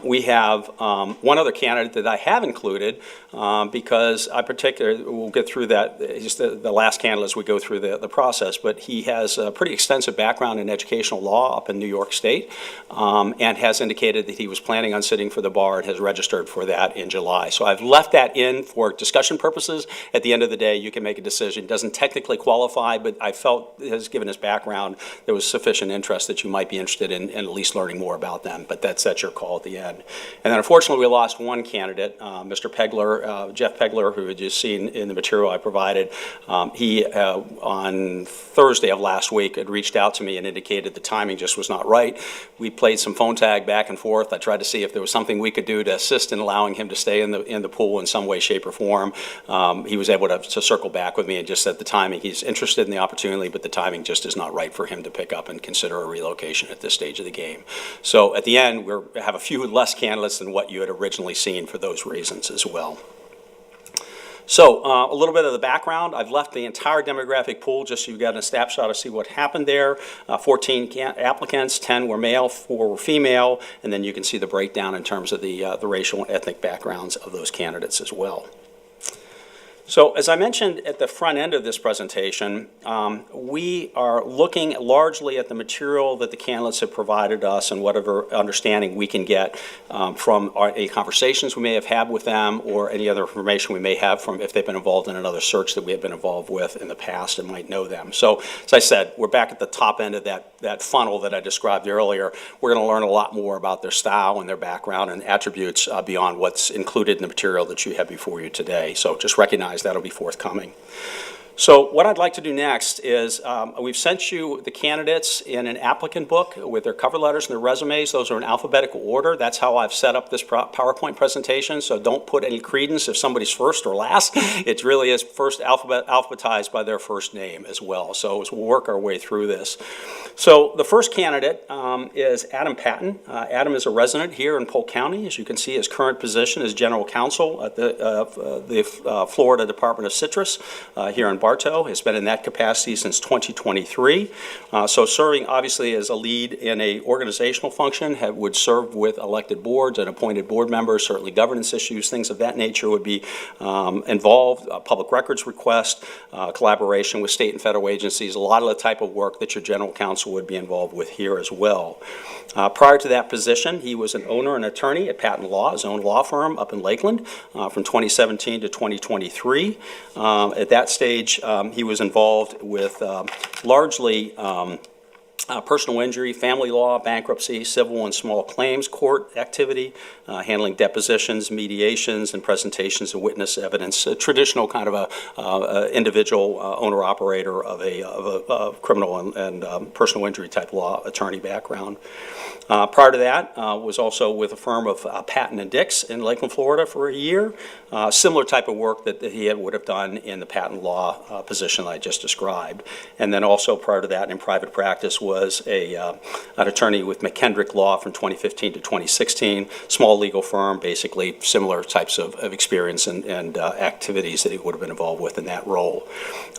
[SPEAKER 12] We have one other candidate that I have included because we'll get through that. He's the last candidate as we go through the process, but he has a pretty extensive background in educational law up in New York State and has indicated that he was planning on sitting for the bar and has registered for that in July. So I've left that in for discussion purposes. At the end of the day, you can make a decision. Doesn't technically qualify, but I felt, given his background, there was sufficient interest that you might be interested in at least learning more about them, but that's your call at the end. And then unfortunately we lost one candidate, Mr. Pegler, Jeff Pegler, who had just seen in the material I provided. He, on Thursday of last week, had reached out to me and indicated the timing just was not right. We played some phone tag back and forth. I tried to see if there was something we could do to assist in allowing him to stay in the pool in some way, shape, or form. He was able to circle back with me and just said the timing, he's interested in the opportunity, but the timing just is not right for him to pick up and consider a relocation at this stage of the game. So at the end, we have a few less candidates than what you had originally seen for those reasons as well. So a little bit of the background. I've left the entire demographic pool just so you've got a snapshot to see what happened there. 14 applicants, 10 were male, 4 were female, and then you can see the breakdown in terms of the racial and ethnic backgrounds of those candidates as well. So as I mentioned at the front end of this presentation, we are looking largely at the material that the candidates have provided us and whatever understanding we can get from any conversations we may have had with them or any other information we may have from if they've been involved in another search that we have been involved with in the past and might know them. So as I said, we're back at the top end of that funnel that I described earlier. We're going to learn a lot more about their style and their background and attributes beyond what's included in the material that you have before you today. So just recognize that'll be forthcoming. So what I'd like to do next is we've sent you the candidates in an applicant book with their cover letters and their resumes. Those are in alphabetical order. That's how I've set up this PowerPoint presentation, so don't put any credence if somebody's first or last. It really is first alphabetized by their first name as well. So we'll work our way through this. So the first candidate is Adam Patton. Adam is a resident here in Polk County. As you can see, his current position is General Counsel at the Florida Department of Citrus here in Bartow, has been in that capacity since 2023. So serving obviously as a lead in a organizational function, would serve with elected boards and appointed board members, certainly governance issues, things of that nature would be involved, public records request, collaboration with state and federal agencies, a lot of the type of work that your general counsel would be involved with here as well. Prior to that position, he was an owner and attorney at Patton Law, his own law firm up in Lakeland, from 2017 to 2023. At that stage, he was involved with largely personal injury, family law, bankruptcy, civil and small claims court activity, handling depositions, mediations, and presentations of witness evidence, a traditional kind of a individual owner-operator of a criminal and personal injury type law attorney background. Prior to that, was also with a firm of Patton and Dix in Lakeland, Florida for a year. Similar type of work that he would have done in the patent law position I just described. And then also prior to that in private practice was an attorney with McKendrick Law from 2015 to 2016, small legal firm, basically similar types of experience and activities that he would have been involved with in that role.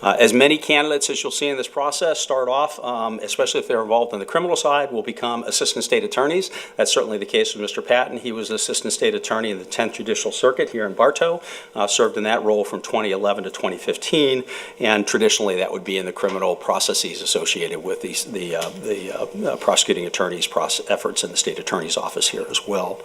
[SPEAKER 12] As many candidates as you'll see in this process start off, especially if they're involved in the criminal side, will become assistant state attorneys. That's certainly the case with Mr. Patton. He was assistant state attorney in the 10th Judicial Circuit here in Bartow, served in that role from 2011 to 2015, and traditionally that would be in the criminal processes associated with the prosecuting attorneys' efforts in the state attorney's office here as well.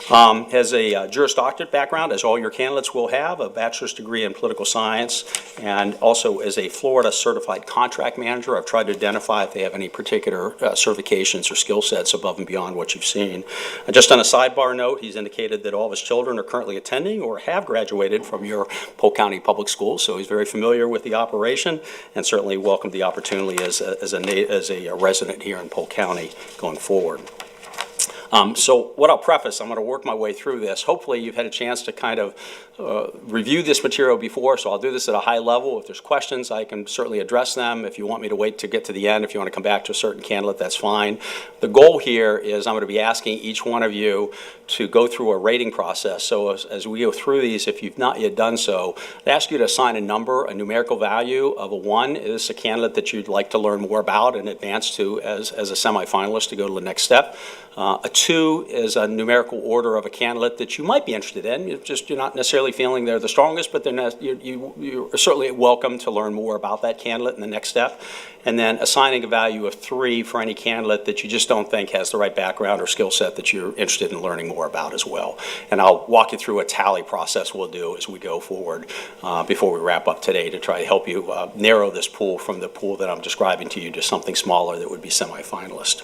[SPEAKER 12] Has a Juris Doctorate background, as all your candidates will have, a bachelor's degree in political science, and also as a Florida certified contract manager. I've tried to identify if they have any particular certifications or skill sets above and beyond what you've seen. Just on a sidebar note, he's indicated that all of his children are currently attending or have graduated from your Polk County Public Schools, so he's very familiar with the operation and certainly welcomed the opportunity as a resident here in Polk County going forward. So what I'll preface, I'm going to work my way through this. Hopefully you've had a chance to kind of review this material before, so I'll do this at a high level. If there's questions, I can certainly address them. If you want me to wait to get to the end, if you want to come back to a certain candidate, that's fine. The goal here is I'm going to be asking each one of you to go through a rating process. So as we go through these, if you've not yet done so, I ask you to assign a number, a numerical value of a 1 is a candidate that you'd like to learn more about and advance to as a semifinalist to go to the next step. A 2 is a numerical order of a candidate that you might be interested in. You're not necessarily feeling they're the strongest, but you're certainly welcome to learn more about that candidate in the next step. And then assigning a value of 3 for any candidate that you just don't think has the right background or skill set that you're interested in learning more about as well. And I'll walk you through a tally process we'll do as we go forward before we wrap up today to try to help you narrow this pool from the pool that I'm describing to you to something smaller that would be semifinalist.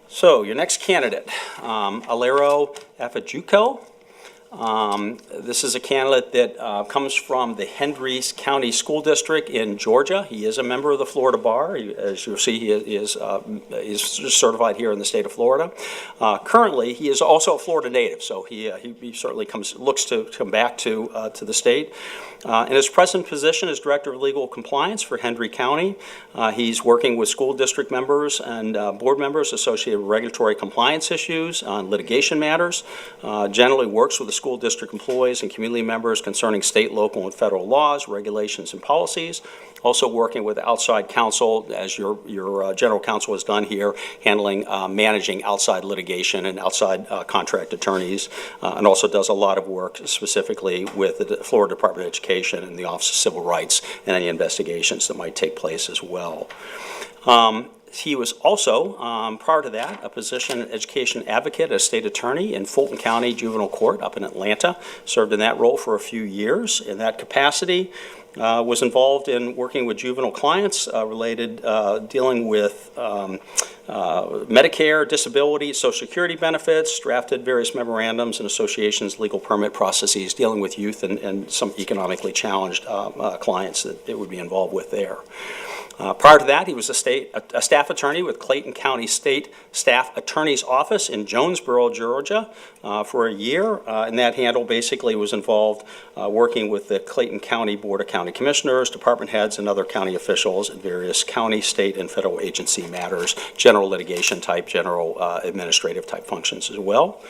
[SPEAKER 12] So your next candidate, Alero Afajuko. This is a candidate that comes from the Hendry County School District in Georgia. He is a member of the Florida Bar. As you'll see, he is certified here in the state of Florida. Currently, he is also a Florida native, so he certainly looks to come back to the state. In his present position as Director of Legal Compliance for Hendry County, he's working with school district members and board members associated with regulatory compliance issues on litigation matters, generally works with the school district employees and community members concerning state, local, and federal laws, regulations, and policies. Also working with outside counsel, as your general counsel has done here, handling, managing outside litigation and outside contract attorneys, and also does a lot of work specifically with the Florida Department of Education and the Office of Civil Rights and any investigations that might take place as well. He was also, prior to that, a position education advocate as state attorney in Fulton County Juvenile Court up in Atlanta. Served in that role for a few years. In that capacity, was involved in working with juvenile clients related, dealing with Medicare, disability, Social Security benefits, drafted various memorandums and associations, legal permit processes, dealing with youth and some economically challenged clients that it would be involved with there. Prior to that, he was a staff attorney with Clayton County State Staff Attorney's Office in Jonesboro, Georgia, for a year. And that handle basically was involved working with the Clayton County Board of County Commissioners, department heads, and other county officials in various county, state, and federal agency matters, general litigation type, general administrative type functions as well.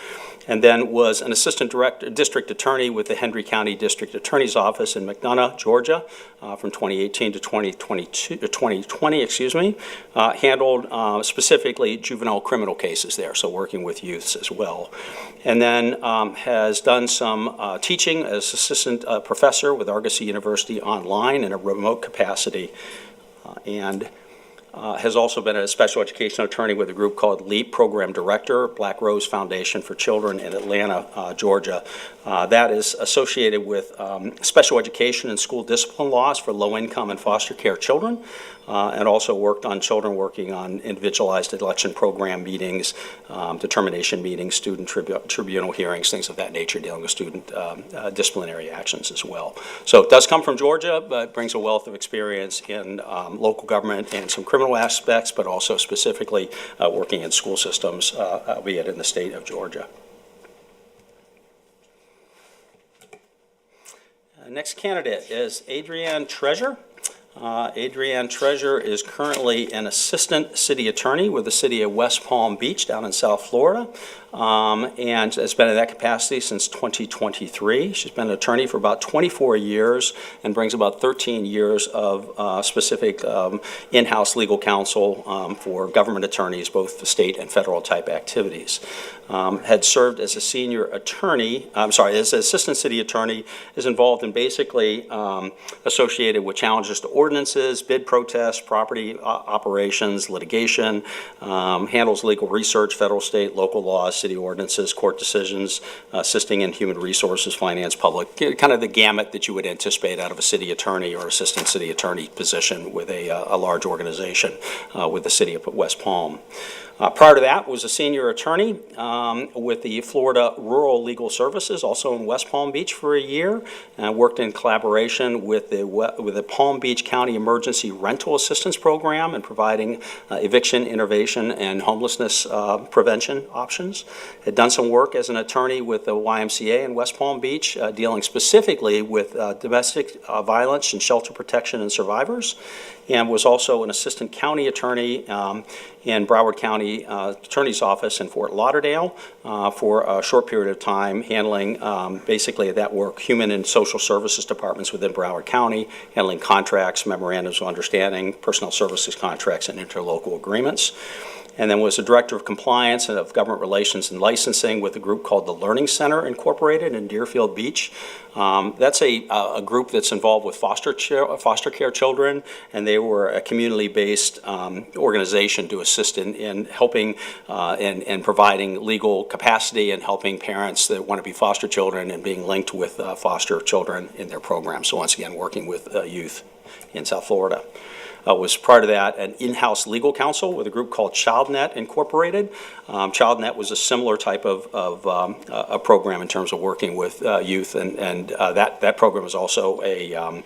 [SPEAKER 12] and then was an assistant district attorney with the Hendry County District Attorney's Office in McDonough, Georgia, from 2018 to 2020, handled specifically juvenile criminal cases there, so working with youths as well. And then has done some teaching as assistant professor with Argosy University online in a remote capacity, and has also been a special education attorney with a group called LEAP, Program Director, Black Rose Foundation for Children in Atlanta, Georgia. That is associated with special education and school discipline laws for low-income and foster care children, and also worked on children working on individualized election program meetings, determination meetings, student tribunal hearings, things of that nature, dealing with student disciplinary actions as well. So it does come from Georgia, but brings a wealth of experience in local government and some criminal aspects, but also specifically working in school systems, albeit in the state of Georgia. Next candidate is Adrienne Treasure. Adrienne Treasure is currently an assistant city attorney with the city of West Palm Beach down in South Florida, and has been in that capacity since 2023. She's been an attorney for about 24 years and brings about 13 years of specific in-house legal counsel for government attorneys, both state and federal type activities. Had served as a senior attorney, as an assistant city attorney, is involved in basically associated with challenges to ordinances, bid protests, property operations, litigation, handles legal research, federal, state, local laws, city ordinances, court decisions, assisting in human resources, finance, public, kind of the gamut that you would anticipate out of a city attorney or assistant city attorney position with a large organization with the city of West Palm. Prior to that, was a senior attorney with the Florida Rural Legal Services, also in West Palm Beach for a year, and worked in collaboration with the Palm Beach County Emergency Rental Assistance Program and providing eviction, innovation, and homelessness prevention options. Had done some work as an attorney with the YMCA in West Palm Beach, dealing specifically with domestic violence and shelter protection and survivors, and was also an assistant county attorney in Broward County Attorney's Office in Fort Lauderdale for a short period of time, handling basically that work, human and social services departments within Broward County, handling contracts, memorandums of understanding, personnel services contracts, and interlocal agreements. And then was the Director of Compliance and of Government Relations and Licensing with a group called the Learning Center Incorporated in Deerfield Beach. That's a group that's involved with foster care children, and they were a community-based organization to assist in helping and providing legal capacity and helping parents that want to be foster children and being linked with foster children in their program. So once again, working with youth in South Florida. Was part of that an in-house legal counsel with a group called ChildNet Incorporated. ChildNet was a similar type of a program in terms of working with youth, and that program is also a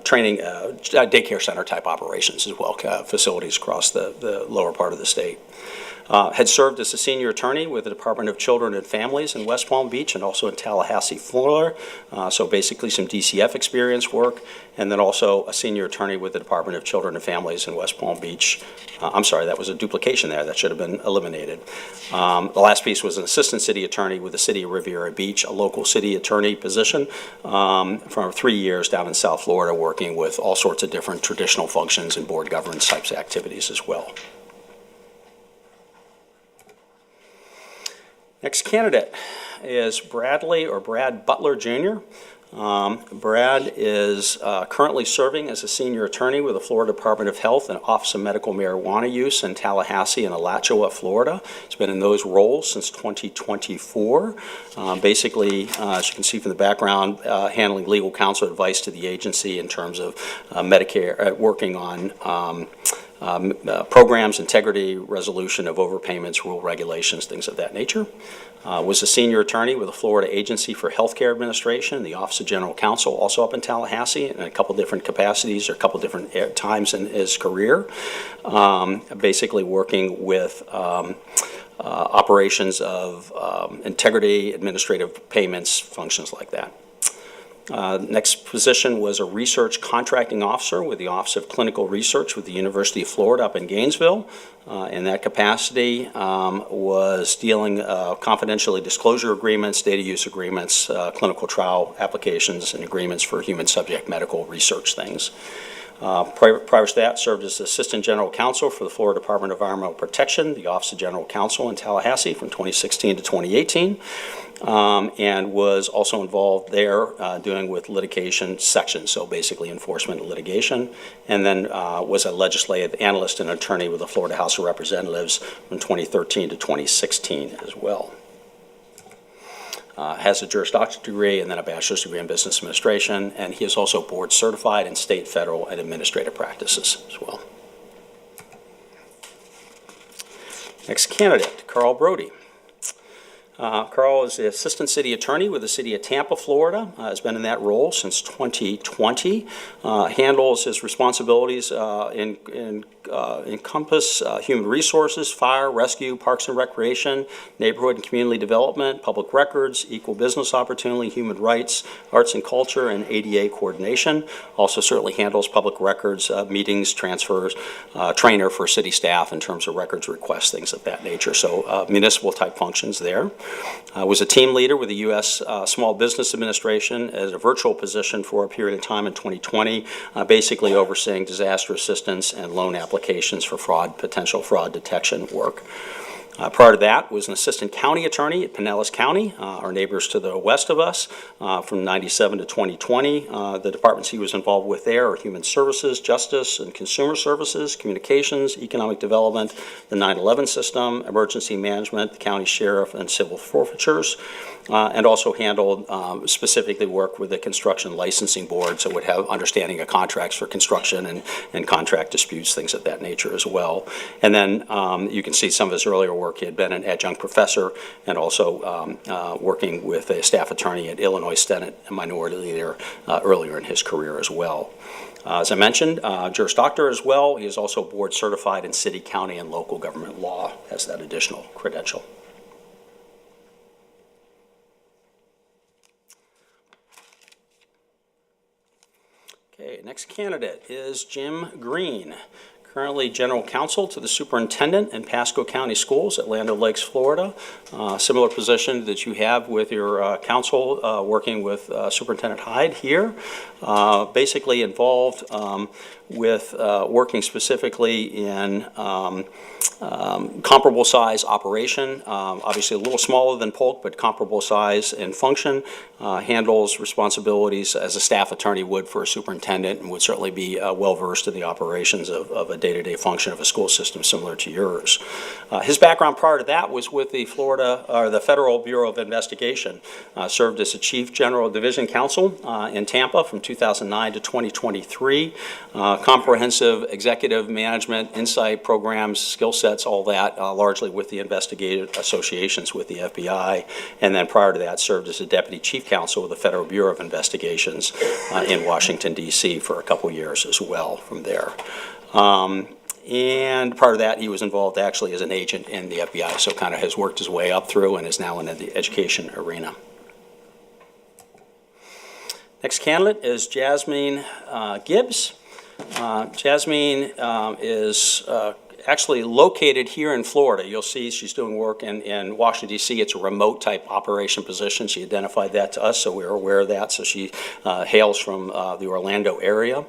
[SPEAKER 12] training daycare center type operations as well, facilities across the lower part of the state. Had served as a senior attorney with the Department of Children and Families in West Palm Beach and also in Tallahassee, Florida. So basically some DCF experience work, and then also a senior attorney with the Department of Children and Families in West Palm Beach. I'm sorry, that was a duplication there. That should have been eliminated. The last piece was an assistant city attorney with the city of Riviera Beach, a local city attorney position for 3 years down in South Florida, working with all sorts of different traditional functions and board governance types of activities as well. Next candidate is Bradley or Brad Butler Jr. Brad is currently serving as a senior attorney with the Florida Department of Health and Office of Medical Marijuana Use in Tallahassee and Alachua, Florida. He's been in those roles since 2024. Basically, as you can see from the background, handling legal counsel advice to the agency in terms of Medicare, working on programs, integrity, resolution of overpayments, rule regulations, things of that nature. Was a senior attorney with the Florida Agency for Healthcare Administration, the Office of General Counsel, also up in Tallahassee, in a couple different capacities or a couple different times in his career. Basically working with operations of integrity, administrative payments, functions like that. Next position was a research contracting officer with the Office of Clinical Research with the University of Florida up in Gainesville. In that capacity, was dealing confidentially disclosure agreements, data use agreements, clinical trial applications, and agreements for human subject medical research things. Prior to that, served as Assistant General Counsel for the Florida Department of Environmental Protection, the Office of General Counsel in Tallahassee from 2016 to 2018, and was also involved there doing with litigation sections, so basically enforcement and litigation, and then was a legislative analyst and attorney with the Florida House of Representatives from 2013 to 2016 as well. Has a Juris Doctorate degree and then a bachelor's degree in business administration, and he is also board certified in state, federal, and administrative practices as well. Next candidate, Carl Brody. Carl is the Assistant City Attorney with the City of Tampa, Florida. Has been in that role since 2020. Handles his responsibilities encompass human resources, fire, rescue, parks and recreation, neighborhood and community development, public records, equal business opportunity, human rights, arts and culture, and ADA coordination. Also certainly handles public records, meetings, transfers, trainer for city staff in terms of records requests, things of that nature. So municipal type functions there. Was a team leader with the U.S. Small Business Administration as a virtual position for a period of time in 2020, basically overseeing disaster assistance and loan applications for potential fraud detection work. Prior to that, was an assistant county attorney at Pinellas County, our neighbors to the west of us, from 97 to 2020. The departments he was involved with there are Human Services, Justice and Consumer Services, Communications, Economic Development, the 9/11 system, Emergency Management, the County Sheriff, and Civil Forfeitures, and also handled specifically work with the Construction Licensing Board, so would have understanding of contracts for construction and contract disputes, things of that nature as well. And then you can see some of his earlier work. He had been an adjunct professor and also working with a staff attorney at Illinois Senate Minority Leader earlier in his career as well. As I mentioned, Juris Doctor as well. He is also board certified in city, county, and local government law, has that additional credential. Okay, next candidate is Jim Green. Currently General Counsel to the Superintendent in Pasco County Schools at Land O'Lakes, Florida. Similar position that you have with your counsel working with Superintendent Hyde here. Basically involved with working specifically in comparable size operation, obviously a little smaller than Polk, but comparable size and function, handles responsibilities as a staff attorney would for a superintendent, and would certainly be well-versed in the operations of a day-to-day function of a school system similar to yours. His background prior to that was with the the Federal Bureau of Investigation. Served as a Chief General Division Counsel in Tampa from 2009 to 2023. Comprehensive executive management, insight programs, skill sets, all that, largely with the investigative associations with the FBI. And then prior to that, served as a Deputy Chief Counsel with the Federal Bureau of Investigations in Washington, D.C. for a couple years as well from there. And prior to that, he was involved actually as an agent in the FBI, so kind of has worked his way up through and is now in the education arena. Next candidate is Jasmine Gibbs. Jasmine is actually located here in Florida. You'll see she's doing work in Washington, D.C. It's a remote type operation position. She identified that to us, so we were aware of that. So she hails from the Orlando area.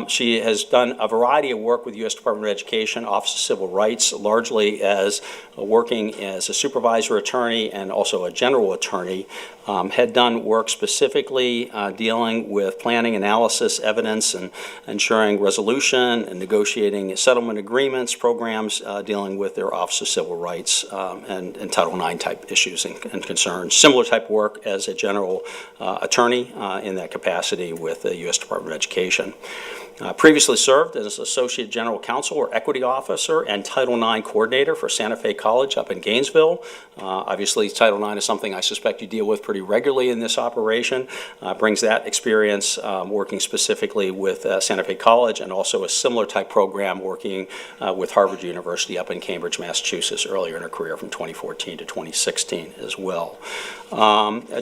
[SPEAKER 12] She has done a variety of work with the U.S. Department of Education, Office of Civil Rights, largely as working as a supervisor attorney and also a general attorney. Had done work specifically dealing with planning, analysis, evidence, and ensuring resolution and negotiating settlement agreements, programs dealing with their Office of Civil Rights and Title IX type issues and concerns. Similar type work as a general attorney in that capacity with the U.S. Department of Education. Previously served as Associate General Counsel or Equity Officer and Title IX Coordinator for Santa Fe College up in Gainesville. Obviously, Title IX is something I suspect you deal with pretty regularly in this operation. Brings that experience working specifically with Santa Fe College and also a similar type program working with Harvard University up in Cambridge, Massachusetts earlier in her career from 2014 to 2016 as well.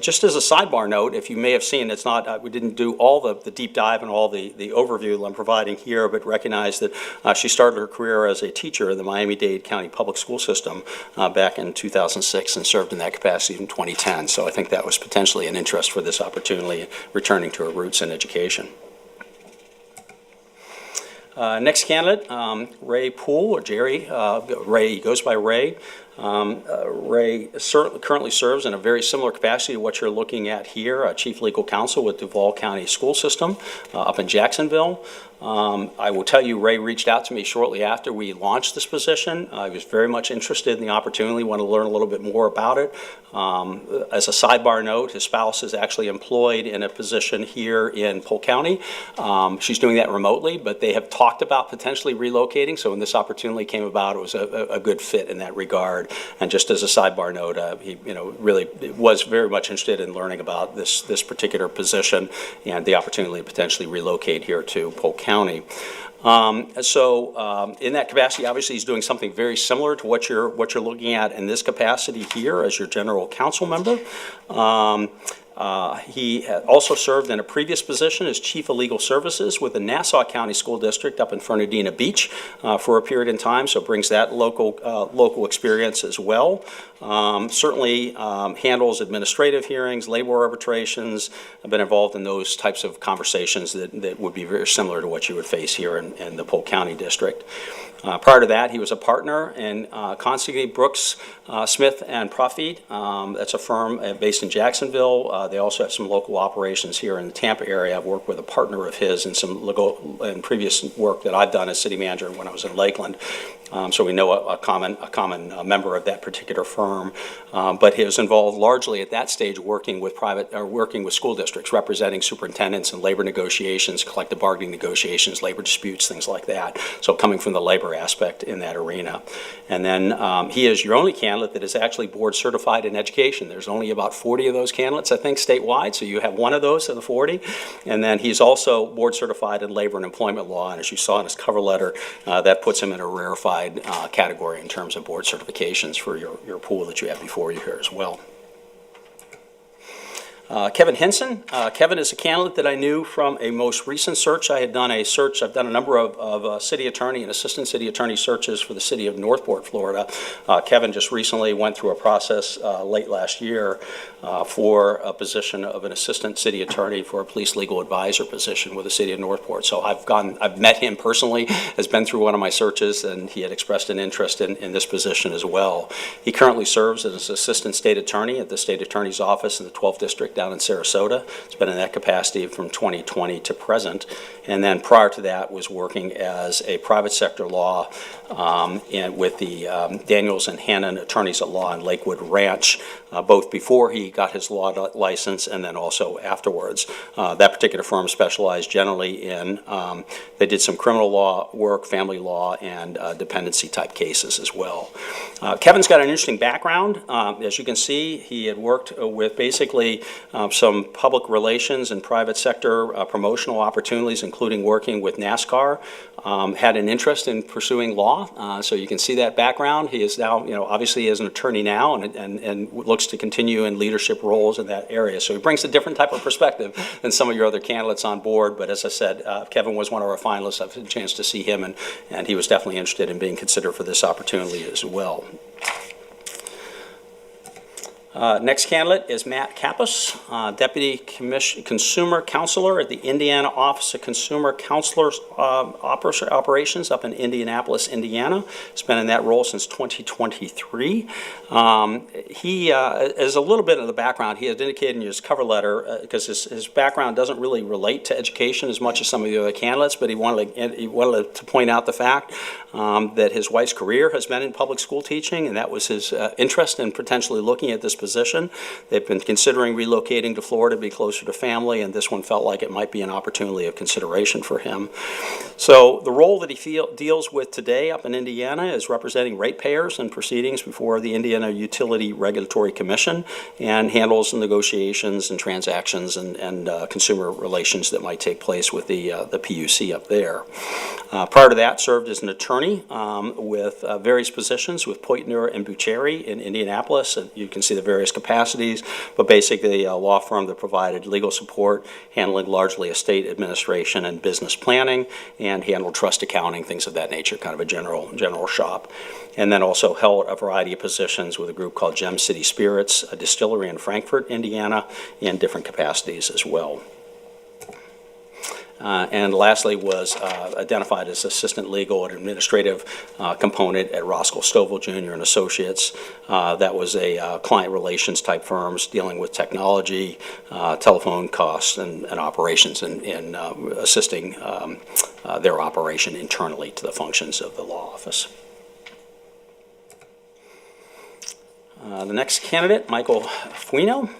[SPEAKER 12] Just as a sidebar note, if you may have seen, it's not, we didn't do all the deep dive and all the overview that I'm providing here, but recognize that she started her career as a teacher in the Miami-Dade County Public School System back in 2006 and served in that capacity in 2010. So I think that was potentially an interest for this opportunity, returning to her roots in education. Next candidate, Ray Poole, or Jerry. Ray, he goes by Ray. Ray currently serves in a very similar capacity to what you're looking at here, Chief Legal Counsel with Duval County School System up in Jacksonville. I will tell you, Ray reached out to me shortly after we launched this position. He was very much interested in the opportunity, wanted to learn a little bit more about it. As a sidebar note, his spouse is actually employed in a position here in Polk County. She's doing that remotely, but they have talked about potentially relocating, so when this opportunity came about, it was a good fit in that regard. And just as a sidebar note, he really was very much interested in learning about this particular position and the opportunity to potentially relocate here to Polk County. In that capacity, obviously, he's doing something very similar to what you're looking at in this capacity here as your general counsel member. He also served in a previous position as Chief of Legal Services with the Nassau County School District up in Fernandina Beach for a period in time, so brings that local experience as well. Certainly handles administrative hearings, labor arbitrations. I've been involved in those types of conversations that would be very similar to what you would face here in the Polk County District. Prior to that, he was a partner in Constantine Brooks, Smith and Profit. That's a firm based in Jacksonville. They also have some local operations here in the Tampa area. I've worked with a partner of his in some and previous work that I've done as city manager when I was in Lakeland. So we know a common member of that particular firm, but he was involved largely at that stage working with school districts, representing superintendents in labor negotiations, collective bargaining negotiations, labor disputes, things like that. So coming from the labor aspect in that arena. And then he is your only candidate that is actually board certified in education. There's only about 40 of those candidates, I think, statewide, so you have one of those of the 40. And then he's also board certified in labor and employment law, and as you saw in his cover letter, that puts him in a rarefied category in terms of board certifications for your pool that you have before you here as well. Kevin Henson. Kevin is a candidate that I knew from a most recent search. I've done a number of city attorney and assistant city attorney searches for the city of Northport, Florida. Kevin just recently went through a process late last year for a position of an assistant city attorney for a police legal advisor position with the city of Northport. So I've met him personally, has been through one of my searches, and he had expressed an interest in this position as well. He currently serves as assistant state attorney at the state attorney's office in the 12th district down in Sarasota. It's been in that capacity from 2020 to present. And then prior to that was working as a private sector law and with the Daniels and Hannon Attorneys at Law in Lakewood Ranch, both before he got his law license and then also afterwards. That particular firm specialized generally in, they did some criminal law work, family law, and dependency type cases as well. Kevin's got an interesting background. As you can see, he had worked with basically some public relations and private sector promotional opportunities, including working with NASCAR. Had an interest in pursuing law, so you can see that background. He is now, obviously is an attorney now and looks to continue in leadership roles in that area. So he brings a different type of perspective than some of your other candidates on board, but as I said, Kevin was one of our finalists. I've had a chance to see him, and he was definitely interested in being considered for this opportunity as well. Next candidate is Matt Kappas, Deputy Consumer Counselor at the Indiana Office of Consumer Counselors Operations up in Indianapolis, Indiana. He's been in that role since 2023. He is a little bit of the background. He had indicated in his cover letter, because his background doesn't really relate to education as much as some of the other candidates, but he wanted to point out the fact that his wife's career has been in public school teaching, and that was his interest in potentially looking at this position. They've been considering relocating to Florida to be closer to family, and this one felt like it might be an opportunity of consideration for him. So the role that he deals with today up in Indiana is representing ratepayers in proceedings before the Indiana Utility Regulatory Commission, and handles the negotiations and transactions and consumer relations that might take place with the PUC up there. Prior to that, served as an attorney with various positions with Poitner and Bucheri in Indianapolis, and you can see the various capacities, but basically a law firm that provided legal support, handling largely estate administration and business planning, and handled trust accounting, things of that nature, kind of a general shop. And then also held a variety of positions with a group called Gem City Spirits, a distillery in Frankfort, Indiana, in different capacities as well. And lastly was identified as assistant legal and administrative component at Roscoe Stovall Jr. and Associates. That was a client relations type firms dealing with technology, telephone costs, and operations, in assisting their operation internally to the functions of the law office. The next candidate, Michael Fuino.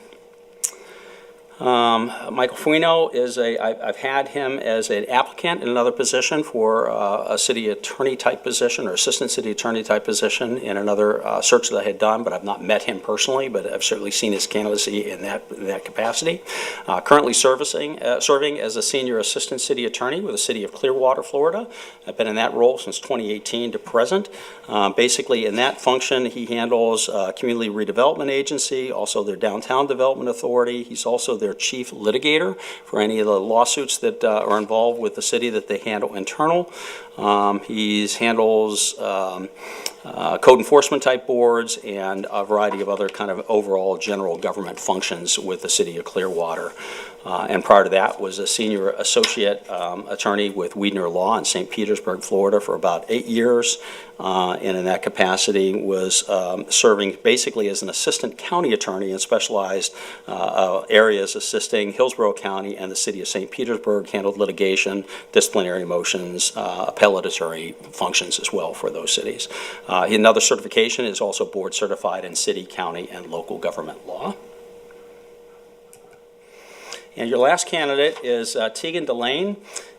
[SPEAKER 12] Michael Fuino is I've had him as an applicant in another position for a city attorney type position or assistant city attorney type position in another search that I had done, but I've not met him personally, but I've certainly seen his candidacy in that capacity. Currently serving as a senior assistant city attorney with the city of Clearwater, Florida. I've been in that role since 2018 to present. Basically in that function, he handles Community Redevelopment Agency, also their Downtown Development Authority. He's also their chief litigator for any of the lawsuits that are involved with the city that they handle internal. He handles code enforcement type boards and a variety of other kind of overall general government functions with the city of Clearwater. And prior to that was a senior associate attorney with Wiedner Law in St. Petersburg, Florida for about 8 years. And in that capacity was serving basically as an assistant county attorney in specialized areas assisting Hillsborough County and the city of St. Petersburg, handled litigation, disciplinary motions, appellate attorney functions as well for those cities. Another certification is also board certified in city, county, and local government law. And your last candidate is Tegan Delane.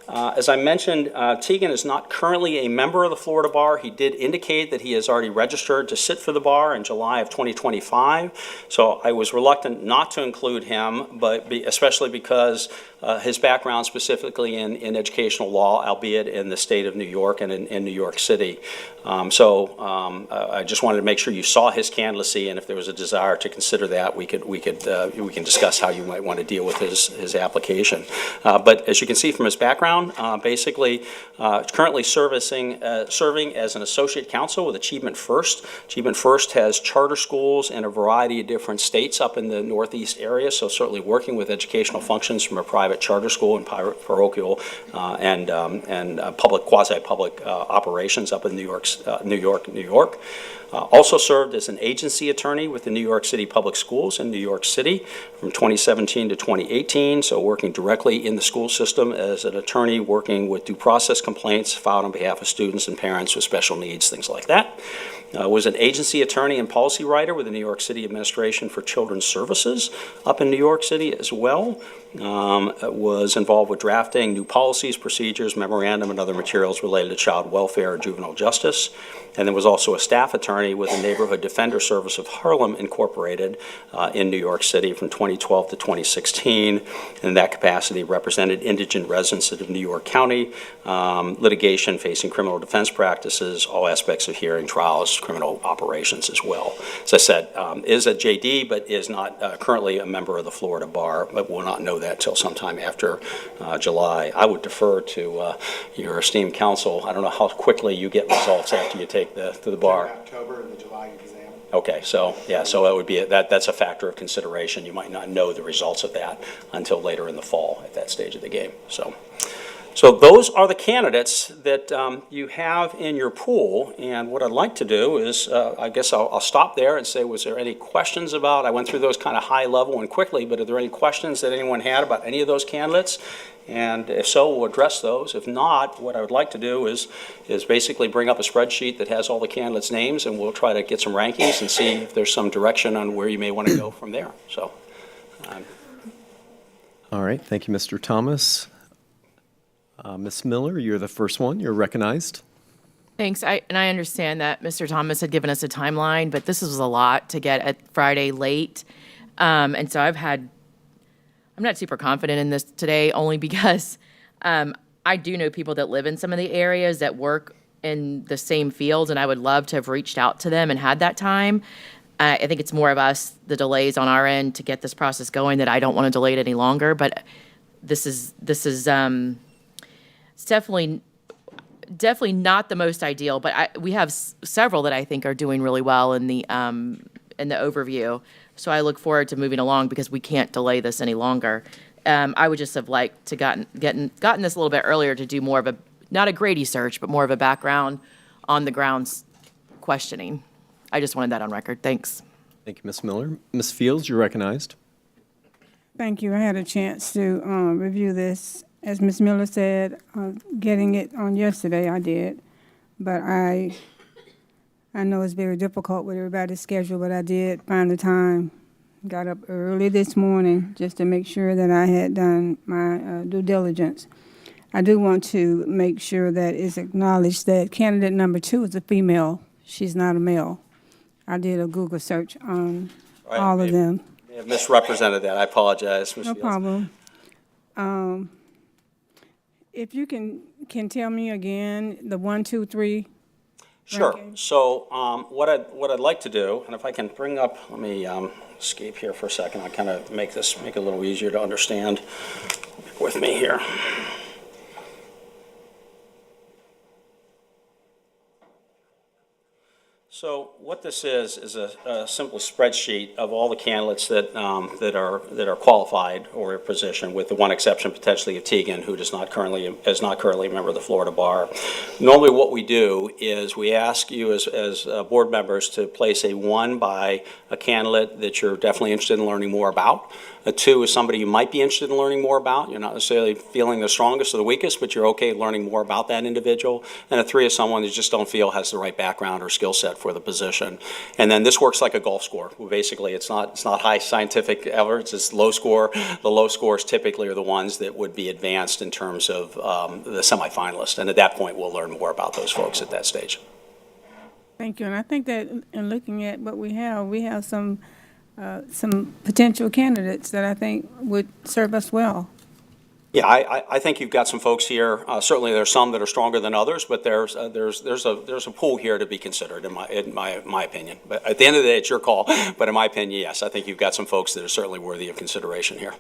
[SPEAKER 12] As I mentioned, Tegan is not currently a member of the Florida Bar. He did indicate that he has already registered to sit for the bar in July of 2025. So I was reluctant not to include him, but especially because his background specifically in educational law, albeit in the state of New York and in New York City. I just wanted to make sure you saw his candidacy, and if there was a desire to consider that, we can discuss how you might want to deal with his application. But as you can see from his background, basically currently serving as an associate counsel with Achievement First. Achievement First has charter schools in a variety of different states up in the Northeast area, so certainly working with educational functions from a private charter school and parochial and public, quasi-public operations up in New York. Also served as an agency attorney with the New York City Public Schools in New York City from 2017 to 2018, so working directly in the school system as an attorney working with due process complaints filed on behalf of students and parents with special needs, things like that. Was an agency attorney and policy writer with the New York City Administration for Children's Services up in New York City as well. Was involved with drafting new policies, procedures, memorandum, and other materials related to child welfare or juvenile justice. And then was also a staff attorney with the Neighborhood Defender Service of Harlem Incorporated in New York City from 2012 to 2016. In that capacity, represented indigent residents of New York County, litigation facing criminal defense practices, all aspects of hearing trials, criminal operations as well. As I said, is a JD, but is not currently a member of the Florida Bar, but will not know that till sometime after July. I would defer to your esteemed counsel. I don't know how quickly you get results after you take to the bar.
[SPEAKER 10] October and the July exam.
[SPEAKER 12] Okay, so yeah, so that would be that's a factor of consideration. You might not know the results of that until later in the fall at that stage of the game. So So those are the candidates that you have in your pool, and what I'd like to do is, I guess I'll stop there and say, was there any questions about, I went through those kind of high level and quickly, but are there any questions that anyone had about any of those candidates? And if so, we'll address those. If not, what I would like to do is basically bring up a spreadsheet that has all the candidates' names, and we'll try to get some rankings and see if there's some direction on where you may want to go from there. So,
[SPEAKER 3] All right, thank you, Mr. Thomas. Ms. Miller, you're the first one. You're recognized.
[SPEAKER 9] Thanks. I understand that Mr. Thomas had given us a timeline, but this was a lot to get at Friday late. And so I'm not super confident in this today, only because I do know people that live in some of the areas that work in the same fields, and I would love to have reached out to them and had that time. I think it's more of us, the delays on our end to get this process going, that I don't want to delay it any longer. But this is it's definitely not the most ideal, but we have several that I think are doing really well in the overview. So I look forward to moving along because we can't delay this any longer. I would just have liked to gotten this a little bit earlier to do more of not a Grady search, but more of a background on the grounds questioning. I just wanted that on record. Thanks.
[SPEAKER 3] Thank you, Ms. Miller. Ms. Fields, you're recognized.
[SPEAKER 7] Thank you. I had a chance to review this. As Ms. Miller said, getting it on yesterday, I did. But I know it's very difficult with everybody's schedule, but I did find the time. Got up early this morning just to make sure that I had done my due diligence. I do want to make sure that it's acknowledged that candidate number 2 is a female. She's not a male. I did a Google search on all of them.
[SPEAKER 12] I have misrepresented that. I apologize, Ms.
[SPEAKER 7] No
[SPEAKER 12] Fields.
[SPEAKER 7] problem. If you can tell me again, the 1, 2, 3.
[SPEAKER 12] Sure.
[SPEAKER 7] ranking?
[SPEAKER 12] So what I'd like to do, and if I can bring up, let me escape here for a second. I kind of make it a little easier to understand. Bear with me here. So what this is a simple spreadsheet of all the candidates that are qualified or a position, with the one exception potentially of Tegan, who is not currently a member of the Florida Bar. Normally, what we do is we ask you as board members to place a 1 by a candidate that you're definitely interested in learning more about. A 2 is somebody you might be interested in learning more about. You're not necessarily feeling the strongest or the weakest, but you're okay learning more about that individual. And a 3 is someone that you just don't feel has the right background or skill set for the position. And then this works like a golf score. Basically, it's not high scientific efforts. It's low score. The low scores typically are the ones that would be advanced in terms of the semifinalists. And at that point, we'll learn more about those folks at that stage.
[SPEAKER 7] Thank you. And I think that in looking at what we have some potential candidates that I think would serve us well.
[SPEAKER 12] Yeah, I think you've got some folks here. Certainly, there's some that are stronger than others, but there's a pool here to be considered in my opinion. But at the end of the day, it's your call. But in my opinion, yes, I think you've got some folks that are certainly worthy of consideration here.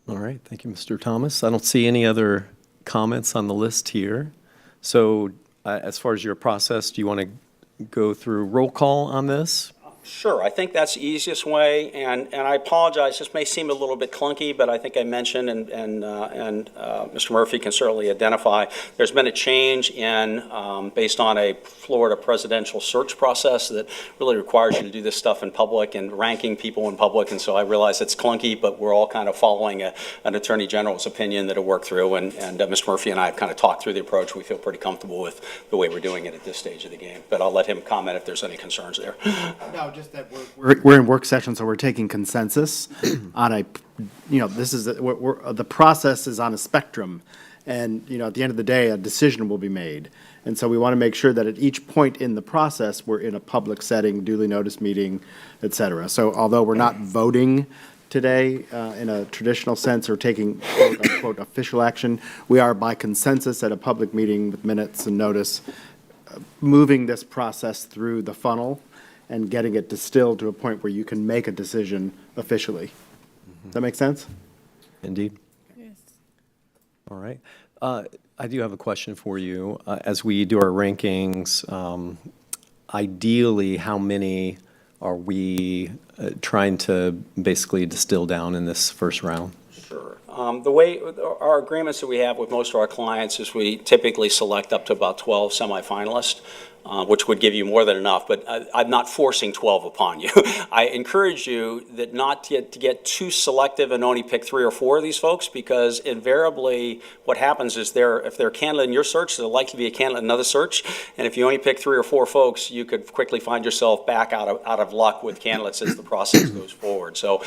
[SPEAKER 3] All right, thank you, Mr. Thomas. I don't see any other comments on the list here. So as far as your process, do you want to go through roll call on this?
[SPEAKER 12] Sure, I think that's the easiest way, and I apologize, this may seem a little bit clunky, but I think I mentioned, and Mr. Murphy can certainly identify, there's been a change in, based on a Florida presidential search process that really requires you to do this stuff in public and ranking people in public, and so I realize it's clunky, but we're all kind of following an Attorney General's opinion that'll work through, and Mr. Murphy and I have kind of talked through the approach. We feel pretty comfortable with the way we're doing it at this stage of the game, but I'll let him comment if there's any concerns there.
[SPEAKER 10] No, just that we're in work session, so we're taking consensus on this is, the process is on a spectrum. And, at the end of the day, a decision will be made. And so we want to make sure that at each point in the process, we're in a public setting, duly noticed meeting, et cetera. So although we're not voting today in a traditional sense or taking quote unquote official action, we are by consensus at a public meeting with minutes and notice, moving this process through the funnel and getting it distilled to a point where you can make a decision officially. Does that make sense?
[SPEAKER 3] Indeed.
[SPEAKER 7] Yes.
[SPEAKER 3] All right. I do have a question for you. As we do our rankings, ideally, how many are we trying to basically distill down in this first round?
[SPEAKER 12] Sure. The way, our agreements that we have with most of our clients is we typically select up to about 12 semifinalists, which would give you more than enough, but I'm not forcing 12 upon you. I encourage you that not to get too selective and only pick 3 or 4 of these folks, because invariably what happens is if they're a candidate in your search, they're likely to be a candidate in another search, and if you only pick 3 or 4 folks, you could quickly find yourself back out of luck with candidates as the process goes forward. So,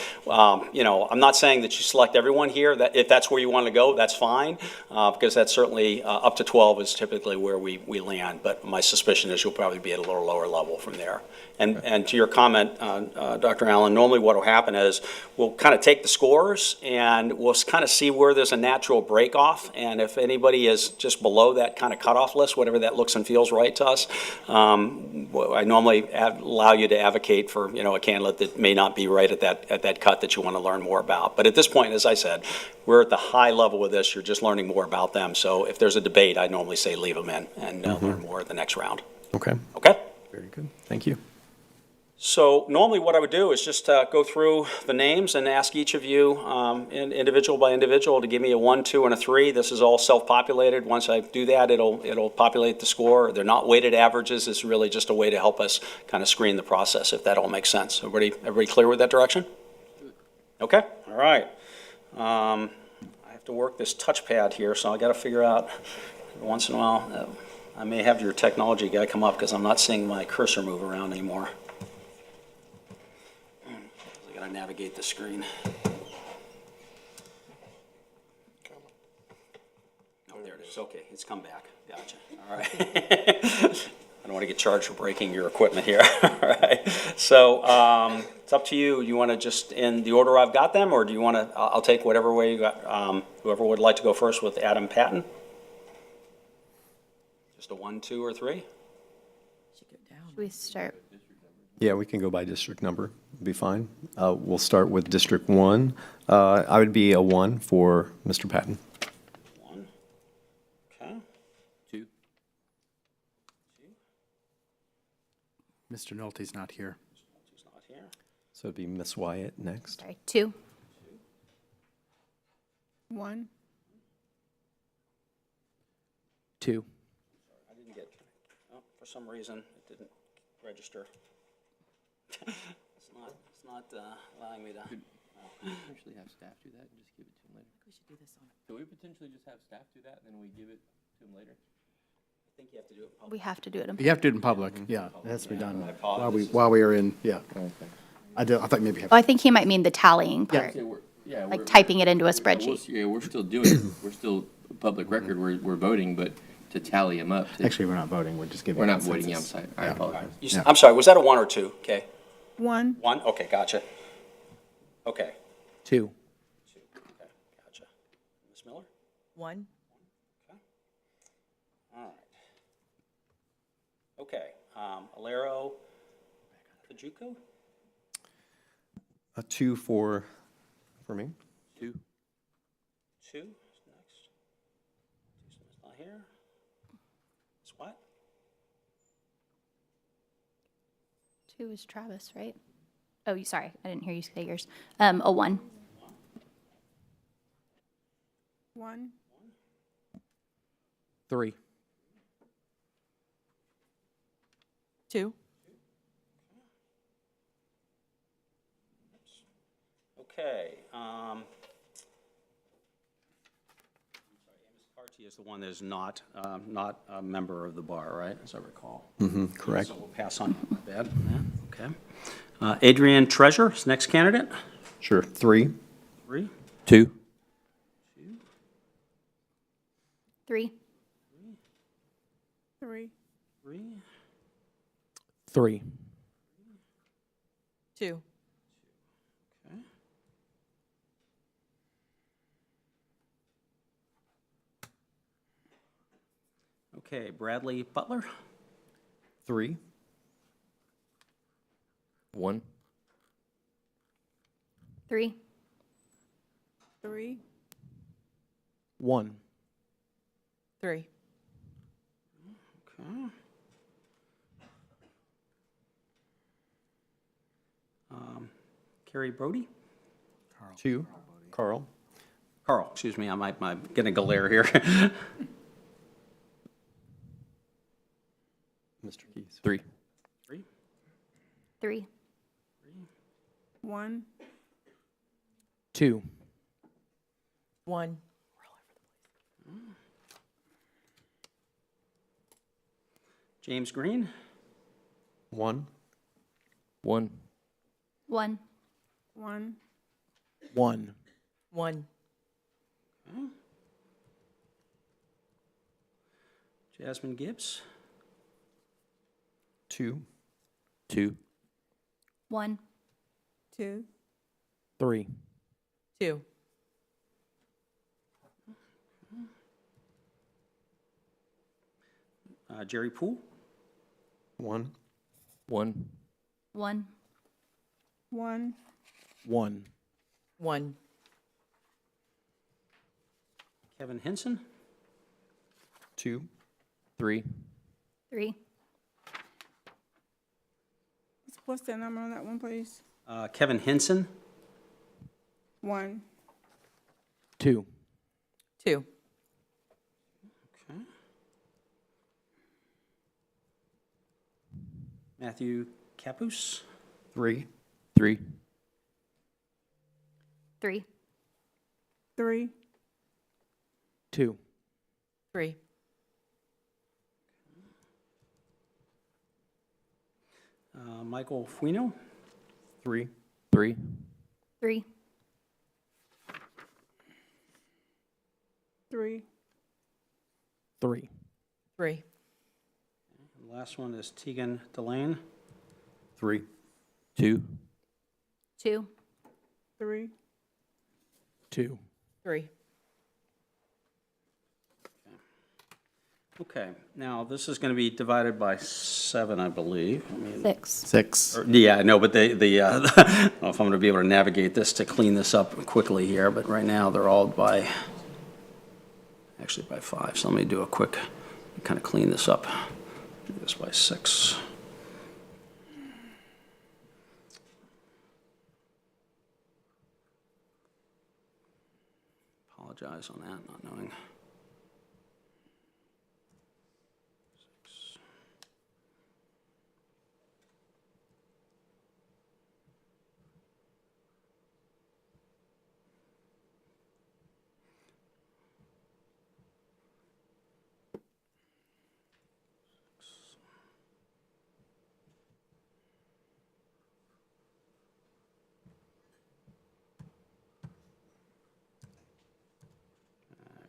[SPEAKER 12] you know, I'm not saying that you select everyone here. That if that's where you want to go, that's fine, because that's certainly up to 12 is typically where we land. But my suspicion is you'll probably be at a little lower level from there. And to your comment, Dr. Allen, normally what will happen is we'll kind of take the scores and we'll kind of see where there's a natural break off. And if anybody is just below that kind of cutoff list, whatever that looks and feels right to us, I normally allow you to advocate for, you know, a candidate that may not be right at that cut that you want to learn more about. But at this point, as I said, we're at the high level with this. You're just learning more about them. So if there's a debate, I normally say leave them in and learn more at the next round.
[SPEAKER 3] Okay.
[SPEAKER 12] Okay?
[SPEAKER 3] Very good. Thank you.
[SPEAKER 12] So normally what I would do is just go through the names and ask each of you individual by individual to give me a 1, 2, and a 3. This is all self-populated. Once I do that, it'll populate the score. They're not weighted averages. It's really just a way to help us kind of screen the process, if that all makes sense. Everybody clear with that direction? Okay. All right. I have to work this touchpad here, so I got to figure out once in a while. I may have your technology guy come up because I'm not seeing my cursor move around anymore. I gotta navigate the screen. Oh, there it is. Okay, it's come back. Gotcha. All right. I don't want to get charged for breaking your equipment here. All right. So it's up to you. You want to just in the order I've got them, or do you want to? I'll take whatever way you got. Whoever would like to go first with Adam Patton. Just a 1, 2, or 3?
[SPEAKER 1] Should we start?
[SPEAKER 3] Yeah, we can go by district number. It'll be fine. We'll start with District 1. I would be a 1 for Mr. Patton.
[SPEAKER 12] 1. Okay.
[SPEAKER 6] 2.
[SPEAKER 10] Mr. Nolte's not here.
[SPEAKER 12] He's not here.
[SPEAKER 3] So it'd be Miss Wyatt next.
[SPEAKER 1] Sorry, 2.
[SPEAKER 7] 1.
[SPEAKER 2] 2.
[SPEAKER 12] I didn't get. Oh, for some reason it didn't register. It's not allowing me to.
[SPEAKER 6] Potentially have staff do that and just give it to them later. We should do this on. Could we potentially just have staff do that and then we give it to them later?
[SPEAKER 12] I think you have to do it in public.
[SPEAKER 1] We have to do it in
[SPEAKER 10] You have to do it in public, yeah. It has to be done
[SPEAKER 12] apologize.
[SPEAKER 10] while we are in, yeah. I thought maybe.
[SPEAKER 1] Oh, I think he might mean the tallying part,
[SPEAKER 6] Yeah,
[SPEAKER 1] like typing it into a spreadsheet.
[SPEAKER 6] Yeah, we're still doing it. We're still a public record. We're voting, but to tally them up.
[SPEAKER 10] Actually, we're not voting, we're just giving.
[SPEAKER 6] We're not
[SPEAKER 10] consensus.
[SPEAKER 6] voting, I'm sorry. I apologize.
[SPEAKER 12] I'm sorry, was that a 1 or 2? Okay.
[SPEAKER 7] 1.
[SPEAKER 12] 1? Okay, gotcha. Okay.
[SPEAKER 2] 2.
[SPEAKER 12] Okay, gotcha. Ms. Miller?
[SPEAKER 9] 1.
[SPEAKER 12] All right. Okay, Alero Kajuku?
[SPEAKER 3] A 2 for me.
[SPEAKER 6] 2.
[SPEAKER 12] 2 is next. 2's not here. It's what?
[SPEAKER 1] 2 is Travis, right? Oh, sorry, I didn't hear you say yours. A 1.
[SPEAKER 7] 1.
[SPEAKER 2] 3.
[SPEAKER 9] 2.
[SPEAKER 12] Okay. I'm sorry, Amos Carty is the one that is not a member of the bar, right, as I recall?
[SPEAKER 3] Correct.
[SPEAKER 12] So we'll pass on that. Okay. Adrian Treasure is next candidate.
[SPEAKER 3] Sure. 3.
[SPEAKER 12] 3.
[SPEAKER 6] 2.
[SPEAKER 1] 3.
[SPEAKER 7] 3.
[SPEAKER 12] 3.
[SPEAKER 2] 3.
[SPEAKER 9] 2.
[SPEAKER 12] Okay. Okay, Bradley Butler.
[SPEAKER 3] 3.
[SPEAKER 6] 1.
[SPEAKER 1] 3.
[SPEAKER 7] 3.
[SPEAKER 2] 1.
[SPEAKER 9] 3.
[SPEAKER 12] Okay. Carrie Brody.
[SPEAKER 3] 2. Carl.
[SPEAKER 12] Carl, excuse me, I'm getting a glare here.
[SPEAKER 3] Mr. Keys.
[SPEAKER 6] 3.
[SPEAKER 1] 3.
[SPEAKER 7] 1,
[SPEAKER 2] 2.
[SPEAKER 9] 1.
[SPEAKER 12] James Green,
[SPEAKER 3] 1.
[SPEAKER 6] 1.
[SPEAKER 1] 1.
[SPEAKER 7] 1,
[SPEAKER 2] 1.
[SPEAKER 9] 1.
[SPEAKER 12] Jasmine Gibbs,
[SPEAKER 3] 2.
[SPEAKER 6] 2.
[SPEAKER 1] 1.
[SPEAKER 7] 2,
[SPEAKER 2] 3.
[SPEAKER 9] 2.
[SPEAKER 12] Jerry Poole,
[SPEAKER 3] 1.
[SPEAKER 6] 1.
[SPEAKER 1] 1.
[SPEAKER 7] 1,
[SPEAKER 2] 1.
[SPEAKER 9] 1.
[SPEAKER 12] Kevin Henson,
[SPEAKER 3] 2.
[SPEAKER 6] 3.
[SPEAKER 1] 3.
[SPEAKER 7] what's that number on that one, please?
[SPEAKER 12] Kevin Henson,
[SPEAKER 7] 1,
[SPEAKER 2] 2.
[SPEAKER 9] 2.
[SPEAKER 12] Matthew Capus,
[SPEAKER 3] 3.
[SPEAKER 6] 3.
[SPEAKER 1] 3.
[SPEAKER 7] 3,
[SPEAKER 2] 2.
[SPEAKER 9] 3.
[SPEAKER 12] Michael Fuino,
[SPEAKER 3] 3.
[SPEAKER 6] 3.
[SPEAKER 1] 3.
[SPEAKER 7] 3,
[SPEAKER 2] 3.
[SPEAKER 9] 3.
[SPEAKER 12] and the last one is Tegan Delane,
[SPEAKER 3] 3.
[SPEAKER 6] 2.
[SPEAKER 1] 2.
[SPEAKER 7] 3,
[SPEAKER 2] 2.
[SPEAKER 9] 3.
[SPEAKER 12] Okay, now this is going to be divided by 7, I believe.
[SPEAKER 1] 6.
[SPEAKER 2] 6.
[SPEAKER 12] Yeah, no, but I don't know if I'm going to be able to navigate this to clean this up quickly here, but right now they're all actually by 5. So let me do a quick, kind of clean this up. Do this by 6. Apologize on that, not knowing.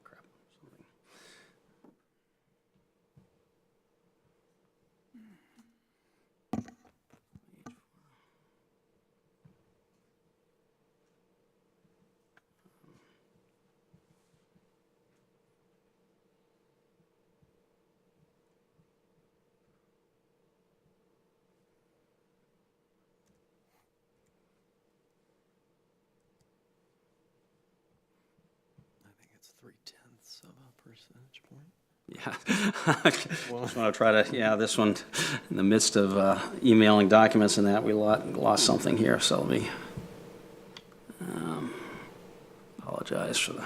[SPEAKER 12] Crap. Something.
[SPEAKER 3] I think it's 0.3 of a percentage point.
[SPEAKER 12] Yeah. Just want to try to, this one, in the midst of emailing documents and that, we lost something here, so let me apologize for the.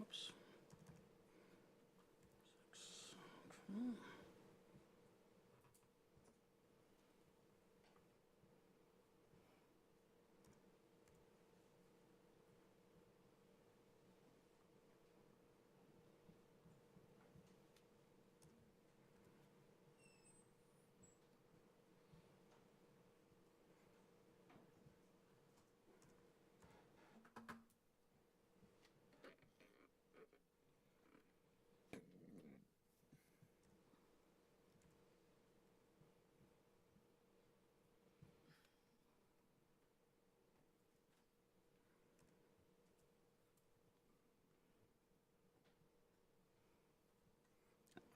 [SPEAKER 12] Oops.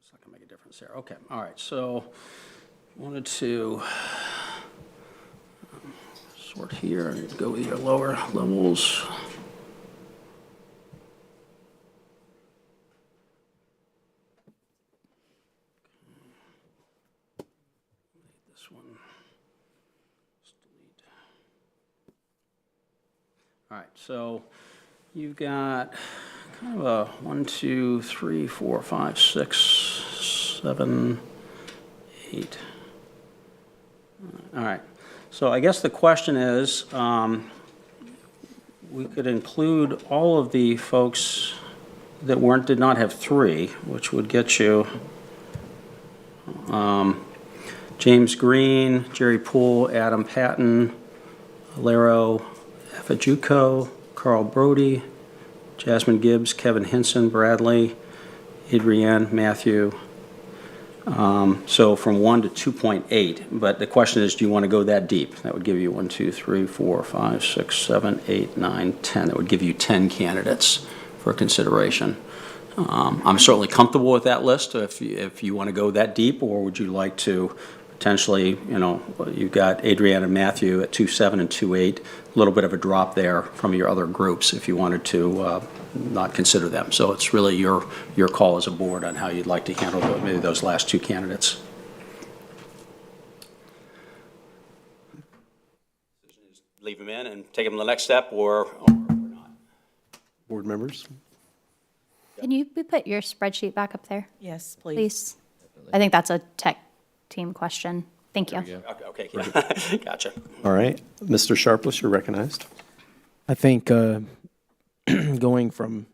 [SPEAKER 12] It's not going to make a difference there. Okay, all right, so wanted to sort here and go with your lower levels. All right, so you've got kind of a 1, 2, 3, 4, 5, 6, 7, 8. All right, so I guess the question is, we could include all of the folks that did not have 3, which would get you James Green, Jerry Poole, Adam Patton, Laro Fajuco, Carl Brody, Jasmine Gibbs, Kevin Hinson, Bradley, Adrienne, Matthew. So from 1 to 2.8, but the question is, do you want to go that deep? That would give you 1, 2, 3, 4, 5, 6, 7, 8, 9, 10. That would give you 10 candidates for consideration. I'm certainly comfortable with that list if you want to go that deep, or would you like to potentially, you've got Adrienne and Matthew at 2.7 and 2.8, a little bit of a drop there from your other groups if you wanted to not consider them. So it's really your call as a board on how you'd like to handle maybe those last 2 candidates. Leave them in and take them to the next step, or not.
[SPEAKER 3] Board members?
[SPEAKER 1] Can you put your spreadsheet back up there,
[SPEAKER 9] Yes, please.
[SPEAKER 1] please? I think that's a tech team question. Thank you.
[SPEAKER 12] Okay, gotcha.
[SPEAKER 3] All right. Mr. Sharpless, you're recognized.
[SPEAKER 2] I think going from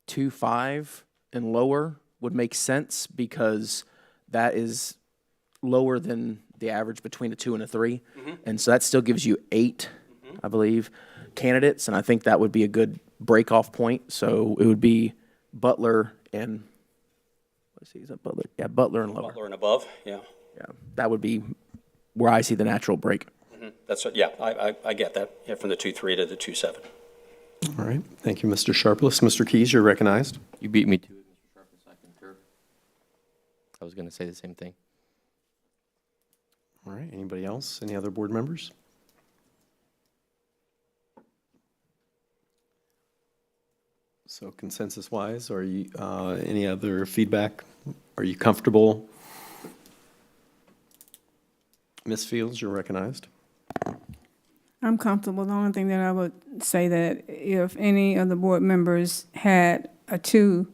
[SPEAKER 2] 2.5 and lower would make sense because that is lower than the average between a 2 and a 3. And so that still gives you 8, I believe, candidates. And I think that would be a good break-off point. So it would be Butler and, let's see, is that Butler? Yeah, Butler and lower.
[SPEAKER 12] Butler and above, yeah.
[SPEAKER 2] Yeah, that would be where I see the natural break.
[SPEAKER 12] That's what, yeah, I get that, yeah, from the 2.3 to the 2.7.
[SPEAKER 3] All right. Thank you, Mr. Sharpless. Mr. Keys, you're recognized.
[SPEAKER 6] You beat me to it, Mr. Sharpless, I concur. I was going to say the same thing.
[SPEAKER 3] All right. Anybody else? Any other board members? So consensus-wise, are you, any other feedback? Are you comfortable? Ms. Fields, you're recognized.
[SPEAKER 7] I'm comfortable. The only thing that I would say that if any of the board members had a 2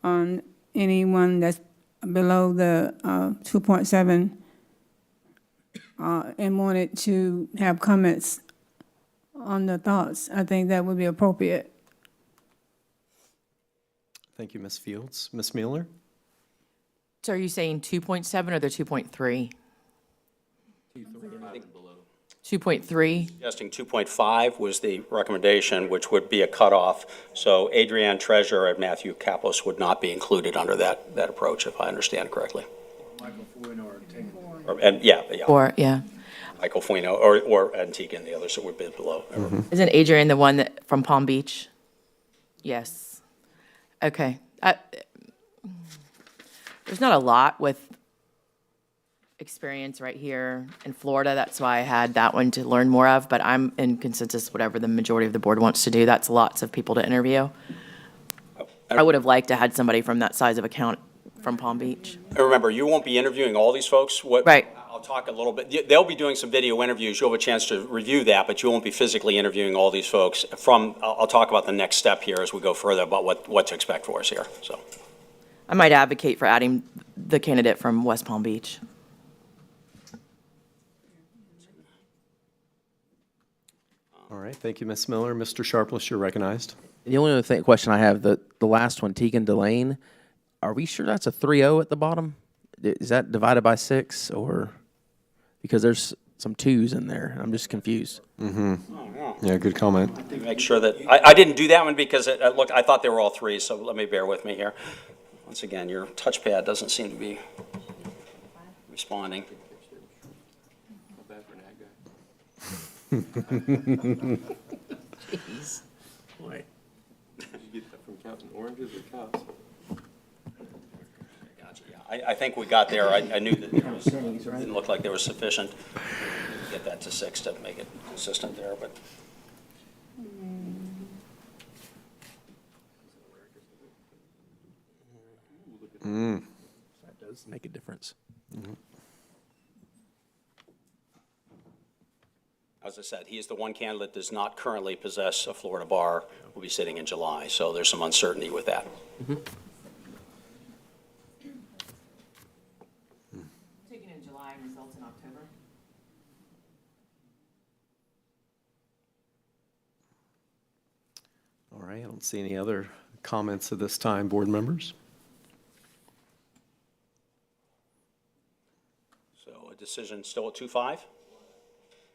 [SPEAKER 7] on anyone that's below the 2.7 and wanted to have comments on the thoughts, I think that would be appropriate.
[SPEAKER 3] Thank you, Ms. Fields. Ms. Mueller?
[SPEAKER 9] So are you saying 2.7 or the 2.3? 2.3?
[SPEAKER 12] Suggesting 2.5 was the recommendation, which would be a cutoff. So Adrienne Treasure and Matthew Kapos would not be included under that approach, if I understand correctly. Yeah.
[SPEAKER 9] Or, yeah.
[SPEAKER 12] Michael Fuino or Antigua and the others that would be below.
[SPEAKER 9] Isn't Adrian the one that, from Palm Beach? Yes. Okay. There's not a lot with experience right here in Florida. That's why I had that one to learn more of, but I'm in consensus, whatever the majority of the board wants to do. That's lots of people to interview. I would have liked to had somebody from that size of account from Palm Beach.
[SPEAKER 12] And remember, you won't be interviewing all these folks.
[SPEAKER 9] Right.
[SPEAKER 12] I'll talk a little bit. They'll be doing some video interviews. You'll have a chance to review that, but you won't be physically interviewing all these folks. I'll talk about the next step here as we go further about what to expect for us here. So,
[SPEAKER 9] I might advocate for adding the candidate from West Palm Beach.
[SPEAKER 3] All right. Thank you, Ms. Miller. Mr. Sharpless, you're recognized.
[SPEAKER 2] The only other question I have, the last one, Tegan Delane, are we sure that's a 3.0 at the bottom? Is that divided by 6 or, because there's some 2s in there. I'm just confused.
[SPEAKER 3] Yeah, good comment.
[SPEAKER 12] make sure that I didn't do that one because look, I thought they were all 3. So let me bear with me here. Once again, your touchpad doesn't seem to be responding.
[SPEAKER 9] Jeez.
[SPEAKER 6] Why? Did you get that from counting oranges or cows?
[SPEAKER 12] Gotcha, yeah. I think we got there. I knew that there was, didn't look like there was sufficient. Get that to 6 to make it consistent there, but.
[SPEAKER 2] That does make a difference.
[SPEAKER 12] As I said, he is the one candidate that does not currently possess a Florida bar, will be sitting in July, so there's some uncertainty with that.
[SPEAKER 9] Taken in July and results in October.
[SPEAKER 3] All right, I don't see any other comments at this time, board members.
[SPEAKER 12] So a decision still at 2-5?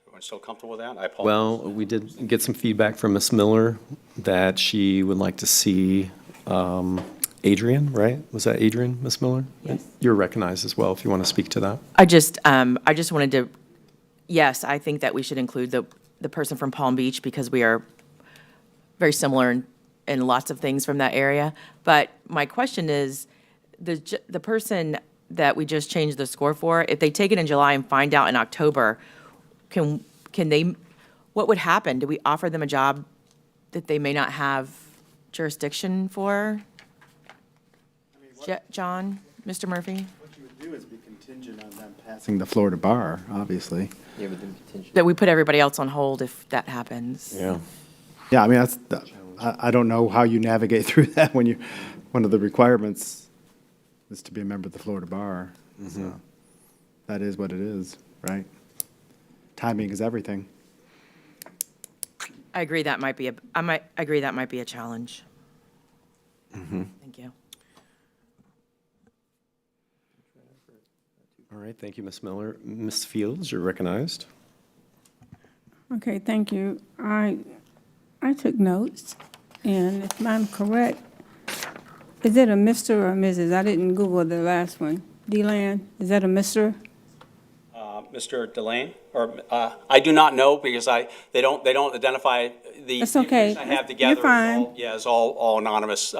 [SPEAKER 12] Everyone still comfortable with that? I apologize.
[SPEAKER 3] Well, we did get some feedback from Ms. Miller that she would like to see Adrian, right? Was that Adrian, Ms. Miller?
[SPEAKER 9] Yes.
[SPEAKER 3] You're recognized as well if you want to speak to that.
[SPEAKER 9] I just wanted to, yes, I think that we should include the person from Palm Beach because we are very similar in lots of things from that area. But my question is, the person that we just changed the score for, if they take it in July and find out in October, can they, what would happen? Do we offer them a job that they may not have jurisdiction for? John, Mr. Murphy?
[SPEAKER 10] What you would do is be contingent on them passing the Florida bar, obviously.
[SPEAKER 6] Yeah, but then potentially.
[SPEAKER 9] That we put everybody else on hold if that happens?
[SPEAKER 3] Yeah.
[SPEAKER 10] Yeah, I mean, I don't know how you navigate through that when one of the requirements is to be a member of the Florida bar. So that is what it is, right? Timing is everything.
[SPEAKER 9] I agree that might be a challenge. Thank you.
[SPEAKER 3] All right, thank you, Ms. Miller. Ms. Fields, you're recognized.
[SPEAKER 7] Okay, thank you. I took notes, and if I'm correct, is it a Mr. or a Mrs.? I didn't Google the last one. Deland, is that a Mr.?
[SPEAKER 12] Mr. Delane, or I do not know because they don't identify the.
[SPEAKER 7] That's okay.
[SPEAKER 12] The information I have
[SPEAKER 7] You're
[SPEAKER 12] together.
[SPEAKER 7] fine.
[SPEAKER 12] It's all anonymous.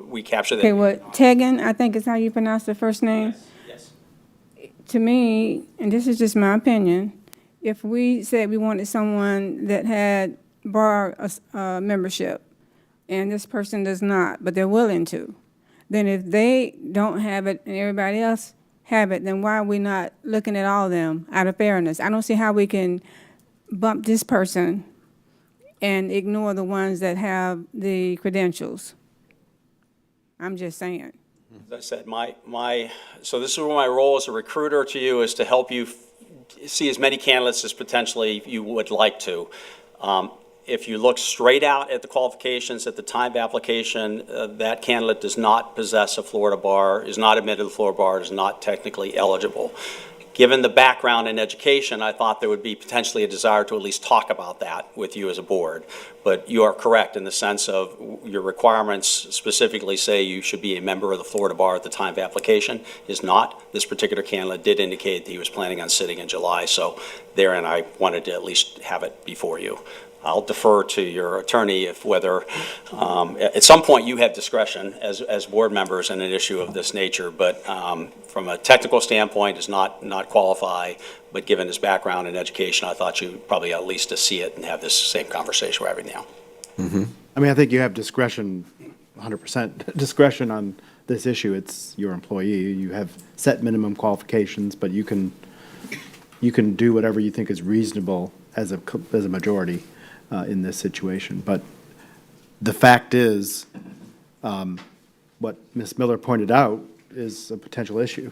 [SPEAKER 12] We capture that.
[SPEAKER 7] Okay, what, Tegan, I think is how you pronounce the first name?
[SPEAKER 12] Yes.
[SPEAKER 7] To me, and this is just my opinion, if we said we wanted someone that had bar membership, and this person does not, but they're willing to, then if they don't have it and everybody else have it, then why are we not looking at all of them out of fairness? I don't see how we can bump this person and ignore the ones that have the credentials. I'm just saying.
[SPEAKER 12] As I said, so this is where my role as a recruiter to you is to help you see as many candidates as potentially you would like to. If you look straight out at the qualifications at the time of application, that candidate does not possess a Florida bar, is not admitted to the Florida bar, is not technically eligible. Given the background in education, I thought there would be potentially a desire to at least talk about that with you as a board. But you are correct in the sense of your requirements specifically say you should be a member of the Florida bar at the time of application. Is not. This particular candidate did indicate that he was planning on sitting in July, so therein I wanted to at least have it before you. I'll defer to your attorney if whether, at some point you have discretion as board members in an issue of this nature, but from a technical standpoint does not qualify, but given his background in education, I thought you'd probably at least to see it and have this same conversation we're having now.
[SPEAKER 10] I mean, I think you have discretion, 100% discretion on this issue. It's your employee. You have set minimum qualifications, but you can do whatever you think is reasonable as a majority in this situation. But the fact is, what Ms. Miller pointed out is a potential issue.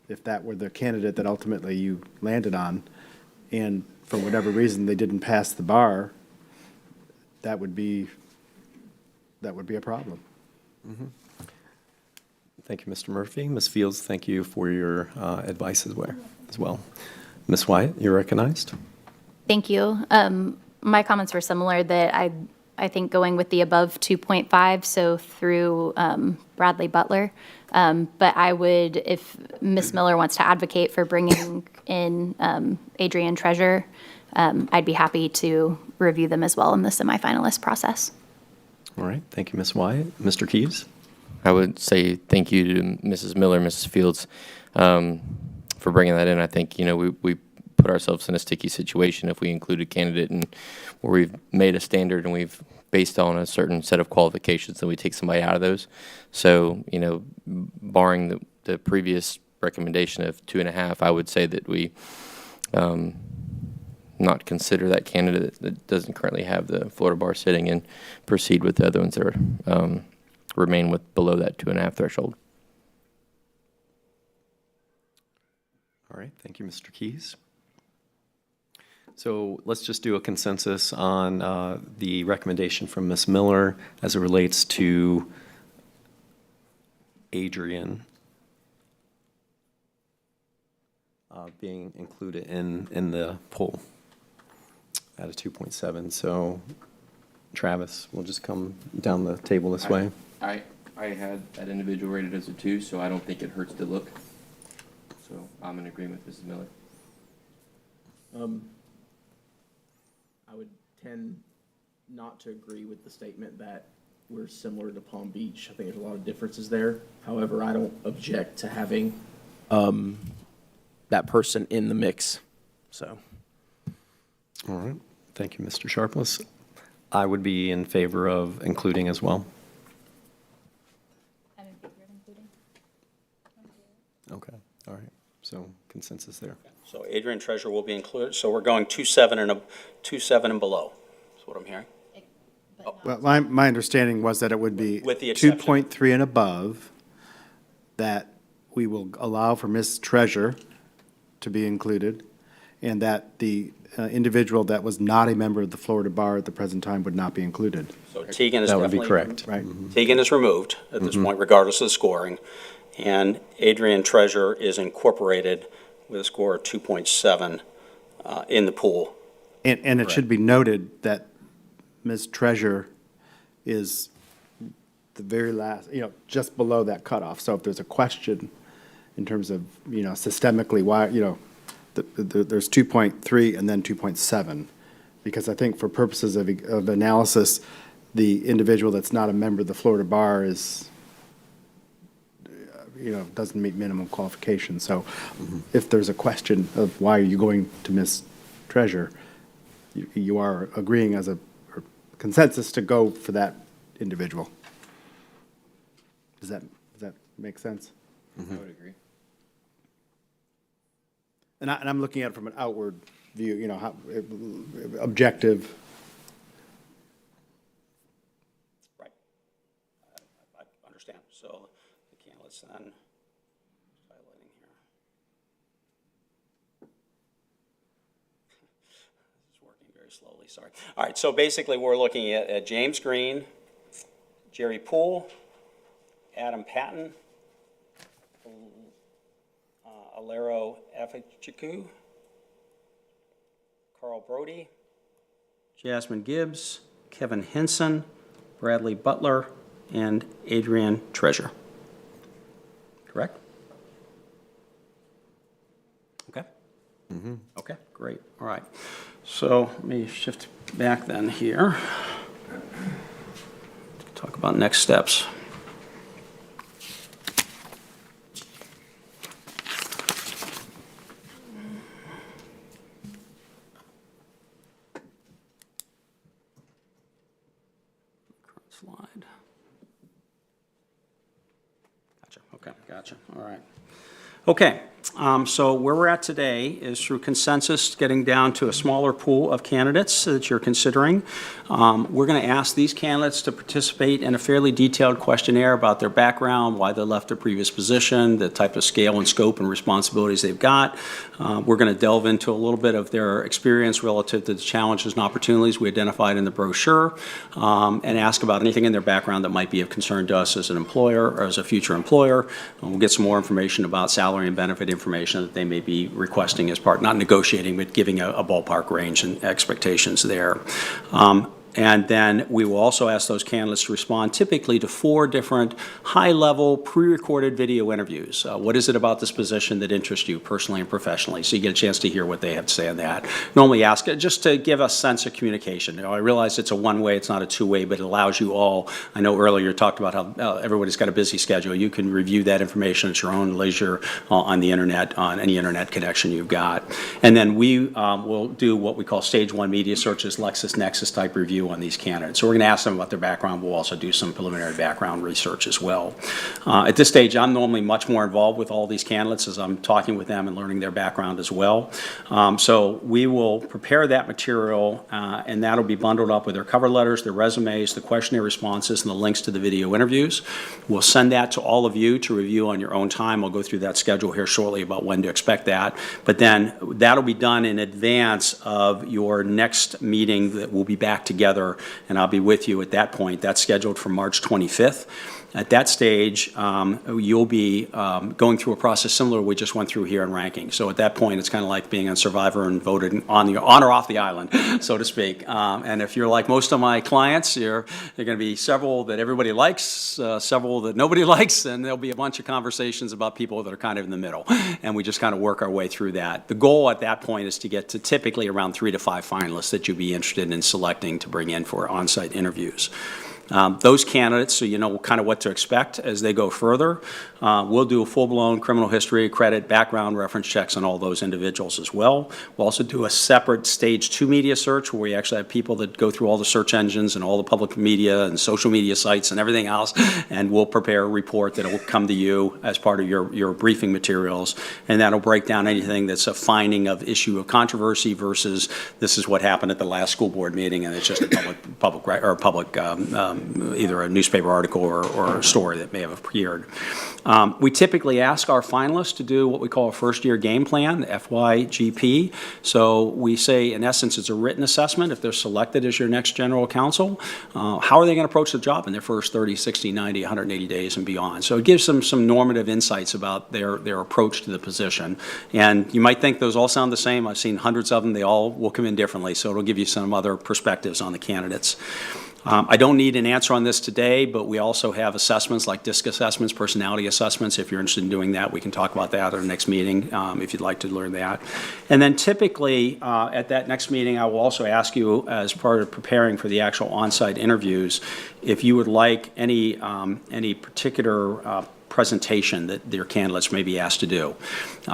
[SPEAKER 10] If that were the candidate that ultimately you landed on, and for whatever reason they didn't pass the bar, that would be a problem.
[SPEAKER 3] Thank you, Mr. Murphy. Ms. Fields, thank you for your advice as well. Ms. Wyatt, you're recognized.
[SPEAKER 1] Thank you. My comments were similar, that I think going with the above 2.5, so through Bradley Butler. But I would, if Ms. Miller wants to advocate for bringing in Adrian Treasure, I'd be happy to review them as well in the semifinalist process.
[SPEAKER 3] All right, thank you, Ms. Wyatt. Mr. Keyes?
[SPEAKER 6] I would say thank you to Mrs. Miller, Mrs. Fields, for bringing that in. I think, we put ourselves in a sticky situation if we include a candidate and where we've made a standard and we've based on a certain set of qualifications, and we take somebody out of those. So, barring the previous recommendation of 2.5, I would say that we not consider that candidate that doesn't currently have the Florida bar sitting and proceed with the other ones that are, remain with below that 2.5 threshold.
[SPEAKER 3] All right, thank you, Mr. Keys. So let's just do a consensus on the recommendation from Ms. Miller as it relates to Adrian being included in the poll at a 2.7. So Travis, we'll just come down the table this way.
[SPEAKER 6] I had that individual rated as a 2, so I don't think it hurts to look. So I'm in agreement with Mrs. Miller.
[SPEAKER 2] I would tend not to agree with the statement that we're similar to Palm Beach. I think there's a lot of differences there. However, I don't object to having that person in the mix. So,
[SPEAKER 3] All right, thank you, Mr. Sharpless. I would be in favor of including as well.
[SPEAKER 1] I'm in favor of including.
[SPEAKER 3] Okay, all right, so consensus there.
[SPEAKER 12] So Adrian Treasure will be included, so we're going 2.7 and below, is what I'm hearing.
[SPEAKER 10] Well, my understanding was that it would be
[SPEAKER 12] With the exception.
[SPEAKER 10] 2.3 and above, that we will allow for Ms. Treasure to be included, and that the individual that was not a member of the Florida Bar at the present time would not be included.
[SPEAKER 12] So Teagan is
[SPEAKER 3] That would be
[SPEAKER 12] definitely.
[SPEAKER 3] correct.
[SPEAKER 10] Right.
[SPEAKER 12] Teagan is removed at this point, regardless of the scoring. And Adrian Treasure is incorporated with a score of 2.7 in the pool.
[SPEAKER 10] And it should be noted that Ms. Treasure is the very last, just below that cutoff. So if there's a question in terms of, systemically, why, there's 2.3 and then 2.7. Because I think for purposes of analysis, the individual that's not a member of the Florida Bar is, doesn't meet minimum qualifications. So if there's a question of why are you going to Ms. Treasure, you are agreeing as a consensus to go for that individual. Does that make sense?
[SPEAKER 6] I would agree.
[SPEAKER 10] And I'm looking at it from an outward view, how, objective.
[SPEAKER 12] Right. I understand. So the candidates then, highlighting here. This is working very slowly, sorry. All right, so basically we're looking at James Green, Jerry Poole, Adam Patton, Alero Afachiku, Carl Brody, Jasmine Gibbs, Kevin Henson, Bradley Butler, and Adrian Treasure. Correct? Okay? Okay, great, all right. So let me shift back then here. Talk about next steps. Slide. Gotcha, okay, gotcha, all right. Okay, so where we're at today is through consensus, getting down to a smaller pool of candidates that you're considering. We're going to ask these candidates to participate in a fairly detailed questionnaire about their background, why they left their previous position, the type of scale and scope and responsibilities they've got. We're going to delve into a little bit of their experience relative to the challenges and opportunities we identified in the brochure, and ask about anything in their background that might be of concern to us as an employer or as a future employer. We'll get some more information about salary and benefit information that they may be requesting as part, not negotiating, but giving a ballpark range and expectations there. And then we will also ask those candidates to respond typically to 4 different high-level pre-recorded video interviews. What is it about this position that interests you personally and professionally? So you get a chance to hear what they have to say on that. Normally ask it just to give a sense of communication. I realize it's a one-way, it's not a two-way, but it allows you all. I know earlier you talked about how everybody's got a busy schedule. You can review that information at your own leisure on the internet, on any internet connection you've got. And then we will do what we call stage 1 media searches, LexisNexis type review. review on these candidates. So we're going to ask them about their background. We'll also do some preliminary background research as well. At this stage, I'm normally much more involved with all these candidates as I'm talking with them and learning their background as well. So we will prepare that material, and that'll be bundled up with their cover letters, their resumes, the questionnaire responses, and the links to the video interviews. We'll send that to all of you to review on your own time. I'll go through that schedule here shortly about when to expect that. But then that'll be done in advance of your next meeting that we'll be back together, and I'll be with you at that point. That's scheduled for March 25th. At that stage, you'll be going through a process similar to what we just went through here in ranking. So at that point, it's kind of like being on Survivor and voted on or off the island, so to speak. And if you're like most of my clients, there are going to be several that everybody likes, several that nobody likes, and there'll be a bunch of conversations about people that are kind of in the middle. And we just kind of work our way through that. The goal at that point is to get to typically around 3 to 5 finalists that you'd be interested in selecting to bring in for on-site interviews. Those candidates, so you know kind of what to expect as they go further. We'll do a full-blown criminal history, credit, background, reference checks on all those individuals as well. We'll also do a separate stage 2 media search where we actually have people that go through all the search engines and all the public media and social media sites and everything else, and we'll prepare a report that will come to you as part of your briefing materials, and that'll break down anything that's a finding of issue of controversy versus this is what happened at the last school board meeting and it's just a public either a newspaper article or a story that may have appeared. We typically ask our finalists to do what we call a first-year game plan, FYGP. So we say, in essence, it's a written assessment. If they're selected as your next general counsel, how are they going to approach the job in their first 30, 60, 90, 180 days and beyond? So it gives them some normative insights about their approach to the position. And you might think those all sound the same. I've seen hundreds of them. They all will come in differently. So it'll give you some other perspectives on the candidates. I don't need an answer on this today, but we also have assessments like DISC assessments, personality assessments. If you're interested in doing that, we can talk about that at our next meeting if you'd like to learn that. And then typically at that next meeting, I will also ask you as part of preparing for the actual on-site interviews, if you would like any particular presentation that their candidates may be asked to do.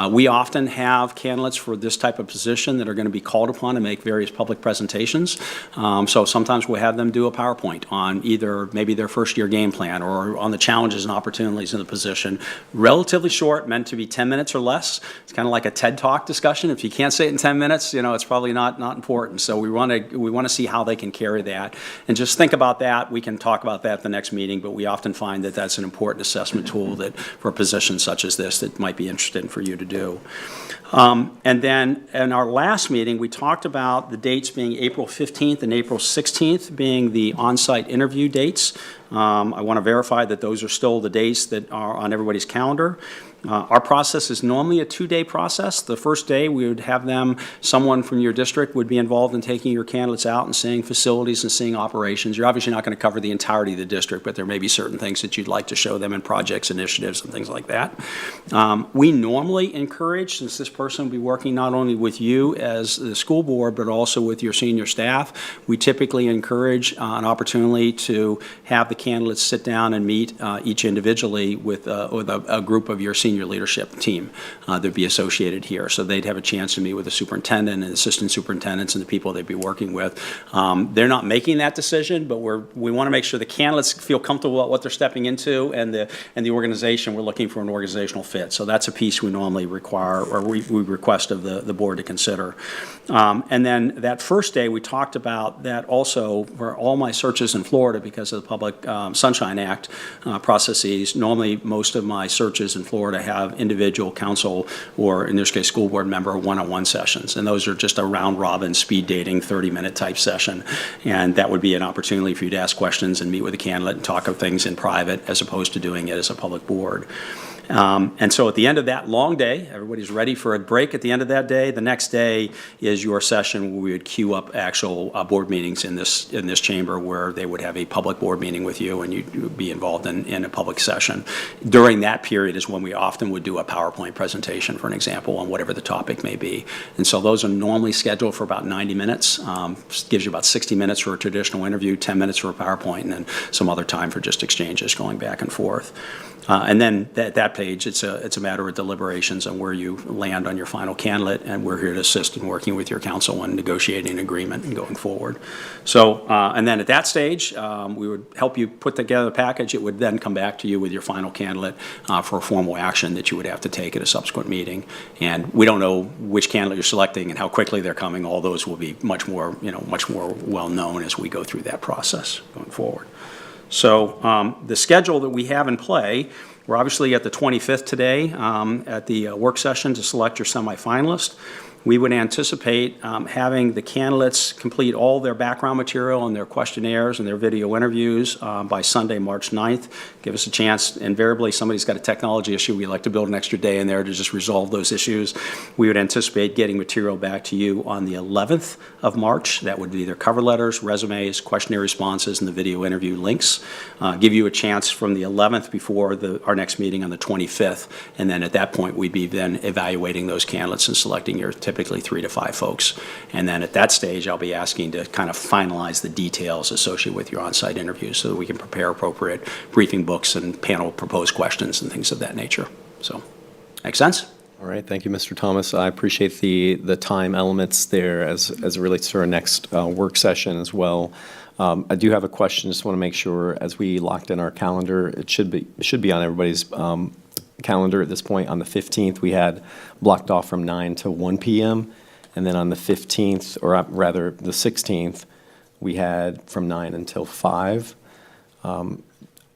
[SPEAKER 12] We often have candidates for this type of position that are going to be called upon to make various public presentations. So sometimes we'll have them do a PowerPoint on either maybe their first year game plan or on the challenges and opportunities in the position. Relatively short, meant to be 10 minutes or less. It's kind of like a TED Talk discussion. If you can't say it in 10 minutes, it's probably not important. So we want to see how they can carry that. And just think about that. We can talk about that at the next meeting, but we often find that that's an important assessment tool that for a position such as this that might be interesting for you to do. And then in our last meeting, we talked about the dates being April 15th and April 16th being the on-site interview dates. I want to verify that those are still the dates that are on everybody's calendar. Our process is normally a 2-day process. The first day, we would have someone from your district would be involved in taking your candidates out and seeing facilities and seeing operations. You're obviously not going to cover the entirety of the district, but there may be certain things that you'd like to show them in projects, initiatives, and things like that. We normally encourage, since this person will be working not only with you as the school board, but also with your senior staff, we typically encourage an opportunity to have the candidates sit down and meet each individually with a group of your senior leadership team that'd be associated here. So they'd have a chance to meet with the superintendent and assistant superintendents and the people they'd be working with. They're not making that decision, but we want to make sure the candidates feel comfortable about what they're stepping into and the organization. We're looking for an organizational fit. So that's a piece we normally require or we request of the board to consider. And then that first day, we talked about that also for all my searches in Florida because of the Public Sunshine Act processes. Normally, most of my searches in Florida have individual counsel or, in this case, school board member one-on-one sessions. And those are just a round-robin speed dating 30-minute type session. And that would be an opportunity for you to ask questions and meet with a candidate and talk of things in private as opposed to doing it as a public board. And so at the end of that long day, everybody's ready for a break at the end of that day. The next day is your session where we would queue up actual board meetings in this chamber where they would have a public board meeting with you and you'd be involved in a public session. During that period is when we often would do a PowerPoint presentation, for an example, on whatever the topic may be. And so those are normally scheduled for about 90 minutes. Gives you about 60 minutes for a traditional interview, 10 minutes for a PowerPoint, and then some other time for just exchanges going back and forth. And then that page, it's a matter of deliberations on where you land on your final candidate, and we're here to assist in working with your council on negotiating an agreement and going forward. So, and then at that stage, we would help you put together a package. It would then come back to you with your final candidate for a formal action that you would have to take at a subsequent meeting. And we don't know which candidate you're selecting and how quickly they're coming. All those will be much more well-known as we go through that process going forward. So the schedule that we have in play, we're obviously at the 25th today at the work session to select your semifinalist. We would anticipate having the candidates complete all their background material and their questionnaires and their video interviews by Sunday, March 9th. Give us a chance. Invariably, somebody's got a technology issue. We like to build an extra day in there to just resolve those issues. We would anticipate getting material back to you on the 11th of March. That would be their cover letters, resumes, questionnaire responses, and the video interview links. Give you a chance from the 11th before our next meeting on the 25th. And then at that point, we'd be then evaluating those candidates and selecting your typically 3 to 5 folks. And then at that stage, I'll be asking to kind of finalize the details associated with your on-site interviews so that we can prepare appropriate briefing books and panel proposed questions and things of that nature. So, make sense?
[SPEAKER 3] All right, thank you, Mr. Thomas. I appreciate the time elements there as it relates to our next work session as well. I do have a question, just want to make sure as we locked in our calendar, it should be on everybody's calendar at this point. On the 15th, we had blocked off from 9 to 1 p.m. And then on the 15th, or rather the 16th, we had from 9 until 5.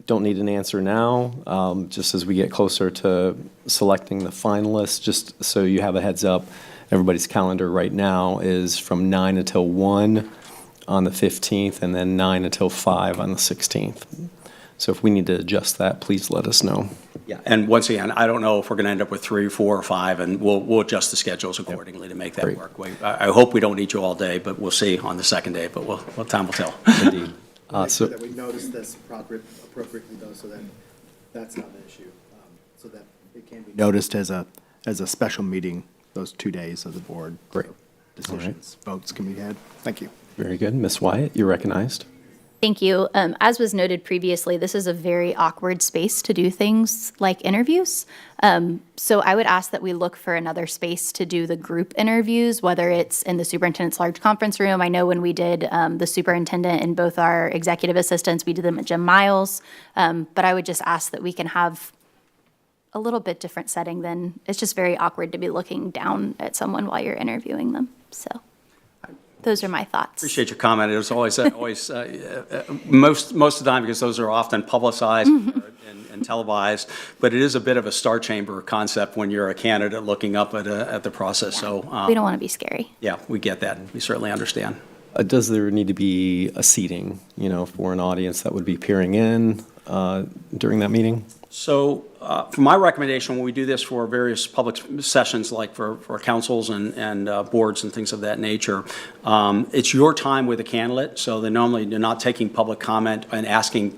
[SPEAKER 3] Don't need an answer now, just as we get closer to selecting the finalists, just so you have a heads up, everybody's calendar right now is from 9 until 1 on the 15th, and then 9 until 5 on the 16th. So if we need to adjust that, please let us know.
[SPEAKER 12] Yeah, and once again, I don't know if we're going to end up with 3, 4, or 5, and we'll adjust the schedules accordingly to make that
[SPEAKER 3] Great.
[SPEAKER 12] work. I hope we don't need you all day, but we'll see on the second day, but time will tell.
[SPEAKER 3] Indeed.
[SPEAKER 10] Make
[SPEAKER 3] So-
[SPEAKER 10] sure that we notice this appropriately though, so that that's not an issue. So that it can be noticed as a special meeting, those 2 days of the board.
[SPEAKER 3] Great.
[SPEAKER 10] So decisions, votes can be had. Thank you.
[SPEAKER 3] Very good. Ms. Wyatt, you're recognized.
[SPEAKER 1] Thank you. As was noted previously, this is a very awkward space to do things like interviews. So I would ask that we look for another space to do the group interviews, whether it's in the superintendent's large conference room. I know when we did the superintendent and both our executive assistants, we did them at Jim Miles. But I would just ask that we can have a little bit different setting than, it's just very awkward to be looking down at someone while you're interviewing them. So those are my thoughts.
[SPEAKER 12] Appreciate your comment. It was always most of the time, because those are often publicized and televised, but it is a bit of a star chamber concept when you're a candidate looking up at the process. So
[SPEAKER 1] We don't want to be scary.
[SPEAKER 12] yeah, we get that. We certainly understand.
[SPEAKER 3] Does there need to be a seating, for an audience that would be peering in during that meeting?
[SPEAKER 12] So for my recommendation, when we do this for various public sessions, like for councils and boards and things of that nature, it's your time with the candidate. So they're normally not taking public comment and asking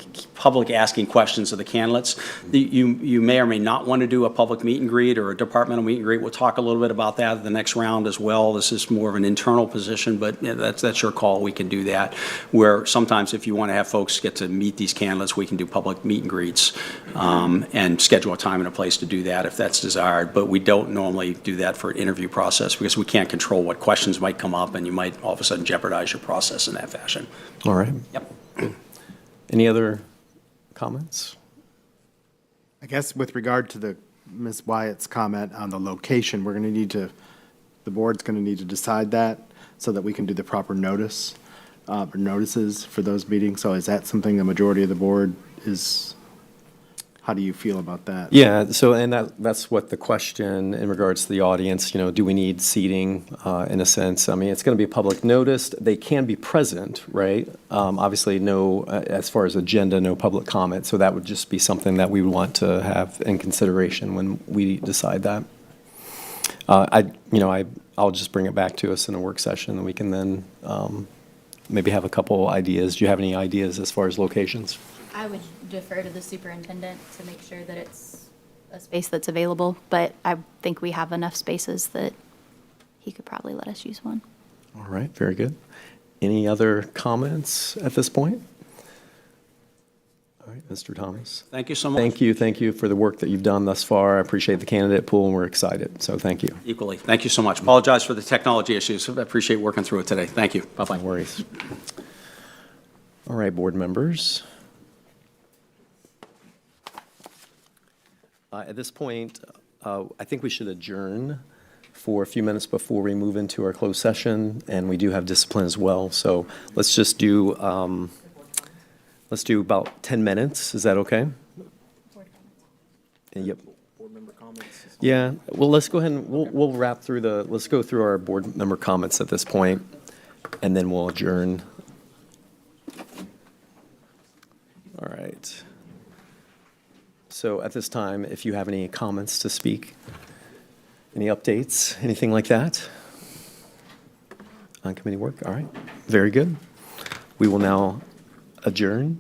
[SPEAKER 12] questions of the candidates. You may or may not want to do a public meet and greet or a departmental meet and greet. We'll talk a little bit about that at the next round as well. This is more of an internal position, but that's your call. We can do that. Where sometimes if you want to have folks get to meet these candidates, we can do public meet and greets and schedule a time and a place to do that if that's desired. But we don't normally do that for an interview process because we can't control what questions might come up, and you might all of a sudden jeopardize your process in that fashion.
[SPEAKER 3] All right.
[SPEAKER 12] Yep.
[SPEAKER 3] Any other comments?
[SPEAKER 10] I guess with regard to Ms. Wyatt's comment on the location, the board's going to need to decide that so that we can do the proper notices for those meetings. So is that something the majority of the board is, how do you feel about that?
[SPEAKER 3] Yeah, so, and that's what the question in regards to the audience, do we need seating in a sense? I mean, it's going to be public noticed. They can be present, right? Obviously, no, as far as agenda, no public comment. So that would just be something that we would want to have in consideration when we decide that. I'll just bring it back to us in a work session, and we can then maybe have a couple ideas. Do you have any ideas as far as locations?
[SPEAKER 1] I would defer to the superintendent to make sure that it's a space that's available, but I think we have enough spaces that he could probably let us use one.
[SPEAKER 3] All right, very good. Any other comments at this point? All All right, Mr. Thomas.
[SPEAKER 12] Thank you so much.
[SPEAKER 3] Thank you for the work that you've done thus far. I appreciate the candidate pool, and we're excited, so thank you.
[SPEAKER 12] Equally. Thank you so much. Apologize for the technology issues. I appreciate working through it today. Thank you. Bye-bye.
[SPEAKER 3] No worries. All right, board members. At this point, I think we should adjourn for a few minutes before we move into our closed session, and we do have discipline as well. So let's just do, about 10 minutes. Is that okay? Yep. Yeah, well, let's go ahead and we'll wrap through let's go through our board member comments at this point, and then we'll adjourn. All right. So at this time, if you have any comments to speak, any updates, anything like that? On committee work? All right. Very good. We will now adjourn.